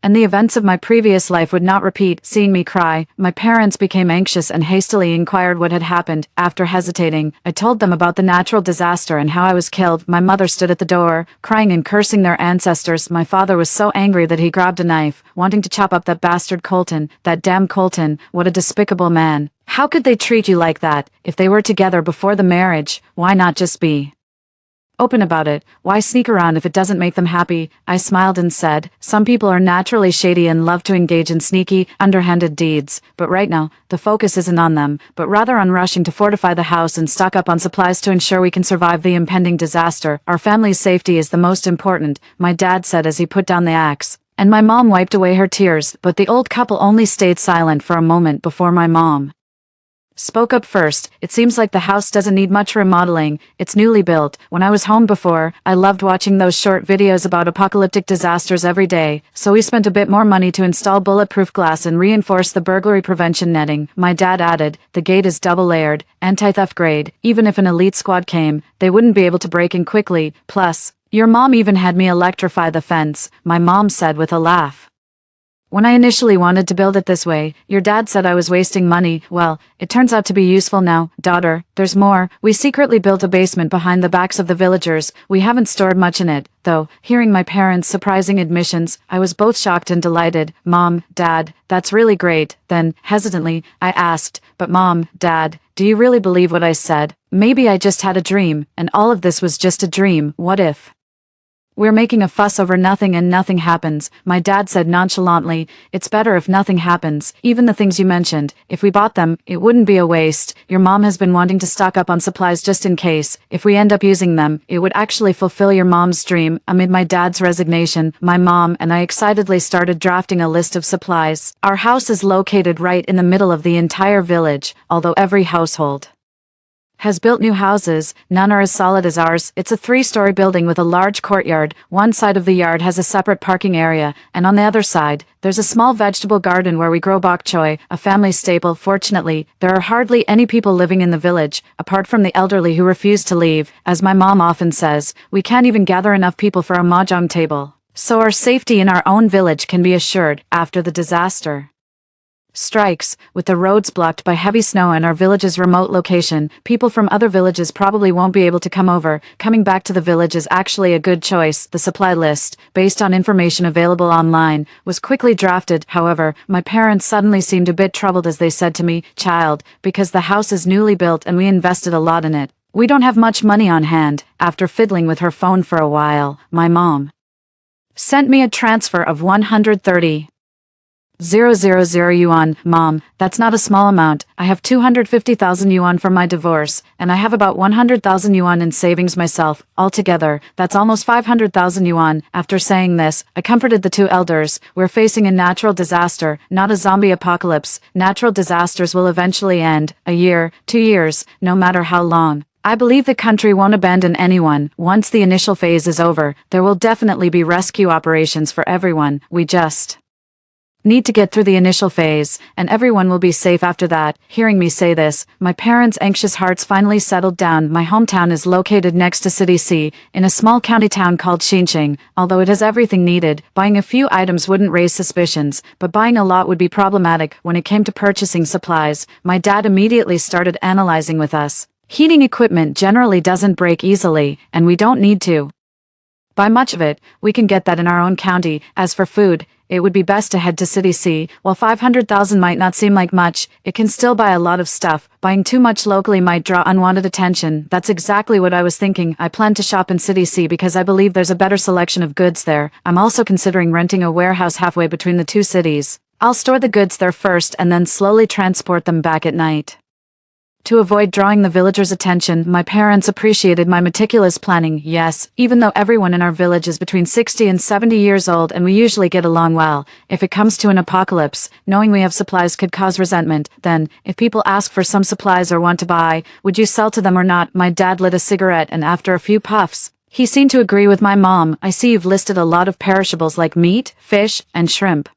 and the events of my previous life would not repeat. Seeing me cry, my parents became anxious and hastily inquired what had happened. After hesitating, I told them about the natural disaster and how I was killed. My mother stood at the door, crying and cursing their ancestors. My father was so angry that he grabbed a knife, wanting to chop up that bastard Colton. That damn Colton, what a despicable man. How could they treat you like that? If they were together before the marriage, why not just be open about it? Why sneak around if it doesn't make them happy? I smiled and said, some people are naturally shady and love to engage in sneaky, underhanded deeds, but right now, the focus isn't on them, but rather on rushing to fortify the house and stock up on supplies to ensure we can survive the impending disaster. Our family's safety is the most important, my dad said as he put down the axe, and my mom wiped away her tears, but the old couple only stayed silent for a moment before my mom spoke up first. It seems like the house doesn't need much remodeling. It's newly built. When I was home before, I loved watching those short videos about apocalyptic disasters every day, so we spent a bit more money to install bulletproof glass and reinforce the burglary prevention netting. My dad added, the gate is double-layered, anti-theft grade. Even if an elite squad came, they wouldn't be able to break in quickly. Plus, your mom even had me electrify the fence, my mom said with a laugh. When I initially wanted to build it this way, your dad said I was wasting money. Well, it turns out to be useful now. Daughter, there's more. We secretly built a basement behind the backs of the villagers. We haven't stored much in it, though. Hearing my parents' surprising admissions, I was both shocked and delighted. Mom, Dad, that's really great. Then, hesitantly, I asked, but Mom, Dad, do you really believe what I said? Maybe I just had a dream, and all of this was just a dream. What if we're making a fuss over nothing and nothing happens? My dad said nonchalantly, it's better if nothing happens. Even the things you mentioned, if we bought them, it wouldn't be a waste. Your mom has been wanting to stock up on supplies just in case. If we end up using them, it would actually fulfill your mom's dream. Amid my dad's resignation, my mom and I excitedly started drafting a list of supplies. Our house is located right in the middle of the entire village, although every household has built new houses, none are as solid as ours. It's a 3-story building with a large courtyard. One side of the yard has a separate parking area, and on the other side, there's a small vegetable garden where we grow bok choy, a family staple. Fortunately, there are hardly any people living in the village, apart from the elderly who refuse to leave. As my mom often says, we can't even gather enough people for a mahjong table. So our safety in our own village can be assured. After the disaster strikes, with the roads blocked by heavy snow and our village's remote location, people from other villages probably won't be able to come over. Coming back to the village is actually a good choice. The supply list, based on information available online, was quickly drafted. However, my parents suddenly seemed a bit troubled as they said to me, child, because the house is newly built and we invested a lot in it, we don't have much money on hand. After fiddling with her phone for a while, my mom sent me a transfer of 130,000 yuan. Mom, that's not a small amount. I have 250,000 yuan from my divorce, and I have about 100,000 yuan in savings myself. Altogether, that's almost 500,000 yuan. After saying this, I comforted the two elders. We're facing a natural disaster, not a zombie apocalypse. Natural disasters will eventually end. A year, 2 years, no matter how long. I believe the country won't abandon anyone. Once the initial phase is over, there will definitely be rescue operations for everyone. We just need to get through the initial phase, and everyone will be safe after that. Hearing me say this, my parents' anxious hearts finally settled down. My hometown is located next to City C, in a small county town called Xinqing. Although it has everything needed, buying a few items wouldn't raise suspicions, but buying a lot would be problematic. When it came to purchasing supplies, my dad immediately started analyzing with us. Heating equipment generally doesn't break easily, and we don't need to buy much of it. We can get that in our own county. As for food, it would be best to head to City C. While 500,000 might not seem like much, it can still buy a lot of stuff. Buying too much locally might draw unwanted attention. That's exactly what I was thinking. I plan to shop in City C because I believe there's a better selection of goods there. I'm also considering renting a warehouse halfway between the two cities. I'll store the goods there first and then slowly transport them back at night. To avoid drawing the villagers' attention, my parents appreciated my meticulous planning. Yes, even though everyone in our village is between 60 and 70 years old and we usually get along well, if it comes to an apocalypse, knowing we have supplies could cause resentment. Then, if people ask for some supplies or want to buy, would you sell to them or not? My dad lit a cigarette and after a few puffs, he seemed to agree with my mom. I see you've listed a lot of perishables like meat, fish, and shrimp.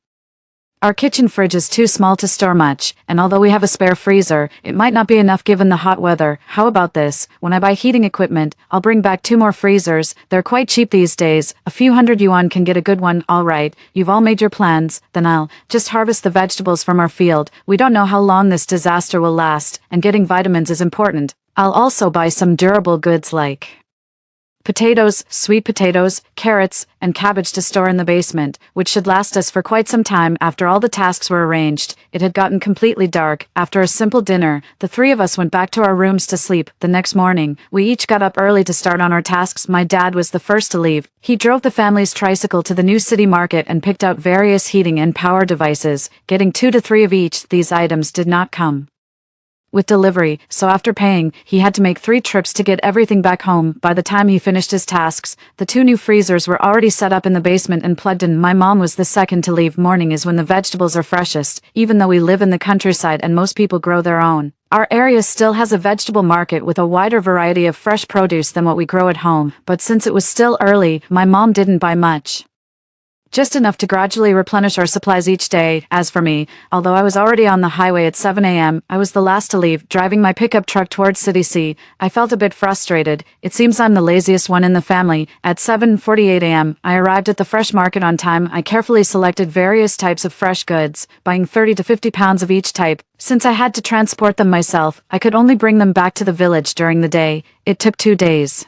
Our kitchen fridge is too small to store much, and although we have a spare freezer, it might not be enough given the hot weather. How about this? When I buy heating equipment, I'll bring back 2 more freezers. They're quite cheap these days. A few hundred yuan can get a good one. Alright, you've all made your plans. Then I'll just harvest the vegetables from our field. We don't know how long this disaster will last, and getting vitamins is important. I'll also buy some durable goods like potatoes, sweet potatoes, carrots, and cabbage to store in the basement, which should last us for quite some time. After all the tasks were arranged, it had gotten completely dark. After a simple dinner, the 3 of us went back to our rooms to sleep. The next morning, we each got up early to start on our tasks. My dad was the first to leave. He drove the family's tricycle to the new city market and picked out various heating and power devices, getting 2 to 3 of each. These items did not come with delivery, so after paying, he had to make 3 trips to get everything back home. By the time he finished his tasks, the 2 new freezers were already set up in the basement and plugged in. My mom was the second to leave. Morning is when the vegetables are freshest, even though we live in the countryside and most people grow their own. Our area still has a vegetable market with a wider variety of fresh produce than what we grow at home, but since it was still early, my mom didn't buy much. Just enough to gradually replenish our supplies each day. As for me, although I was already on the highway at 7 a.m., I was the last to leave, driving my pickup truck towards City C. I felt a bit frustrated. It seems I'm the laziest one in the family. At 7:48 a.m., I arrived at the fresh market on time. I carefully selected various types of fresh goods, buying 30 to 50 pounds of each type. Since I had to transport them myself, I could only bring them back to the village during the day. It took 2 days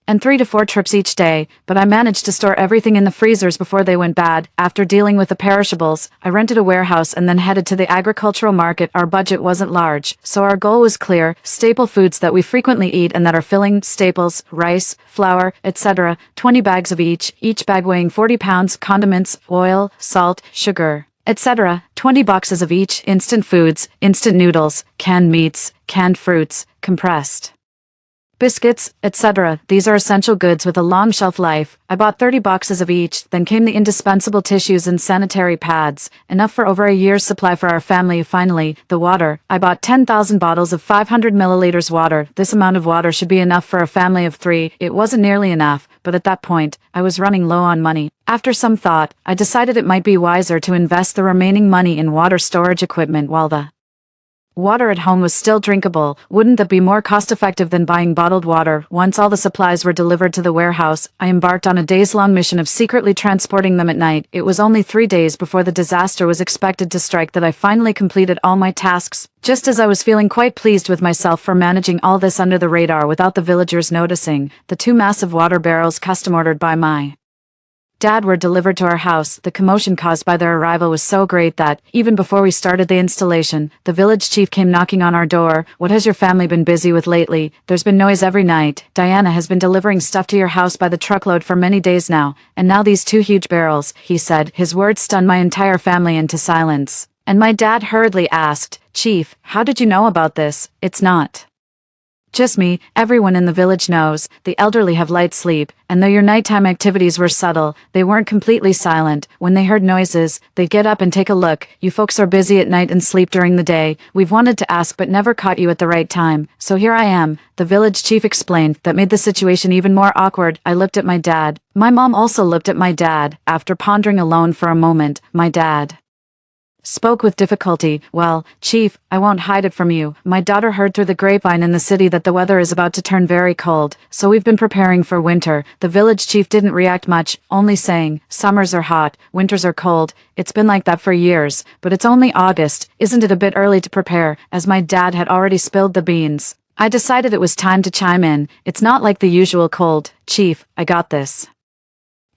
and 3 to 4 trips each day, but I managed to store everything in the freezers before they went bad. After dealing with the perishables, I rented a warehouse and then headed to the agricultural market. Our budget wasn't large, so our goal was clear: staple foods that we frequently eat and that are filling, staples, rice, flour, etc., 20 bags of each bag weighing 40 pounds, condiments, oil, salt, sugar, etc., 20 boxes of each, instant foods, instant noodles, canned meats, canned fruits, compressed biscuits, etc. These are essential goods with a long shelf life. I bought 30 boxes of each. Then came the indispensable tissues and sanitary pads, enough for over a year's supply for our family. Finally, the water. I bought 10,000 bottles of 500 milliliters water. This amount of water should be enough for a family of 3. It wasn't nearly enough, but at that point, I was running low on money. After some thought, I decided it might be wiser to invest the remaining money in water storage equipment while the water at home was still drinkable. Wouldn't that be more cost-effective than buying bottled water? Once all the supplies were delivered to the warehouse, I embarked on a days-long mission of secretly transporting them at night. It was only 3 days before the disaster was expected to strike that I finally completed all my tasks, just as I was feeling quite pleased with myself for managing all this under the radar without the villagers noticing. The 2 massive water barrels custom-ordered by my dad were delivered to our house. The commotion caused by their arrival was so great that, even before we started the installation, the village chief came knocking on our door. "What has your family been busy with lately? There's been noise every night. Diana has been delivering stuff to your house by the truckload for many days now, and now these 2 huge barrels," he said. His words stunned my entire family into silence. And my dad hurriedly asked, "Chief, how did you know about this? It's not just me. Everyone in the village knows. The elderly have light sleep, and though your nighttime activities were subtle, they weren't completely silent. When they heard noises, they'd get up and take a look. You folks are busy at night and sleep during the day. We've wanted to ask but never caught you at the right time. So here I am," the village chief explained. That made the situation even more awkward. I looked at my dad. My mom also looked at my dad. After pondering alone for a moment, my dad spoke with difficulty. "Well, Chief, I won't hide it from you. My daughter heard through the grapevine in the city that the weather is about to turn very cold, so we've been preparing for winter." The village chief didn't react much, only saying, "Summers are hot, winters are cold. It's been like that for years, but it's only August. Isn't it a bit early to prepare?" As my dad had already spilled the beans, I decided it was time to chime in. "It's not like the usual cold, Chief. I got this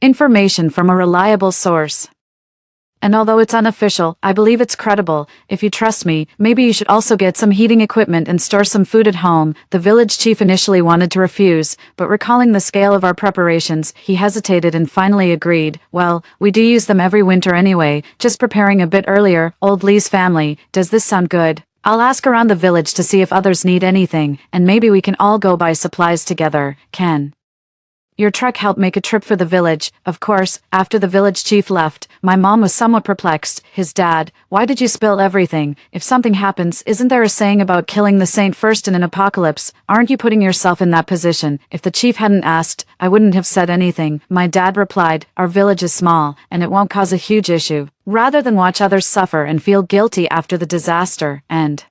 information from a reliable source." And although it's unofficial, I believe it's credible. If you trust me, maybe you should also get some heating equipment and store some food at home." The village chief initially wanted to refuse, but recalling the scale of our preparations, he hesitated and finally agreed. "Well, we do use them every winter anyway, just preparing a bit earlier." Old Lee's family, does this sound good? I'll ask around the village to see if others need anything, and maybe we can all go buy supplies together. Ken, your truck helped make a trip for the village. Of course, after the village chief left, my mom was somewhat perplexed. His dad, "Why did you spill everything? If something happens, isn't there a saying about killing the saint first in an apocalypse? Aren't you putting yourself in that position?" If the chief hadn't asked, I wouldn't have said anything. My dad replied, "Our village is small, and it won't cause a huge issue. Rather than watch others suffer and feel guilty after the disaster, and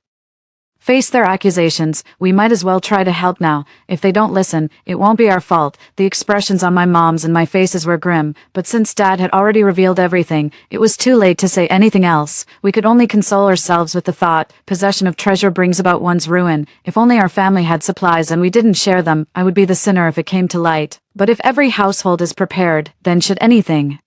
face their accusations, we might as well try to help now. If they don't listen, it won't be our fault." The expressions on my mom's and my faces were grim, but since Dad had already revealed everything, it was too late to say anything else. We could only console ourselves with the thought, possession of treasure brings about one's ruin. If only our family had supplies and we didn't share them, I would be the sinner if it came to light. But if every household is prepared, then should anything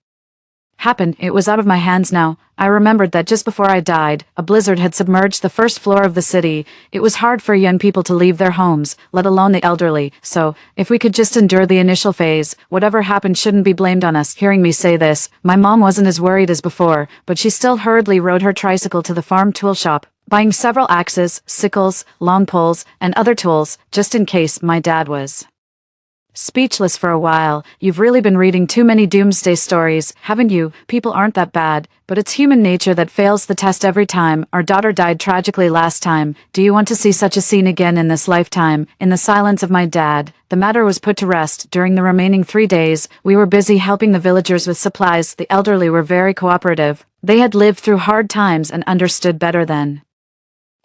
happen, it was out of my hands now. I remembered that just before I died, a blizzard had submerged the first floor of the city. It was hard for young people to leave their homes, let alone the elderly, so, if we could just endure the initial phase, whatever happened shouldn't be blamed on us. Hearing me say this, my mom wasn't as worried as before, but she still hurriedly rode her tricycle to the farm tool shop, buying several axes, sickles, long poles, and other tools, just in case. My dad was speechless for a while. "You've really been reading too many doomsday stories, haven't you? People aren't that bad, but it's human nature that fails the test every time. Our daughter died tragically last time. Do you want to see such a scene again in this lifetime?" In the silence of my dad, the matter was put to rest. During the remaining 3 days, we were busy helping the villagers with supplies. The elderly were very cooperative. They had lived through hard times and understood better than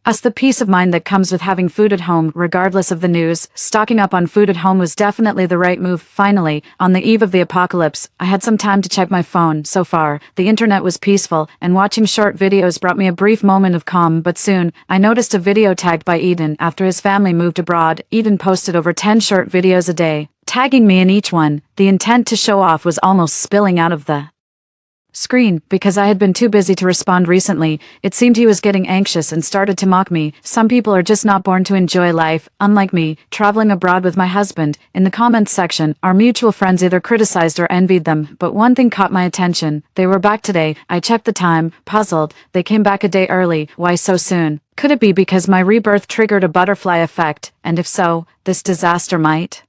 us the peace of mind that comes with having food at home, regardless of the news. Stocking up on food at home was definitely the right move. Finally, on the eve of the apocalypse, I had some time to check my phone. So far, the internet was peaceful, and watching short videos brought me a brief moment of calm, but soon, I noticed a video tagged by Eden. After his family moved abroad, Eden posted over 10 short videos a day, tagging me in each one. The intent to show off was almost spilling out of the screen. Because I had been too busy to respond recently, it seemed he was getting anxious and started to mock me. "Some people are just not born to enjoy life, unlike me, traveling abroad with my husband." In the comments section, our mutual friends either criticized or envied them, but one thing caught my attention. They were back today. I checked the time, puzzled. They came back a day early. Why so soon? Could it be because my rebirth triggered a butterfly effect, and if so, this disaster might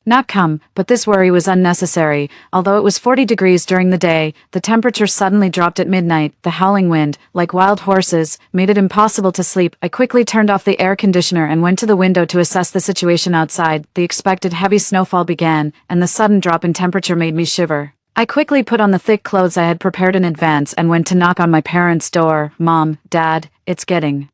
not come? But this worry was unnecessary. Although it was 40 degrees during the day, the temperature suddenly dropped at midnight. The howling wind, like wild horses, made it impossible to sleep. I quickly turned off the air conditioner and went to the window to assess the situation outside. The expected heavy snowfall began, and the sudden drop in temperature made me shiver. I quickly put on the thick clothes I had prepared in advance and went to knock on my parents' door. "Mom, Dad, it's getting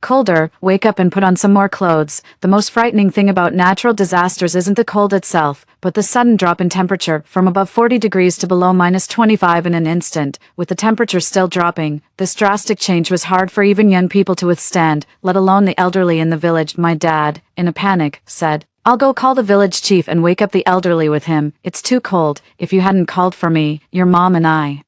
colder, wake up and put on some more clothes." The most frightening thing about natural disasters isn't the cold itself, but the sudden drop in temperature, from above 40 degrees to below -25 in an instant. With the temperature still dropping, this drastic change was hard for even young people to withstand, let alone the elderly in the village. My dad, in a panic, said, "I'll go call the village chief and wake up the elderly with him. It's too cold. If you hadn't called for me, your mom and I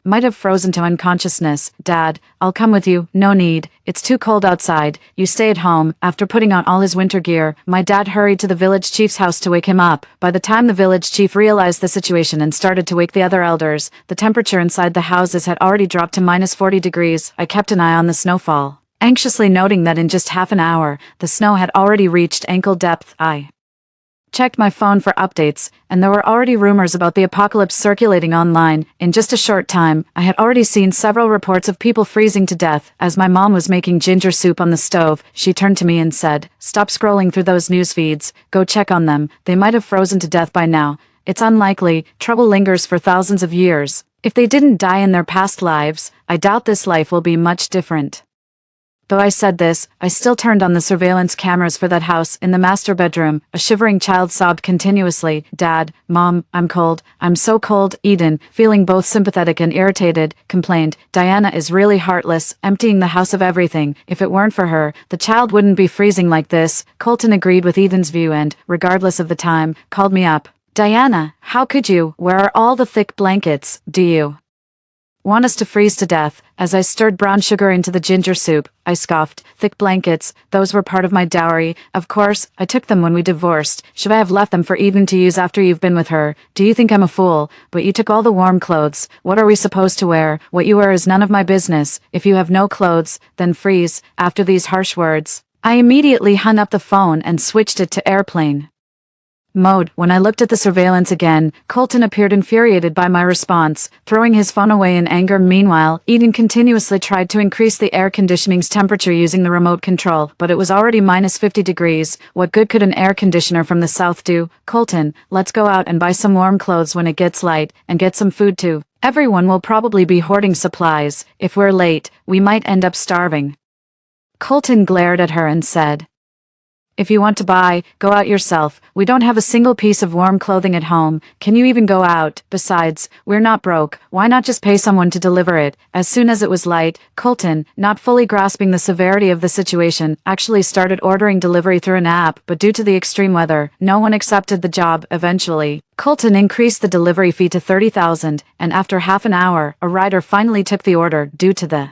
might have frozen to unconsciousness." "Dad, I'll come with you." "No need. It's too cold outside. You stay at home." After putting on all his winter gear, my dad hurried to the village chief's house to wake him up. By the time the village chief realized the situation and started to wake the other elders, the temperature inside the houses had already dropped to -40 degrees. I kept an eye on the snowfall, anxiously noting that in just half an hour, the snow had already reached ankle depth. I checked my phone for updates, and there were already rumors about the apocalypse circulating online. In just a short time, I had already seen several reports of people freezing to death. As my mom was making ginger soup on the stove, she turned to me and said, "Stop scrolling through those news feeds. Go check on them. They might have frozen to death by now. It's unlikely. Trouble lingers for thousands of years. If they didn't die in their past lives, I doubt this life will be much different." Though I said this, I still turned on the surveillance cameras for that house. In the master bedroom, a shivering child sobbed continuously. "Dad, Mom, I'm cold. I'm so cold." Eden, feeling both sympathetic and irritated, complained, "Diana is really heartless, emptying the house of everything. If it weren't for her, the child wouldn't be freezing like this." Colton agreed with Eden's view and, regardless of the time, called me up. "Diana, how could you? Where are all the thick blankets? Do you Want us to freeze to death? As I stirred brown sugar into the ginger soup, I scoffed. Thick blankets, those were part of my dowry. Of course, I took them when we divorced. Should I have left them for Eden to use after you've been with her? Do you think I'm a fool? But you took all the warm clothes. What are we supposed to wear? What you wear is none of my business. If you have no clothes, then freeze. After these harsh words, I immediately hung up the phone and switched it to airplane mode. When I looked at the surveillance again, Colton appeared infuriated by my response, throwing his phone away in anger. Meanwhile, Eden continuously tried to increase the air conditioning's temperature using the remote control, but it was already minus 50 degrees. What good could an air conditioner from the south do? Colton, let's go out and buy some warm clothes when it gets light, and get some food too. Everyone will probably be hoarding supplies. If we're late, we might end up starving. Colton glared at her and said, if you want to buy, go out yourself. We don't have a single piece of warm clothing at home. Can you even go out? Besides, we're not broke. Why not just pay someone to deliver it? As soon as it was light, Colton, not fully grasping the severity of the situation, actually started ordering delivery through an app, but due to the extreme weather, no one accepted the job. Eventually, Colton increased the delivery fee to $30,000, and after half an hour, a rider finally took the order. Due to the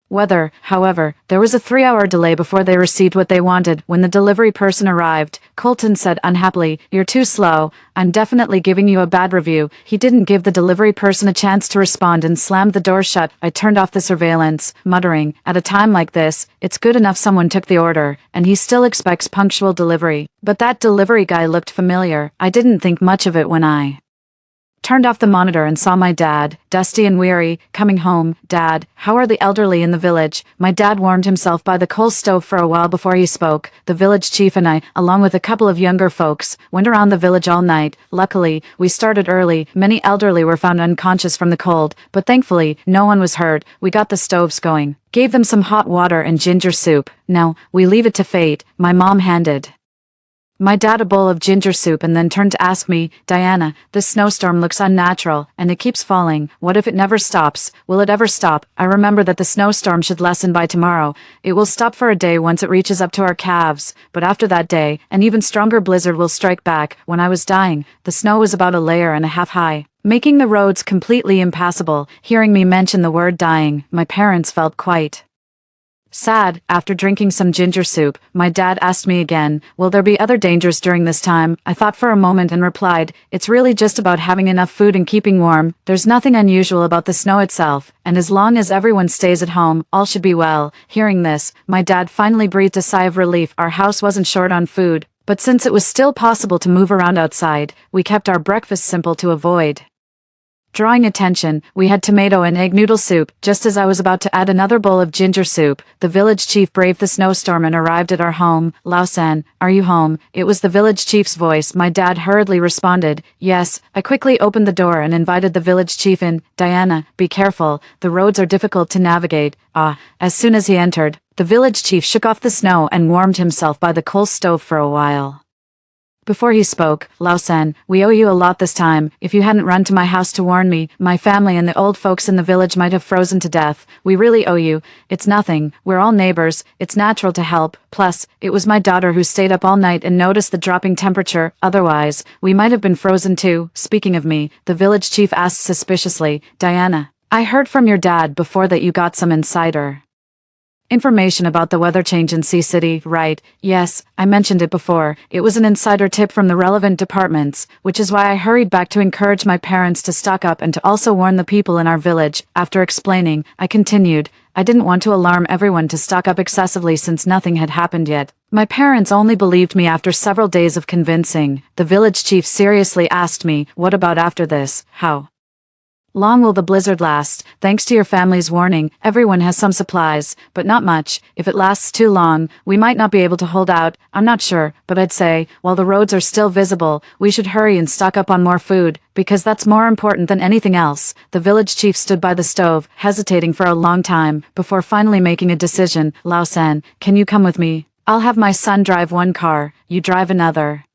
weather, however, there was a 3-hour delay before they received what they wanted. When the delivery person arrived, Colton said unhappily, "You're too slow. I'm definitely giving you a bad review." He didn't give the delivery person a chance to respond and slammed the door shut. I turned off the surveillance, muttering, at a time like this, it's good enough someone took the order, and he still expects punctual delivery. But that delivery guy looked familiar. I didn't think much of it when I turned off the monitor and saw my dad, dusty and weary, coming home. "Dad, how are the elderly in the village?" My dad warmed himself by the coal stove for a while before he spoke. "The village chief and I, along with a couple of younger folks, went around the village all night. Luckily, we started early. Many elderly were found unconscious from the cold, but thankfully, no one was hurt. We got the stoves going, gave them some hot water and ginger soup. Now, we leave it to fate." My mom handed my dad a bowl of ginger soup and then turned to ask me, "Diana, this snowstorm looks unnatural, and it keeps falling. What if it never stops? Will it ever stop?" I remember that the snowstorm should lessen by tomorrow. It will stop for a day once it reaches up to our calves, but after that day, an even stronger blizzard will strike back. When I was dying, the snow was about a layer and a half high, making the roads completely impassable. Hearing me mention the word dying, my parents felt quite sad. After drinking some ginger soup, my dad asked me again, "Will there be other dangers during this time?" I thought for a moment and replied, "It's really just about having enough food and keeping warm. There's nothing unusual about the snow itself, and as long as everyone stays at home, all should be well." Hearing this, my dad finally breathed a sigh of relief. Our house wasn't short on food, but since it was still possible to move around outside, we kept our breakfast simple to avoid drawing attention. We had tomato and egg noodle soup. Just as I was about to add another bowl of ginger soup, the village chief braved the snowstorm and arrived at our home. "Lausan, are you home?" It was the village chief's voice. My dad hurriedly responded, "Yes." I quickly opened the door and invited the village chief in. "Diana, be careful. The roads are difficult to navigate." As soon as he entered, the village chief shook off the snow and warmed himself by the coal stove for a while. Before he spoke, "Lausan, we owe you a lot this time. If you hadn't run to my house to warn me, my family and the old folks in the village might have frozen to death. We really owe you." "It's nothing. We're all neighbors. It's natural to help. Plus, it was my daughter who stayed up all night and noticed the dropping temperature. Otherwise, we might have been frozen too." Speaking of me, the village chief asked suspiciously, "Diana, I heard from your dad before that you got some insider information about the weather change in Sea City, right?" "Yes, I mentioned it before. It was an insider tip from the relevant departments, which is why I hurried back to encourage my parents to stock up and to also warn the people in our village." After explaining, I continued, "I didn't want to alarm everyone to stock up excessively since nothing had happened yet. My parents only believed me after several days of convincing." The village chief seriously asked me, "What about after this? How long will the blizzard last?" "Thanks to your family's warning, everyone has some supplies, but not much. If it lasts too long, we might not be able to hold out. I'm not sure, but I'd say, while the roads are still visible, we should hurry and stock up on more food, because that's more important than anything else." The village chief stood by the stove, hesitating for a long time, before finally making a decision. "Lausan, can you come with me? I'll have my son drive one car, you drive another,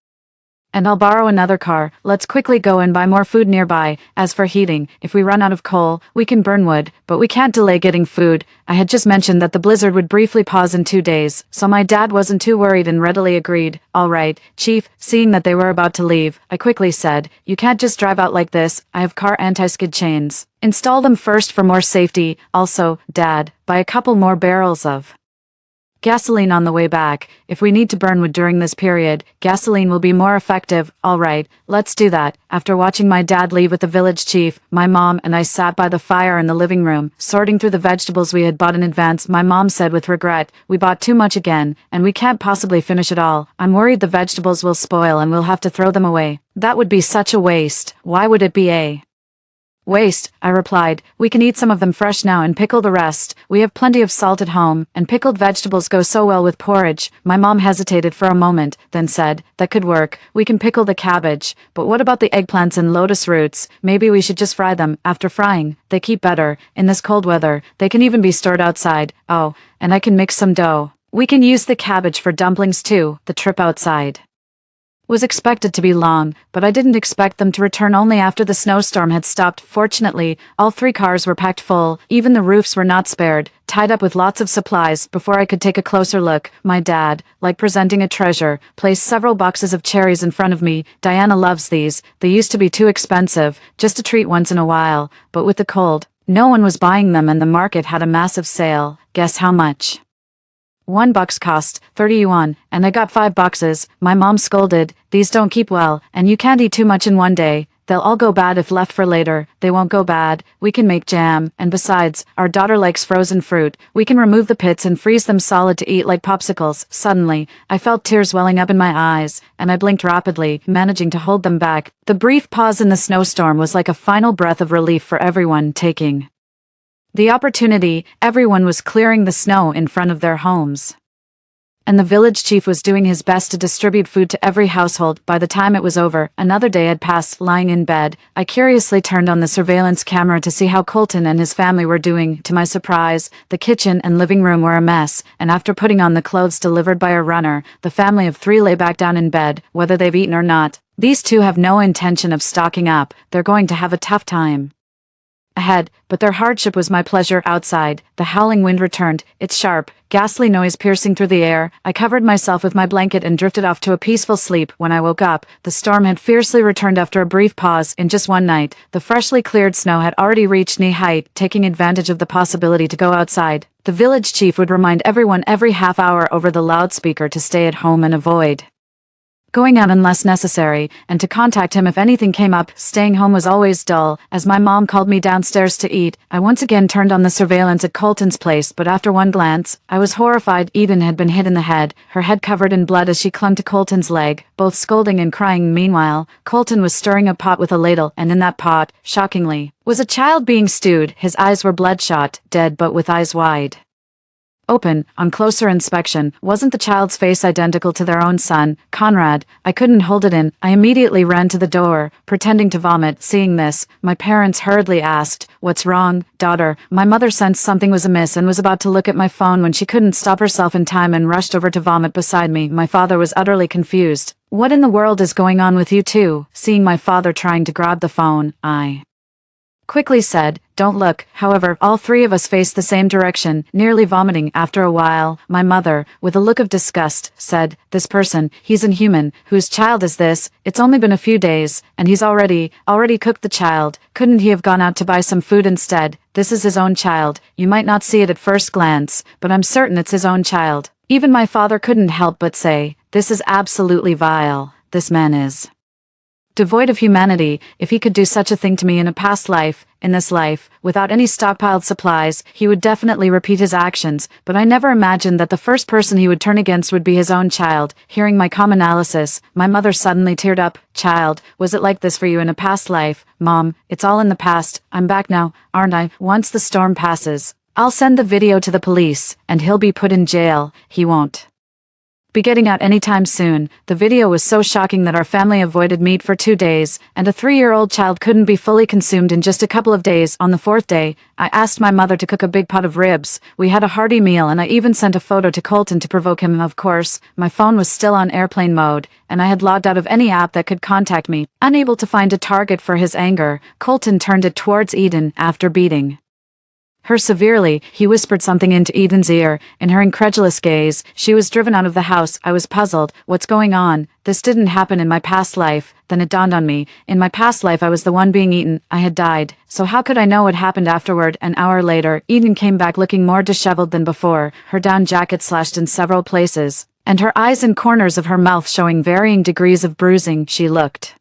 And I'll borrow another car. Let's quickly go and buy more food nearby. As for heating, if we run out of coal, we can burn wood, but we can't delay getting food. I had just mentioned that the blizzard would briefly pause in 2 days, so my dad wasn't too worried and readily agreed. All right, Chief. Seeing that they were about to leave, I quickly said, you can't just drive out like this. I have car anti-skid chains. Install them first for more safety. Also, Dad, buy a couple more barrels of gasoline on the way back. If we need to burn wood during this period, gasoline will be more effective. All right, let's do that. After watching my dad leave with the village chief, my mom and I sat by the fire in the living room, sorting through the vegetables we had bought in advance. My mom said with regret, we bought too much again, and we can't possibly finish it all. I'm worried the vegetables will spoil and we'll have to throw them away. That would be such a waste. Why would it be a waste? I replied. We can eat some of them fresh now and pickle the rest. We have plenty of salt at home, and pickled vegetables go so well with porridge. My mom hesitated for a moment, then said, that could work. We can pickle the cabbage. But what about the eggplants and lotus roots? Maybe we should just fry them. After frying, they keep better. In this cold weather, they can even be stored outside. Oh, and I can mix some dough. We can use the cabbage for dumplings too. The trip outside was expected to be long, but I didn't expect them to return only after the snowstorm had stopped. Fortunately, all 3 cars were packed full. Even the roofs were not spared, tied up with lots of supplies. Before I could take a closer look, my dad, like presenting a treasure, placed several boxes of cherries in front of me. Diana loves these. They used to be too expensive, just a treat once in a while, but with the cold, no one was buying them and the market had a massive sale. Guess how much? 1 box cost 30 yuan, and I got 5 boxes. My mom scolded, these don't keep well, and you can't eat too much in one day. They'll all go bad if left for later. They won't go bad. We can make jam, and besides, our daughter likes frozen fruit. We can remove the pits and freeze them solid to eat like popsicles. Suddenly, I felt tears welling up in my eyes, and I blinked rapidly, managing to hold them back. The brief pause in the snowstorm was like a final breath of relief for everyone taking the opportunity. Everyone was clearing the snow in front of their homes, and the village chief was doing his best to distribute food to every household. By the time it was over, another day had passed. Lying in bed, I curiously turned on the surveillance camera to see how Colton and his family were doing. To my surprise, the kitchen and living room were a mess, and after putting on the clothes delivered by a runner, the family of 3 lay back down in bed, whether they've eaten or not. These 2 have no intention of stocking up. They're going to have a tough time ahead, but their hardship was my pleasure. Outside, the howling wind returned, its sharp, ghastly noise piercing through the air. I covered myself with my blanket and drifted off to a peaceful sleep. When I woke up, the storm had fiercely returned after a brief pause. In just one night, the freshly cleared snow had already reached knee height. Taking advantage of the possibility to go outside, the village chief would remind everyone every half hour over the loudspeaker to stay at home and avoid going out unless necessary, and to contact him if anything came up. Staying home was always dull. As my mom called me downstairs to eat, I once again turned on the surveillance at Colton's place, but after one glance, I was horrified. Eden had been hit in the head, her head covered in blood as she clung to Colton's leg, both scolding and crying. Meanwhile, Colton was stirring a pot with a ladle, and in that pot, shockingly, was a child being stewed. His eyes were bloodshot, dead but with eyes wide open. On closer inspection, wasn't the child's face identical to their own son, Conrad? I couldn't hold it in. I immediately ran to the door, pretending to vomit. Seeing this, my parents hurriedly asked, "What's wrong, daughter?" My mother sensed something was amiss and was about to look at my phone when she couldn't stop herself in time and rushed over to vomit beside me. My father was utterly confused. "What in the world is going on with you two?" Seeing my father trying to grab the phone, I quickly said, "Don't look." However, all 3 of us faced the same direction, nearly vomiting. After a while, my mother, with a look of disgust, said, "This person, he's inhuman. Whose child is this? It's only been a few days, and he's already cooked the child. Couldn't he have gone out to buy some food instead? This is his own child. You might not see it at first glance, but I'm certain it's his own child." Even my father couldn't help but say, "This is absolutely vile. This man is devoid of humanity. If he could do such a thing to me in a past life, in this life, without any stockpiled supplies, he would definitely repeat his actions, but I never imagined that the first person he would turn against would be his own child." Hearing my calm analysis, my mother suddenly teared up. "Child, was it like this for you in a past life?" "Mom, it's all in the past. I'm back now, aren't I? Once the storm passes, I'll send the video to the police, and he'll be put in jail." "He won't be getting out anytime soon. The video was so shocking that our family avoided meat for 2 days, and a 3-year-old child couldn't be fully consumed in just a couple of days. On the 4th day, I asked my mother to cook a big pot of ribs. We had a hearty meal, and I even sent a photo to Colton to provoke him. Of course, my phone was still on airplane mode, and I had logged out of any app that could contact me. Unable to find a target for his anger, Colton turned it towards Eden after beating her severely. He whispered something into Eden's ear. In her incredulous gaze, she was driven out of the house. I was puzzled. What's going on? This didn't happen in my past life. Then it dawned on me. In my past life I was the one being eaten. I had died. So how could I know what happened afterward? An hour later, Eden came back looking more disheveled than before, her down jacket slashed in several places, and her eyes and corners of her mouth showing varying degrees of bruising. She looked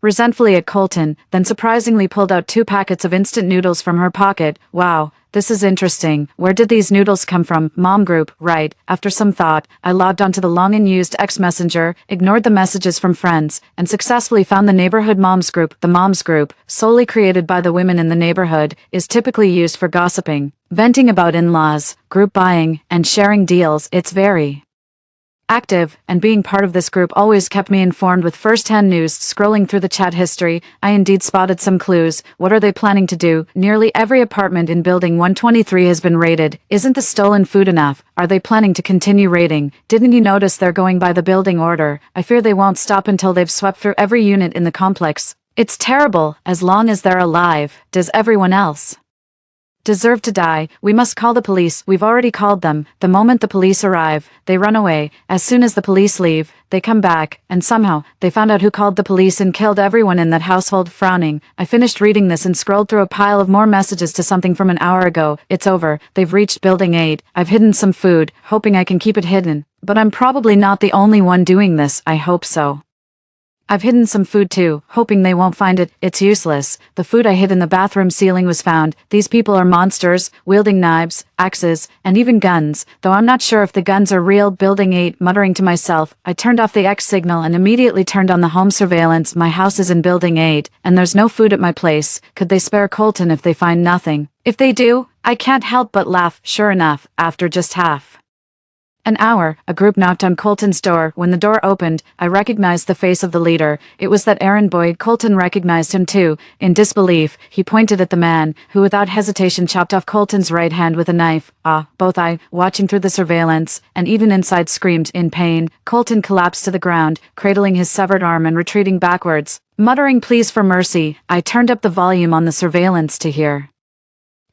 resentfully at Colton, then surprisingly pulled out 2 packets of instant noodles from her pocket. Wow, this is interesting. Where did these noodles come from? Mom group, right. After some thought, I logged onto the long-unused X Messenger, ignored the messages from friends, and successfully found the neighborhood moms group. The moms group, solely created by the women in the neighborhood, is typically used for gossiping, venting about in-laws, group buying, and sharing deals. It's very active, and being part of this group always kept me informed with first-hand news. Scrolling through the chat history, I indeed spotted some clues. What are they planning to do? Nearly every apartment in Building 123 has been raided. Isn't the stolen food enough? Are they planning to continue raiding? Didn't you notice they're going by the building order? I fear they won't stop until they've swept through every unit in the complex. It's terrible. As long as they're alive, does everyone else deserve to die? We must call the police. We've already called them. The moment the police arrive, they run away. As soon as the police leave, they come back, and somehow, they found out who called the police and killed everyone in that household. Frowning, I finished reading this and scrolled through a pile of more messages to something from an hour ago. It's over. They've reached Building 8. I've hidden some food, hoping I can keep it hidden. But I'm probably not the only one doing this. I hope so. I've hidden some food too, hoping they won't find it. It's useless. The food I hid in the bathroom ceiling was found. These people are monsters, wielding knives, axes, and even guns, though I'm not sure if the guns are real. Building 8, muttering to myself, I turned off the X signal and immediately turned on the home surveillance. My house is in Building 8, and there's no food at my place. Could they spare Colton if they find nothing? If they do, I can't help but laugh. Sure enough, after just half an hour, a group knocked on Colton's door. When the door opened, I recognized the face of the leader. It was that errand boy. Colton recognized him too. In disbelief, he pointed at the man, who without hesitation chopped off Colton's right hand with a knife. Both I, watching through the surveillance, and even inside screamed in pain. Colton collapsed to the ground, cradling his severed arm and retreating backwards, muttering pleas for mercy. I turned up the volume on the surveillance to hear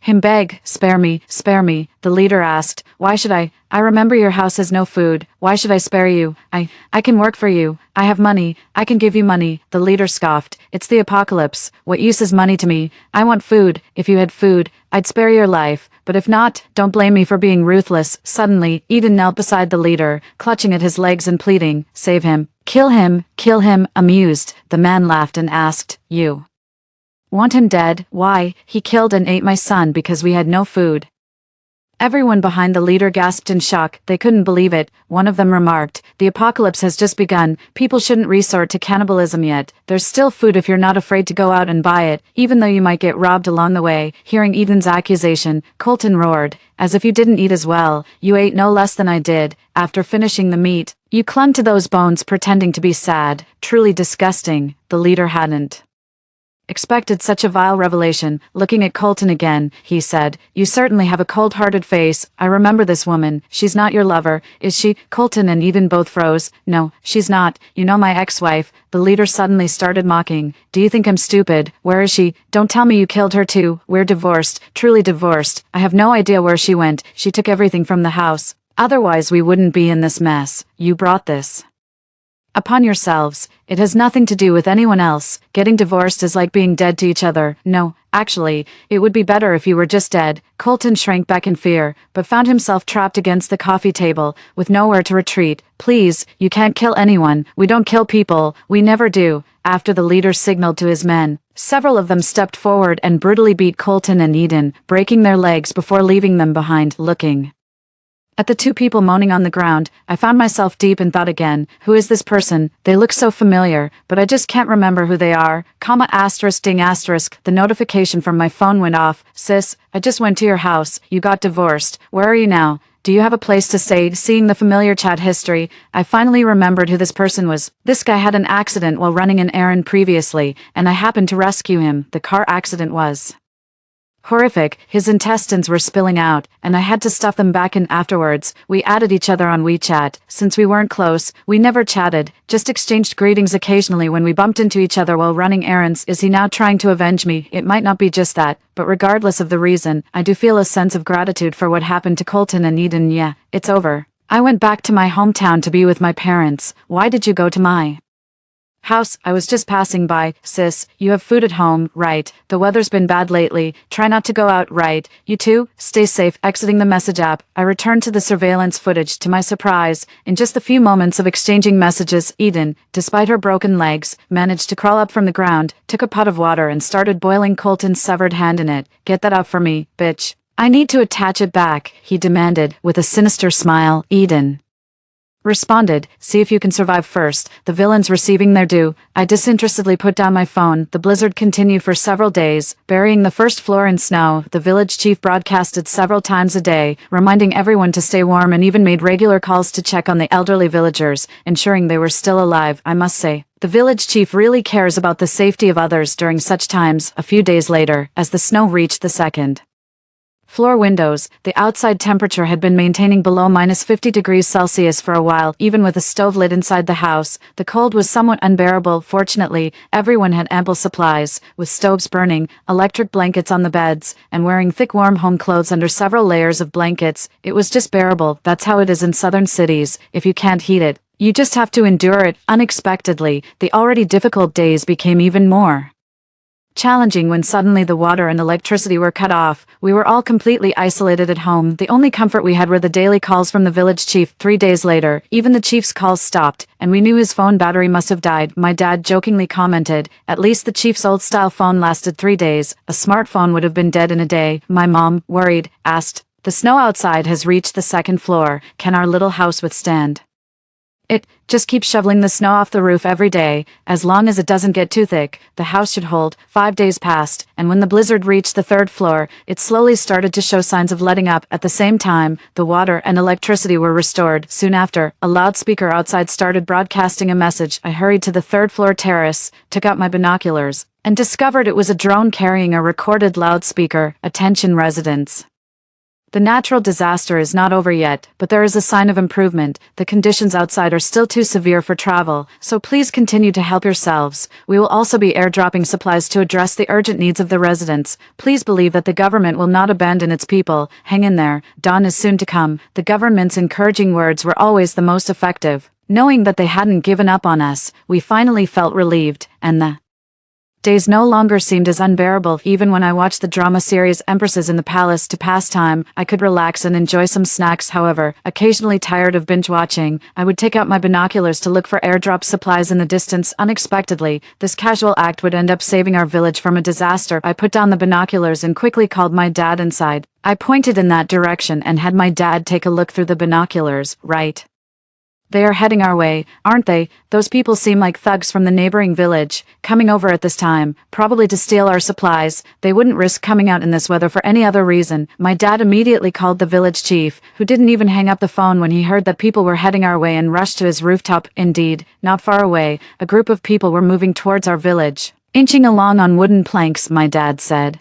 him beg, spare me, the leader asked. Why should I? I remember your house has no food. Why should I spare you? I can work for you. I have money. I can give you money. The leader scoffed. It's the apocalypse. What use is money to me? I want food. If you had food, I'd spare your life. But if not, don't blame me for being ruthless. Suddenly, Eden knelt beside the leader, clutching at his legs and pleading, save him. Kill him. Kill him. Amused, the man laughed and asked, you want him dead? Why, he killed and ate my son because we had no food. Everyone behind the leader gasped in shock. They couldn't believe it. One of them remarked, the apocalypse has just begun. People shouldn't resort to cannibalism yet. There's still food if you're not afraid to go out and buy it, even though you might get robbed along the way. Hearing Eden's accusation, Colton roared, as if you didn't eat as well. You ate no less than I did. After finishing the meat, you clung to those bones pretending to be sad. Truly disgusting. The leader hadn't expected such a vile revelation. Looking at Colton again, he said, you certainly have a cold-hearted face. I remember this woman. She's not your lover, is she? Colton and Eden both froze. No, she's not. You know, my ex-wife. The leader suddenly started mocking. Do you think I'm stupid? Where is she? Don't tell me you killed her too. We're divorced. Truly divorced. I have no idea where she went. She took everything from the house. Otherwise we wouldn't be in this mess. You brought this upon yourselves. It has nothing to do with anyone else. Getting divorced is like being dead to each other. No, actually, it would be better if you were just dead. Colton shrank back in fear, but found himself trapped against the coffee table, with nowhere to retreat. Please, you can't kill anyone. We don't kill people. We never do. After the leader signaled to his men, several of them stepped forward and brutally beat Colton and Eden, breaking their legs before leaving them behind. Looking At the two people moaning on the ground, I found myself deep in thought again. Who is this person? They look so familiar, but I just can't remember who they are. Ding asterisk. The notification from my phone went off. Sis, I just went to your house. You got divorced. Where are you now? Do you have a place to stay? Seeing the familiar chat history, I finally remembered who this person was. This guy had an accident while running an errand previously, and I happened to rescue him. The car accident was horrific. His intestines were spilling out, and I had to stuff them back in afterwards. We added each other on WeChat. Since we weren't close, we never chatted, just exchanged greetings occasionally when we bumped into each other while running errands. Is he now trying to avenge me? It might not be just that, but regardless of the reason, I do feel a sense of gratitude for what happened to Colton and Eden. Yeah, it's over. I went back to my hometown to be with my parents. Why did you go to my house? I was just passing by. Sis, you have food at home, right? The weather's been bad lately. Try not to go out, right? You too? Stay safe. Exiting the message app, I returned to the surveillance footage. To my surprise, in just a few moments of exchanging messages, Eden, despite her broken legs, managed to crawl up from the ground, took a pot of water and started boiling Colton's severed hand in it. Get that out for me, bitch. I need to attach it back, he demanded, with a sinister smile. Eden responded, see if you can survive first. The villains receiving their due. I disinterestedly put down my phone. The blizzard continued for several days, burying the first floor in snow. The village chief broadcasted several times a day, reminding everyone to stay warm and even made regular calls to check on the elderly villagers, ensuring they were still alive. I must say, the village chief really cares about the safety of others during such times. A few days later, as the snow reached the second floor windows, the outside temperature had been maintaining below -50 degrees Celsius for a while. Even with a stove lit inside the house, the cold was somewhat unbearable. Fortunately, everyone had ample supplies, with stoves burning, electric blankets on the beds, and wearing thick warm home clothes under several layers of blankets. It was just bearable. That's how it is in southern cities. If you can't heat it, you just have to endure it. Unexpectedly, the already difficult days became even more challenging when suddenly the water and electricity were cut off. We were all completely isolated at home. The only comfort we had were the daily calls from the village chief. 3 days later, even the chief's calls stopped, and we knew his phone battery must have died. My dad jokingly commented, at least the chief's old-style phone lasted 3 days. A smartphone would have been dead in a day. My mom, worried, asked, the snow outside has reached the second floor. Can our little house withstand it? Just keep shoveling the snow off the roof every day, as long as it doesn't get too thick. The house should hold. 5 days passed, and when the blizzard reached the third floor, it slowly started to show signs of letting up. At the same time, the water and electricity were restored. Soon after, a loudspeaker outside started broadcasting a message. I hurried to the third floor terrace, took out my binoculars, and discovered it was a drone carrying a recorded loudspeaker. Attention residents. The natural disaster is not over yet, but there is a sign of improvement. The conditions outside are still too severe for travel, so please continue to help yourselves. We will also be airdropping supplies to address the urgent needs of the residents. Please believe that the government will not abandon its people. Hang in there. Dawn is soon to come. The government's encouraging words were always the most effective. Knowing that they hadn't given up on us, we finally felt relieved, and the days no longer seemed as unbearable. Even when I watched the drama series Empresses in the Palace to pass time, I could relax and enjoy some snacks. However, occasionally tired of binge watching, I would take out my binoculars to look for airdrop supplies in the distance. Unexpectedly, this casual act would end up saving our village from a disaster. I put down the binoculars and quickly called my dad inside. I pointed in that direction and had my dad take a look through the binoculars. Right. They are heading our way, aren't they? Those people seem like thugs from the neighboring village, coming over at this time, probably to steal our supplies. They wouldn't risk coming out in this weather for any other reason. My dad immediately called the village chief, who didn't even hang up the phone when he heard that people were heading our way, and rushed to his rooftop. Indeed, not far away, a group of people were moving towards our village, inching along on wooden planks. My dad said,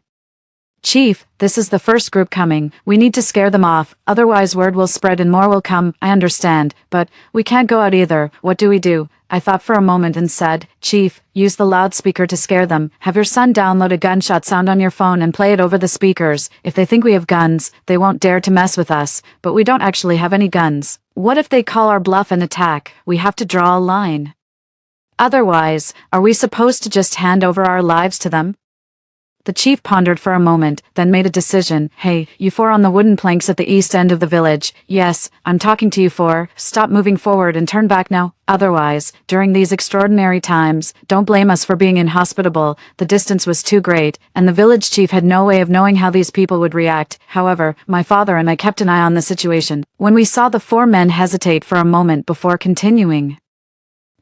Chief, this is the first group coming. We need to scare them off, otherwise word will spread and more will come. I understand, but we can't go out either. What do we do? I thought for a moment and said, Chief, use the loudspeaker to scare them. Have your son download a gunshot sound on your phone and play it over the speakers. If they think we have guns, they won't dare to mess with us, but we don't actually have any guns. What if they call our bluff and attack? We have to draw a line. Otherwise, are we supposed to just hand over our lives to them? The chief pondered for a moment, then made a decision. Hey, you four on the wooden planks at the east end of the village. Yes, I'm talking to you four. Stop moving forward and turn back now. Otherwise, during these extraordinary times, don't blame us for being inhospitable. The distance was too great, and the village chief had no way of knowing how these people would react. However, my father and I kept an eye on the situation. When we saw the four men hesitate for a moment before continuing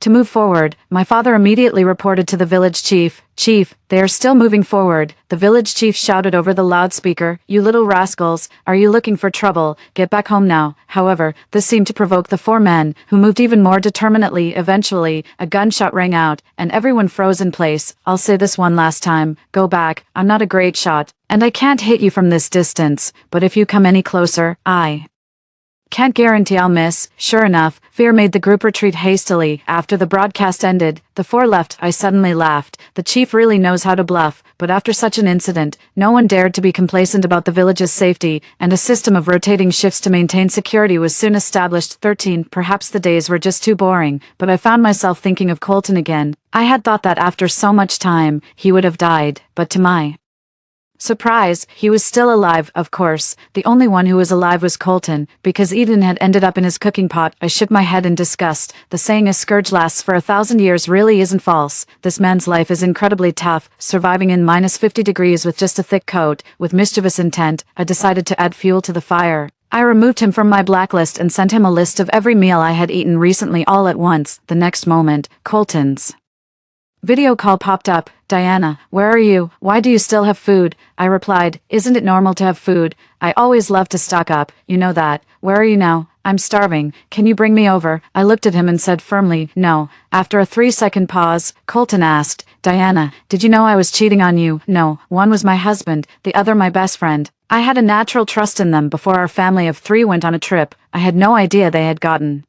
to move forward, my father immediately reported to the village chief. Chief, they are still moving forward. The village chief shouted over the loudspeaker, "You little rascals, are you looking for trouble? Get back home now." However, this seemed to provoke the four men, who moved even more determinedly. Eventually, a gunshot rang out, and everyone froze in place. I'll say this one last time. Go back. I'm not a great shot, and I can't hit you from this distance, but if you come any closer, I can't guarantee I'll miss. Sure enough, fear made the group retreat hastily. After the broadcast ended, the four left. I suddenly laughed. The chief really knows how to bluff, but after such an incident, no one dared to be complacent about the village's safety, and a system of rotating shifts to maintain security was soon established. 13. Perhaps the days were just too boring, but I found myself thinking of Colton again. I had thought that after so much time, he would have died, but to my surprise, he was still alive. Of course, the only one who was alive was Colton, because Eden had ended up in his cooking pot. I shook my head in disgust. The saying "a scourge lasts for 1,000 years" really isn't false. This man's life is incredibly tough, surviving in -50 degrees with just a thick coat. With mischievous intent, I decided to add fuel to the fire. I removed him from my blacklist and sent him a list of every meal I had eaten recently all at once. The next moment, Colton's video call popped up. "Diana, where are you? Why do you still have food?" I replied, "Isn't it normal to have food? I always love to stock up, you know that. Where are you now?" "I'm starving. Can you bring me over?" I looked at him and said firmly, "No." After a 3-second pause, Colton asked, "Diana, did you know I was cheating on you?" "No. One was my husband, the other my best friend. I had a natural trust in them before our family of 3 went on a trip. I had no idea they had gotten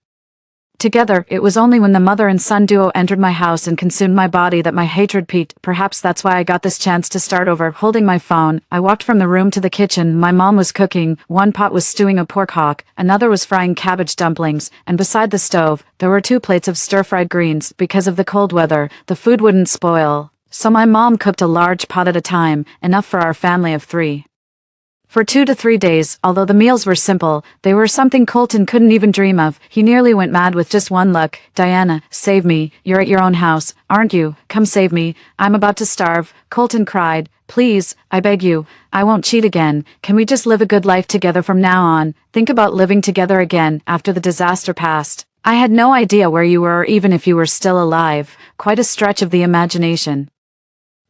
together. It was only when the mother and son duo entered my house and consumed my body that my hatred peaked. Perhaps that's why I got this chance to start over." Holding my phone, I walked from the room to the kitchen. My mom was cooking. One pot was stewing a pork hock, another was frying cabbage dumplings, and beside the stove, there were 2 plates of stir-fried greens. Because of the cold weather, the food wouldn't spoil, so my mom cooked a large pot at a time, enough for our family of 3. For 2 to 3 days, although the meals were simple, they were something Colton couldn't even dream of. He nearly went mad with just one look. "Diana, save me. You're at your own house, aren't you? Come save me. I'm about to starve." Colton cried. "Please, I beg you. I won't cheat again. Can we just live a good life together from now on? Think about living together again after the disaster passed." I had no idea where you were or even if you were still alive. Quite a stretch of the imagination,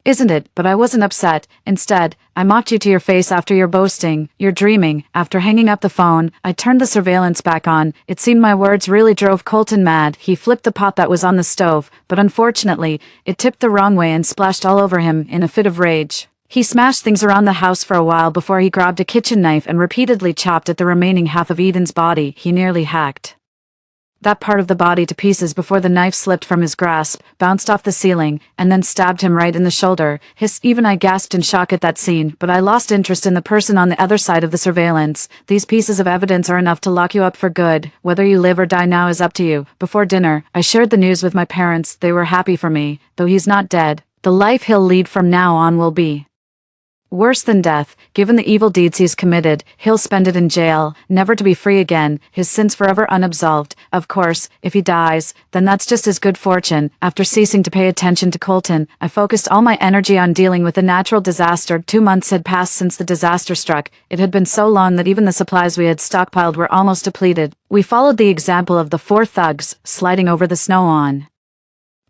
isn't it? But I wasn't upset. Instead, I mocked you to your face after your boasting. You're dreaming. After hanging up the phone, I turned the surveillance back on. It seemed my words really drove Colton mad. He flipped the pot that was on the stove, but unfortunately, it tipped the wrong way and splashed all over him in a fit of rage. He smashed things around the house for a while before he grabbed a kitchen knife and repeatedly chopped at the remaining half of Eden's body. He nearly hacked that part of the body to pieces before the knife slipped from his grasp, bounced off the ceiling, and then stabbed him right in the shoulder. Even I gasped in shock at that scene, but I lost interest in the person on the other side of the surveillance. These pieces of evidence are enough to lock you up for good. Whether you live or die now is up to you. Before dinner, I shared the news with my parents. They were happy for me. Though he's not dead, the life he'll lead from now on will be worse than death. Given the evil deeds he's committed, he'll spend it in jail, never to be free again, his sins forever unabsolved. Of course, if he dies, then that's just his good fortune. After ceasing to pay attention to Colton, I focused all my energy on dealing with the natural disaster. 2 months had passed since the disaster struck. It had been so long that even the supplies we had stockpiled were almost depleted. We followed the example of the 4 thugs, sliding over the snow on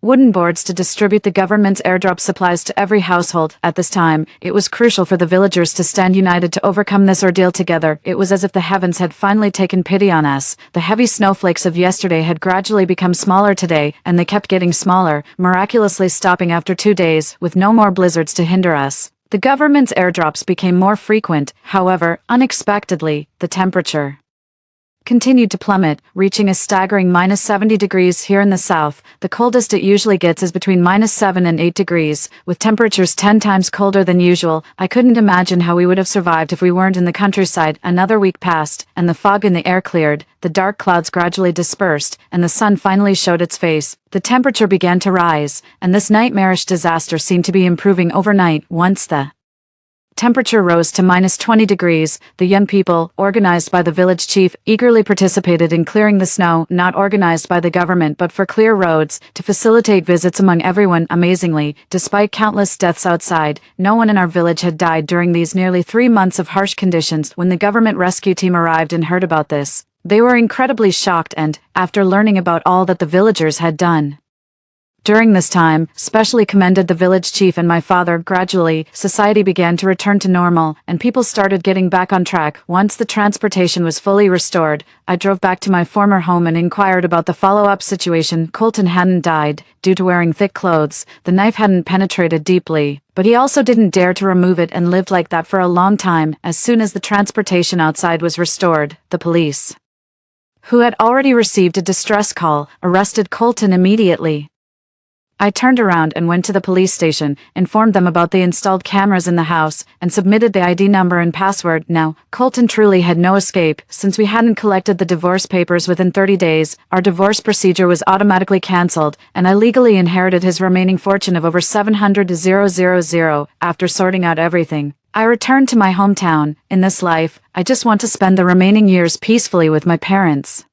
wooden boards to distribute the government's airdrop supplies to every household. At this time, it was crucial for the villagers to stand united to overcome this ordeal together. It was as if the heavens had finally taken pity on us. The heavy snowflakes of yesterday had gradually become smaller today, and they kept getting smaller, miraculously stopping after 2 days, with no more blizzards to hinder us. The government's airdrops became more frequent. However, unexpectedly, the temperature continued to plummet, reaching a staggering -70 degrees here in the south. The coldest it usually gets is between -7 and 8 degrees, with temperatures 10 times colder than usual. I couldn't imagine how we would have survived if we weren't in the countryside. Another week passed, and the fog in the air cleared, the dark clouds gradually dispersed, and the sun finally showed its face. The temperature began to rise, and this nightmarish disaster seemed to be improving overnight. Once the Temperature rose to -20 degrees. The young people, organized by the village chief, eagerly participated in clearing the snow, not organized by the government but for clear roads, to facilitate visits among everyone. Amazingly, despite countless deaths outside, no one in our village had died during these nearly 3 months of harsh conditions. When the government rescue team arrived and heard about this, they were incredibly shocked and, after learning about all that the villagers had done during this time, specially commended the village chief and my father. Gradually, society began to return to normal, and people started getting back on track. Once the transportation was fully restored, I drove back to my former home and inquired about the follow-up situation. Colton hadn't died, due to wearing thick clothes. The knife hadn't penetrated deeply, but he also didn't dare to remove it and lived like that for a long time. As soon as the transportation outside was restored, the police, who had already received a distress call, arrested Colton immediately. I turned around and went to the police station, informed them about the installed cameras in the house, and submitted the ID number and password. Now, Colton truly had no escape. Since we hadn't collected the divorce papers within 30 days, our divorce procedure was automatically cancelled, and I legally inherited his remaining fortune of over $700,000. After sorting out everything, I returned to my hometown. In this life, I just want to spend the remaining years peacefully with my parents.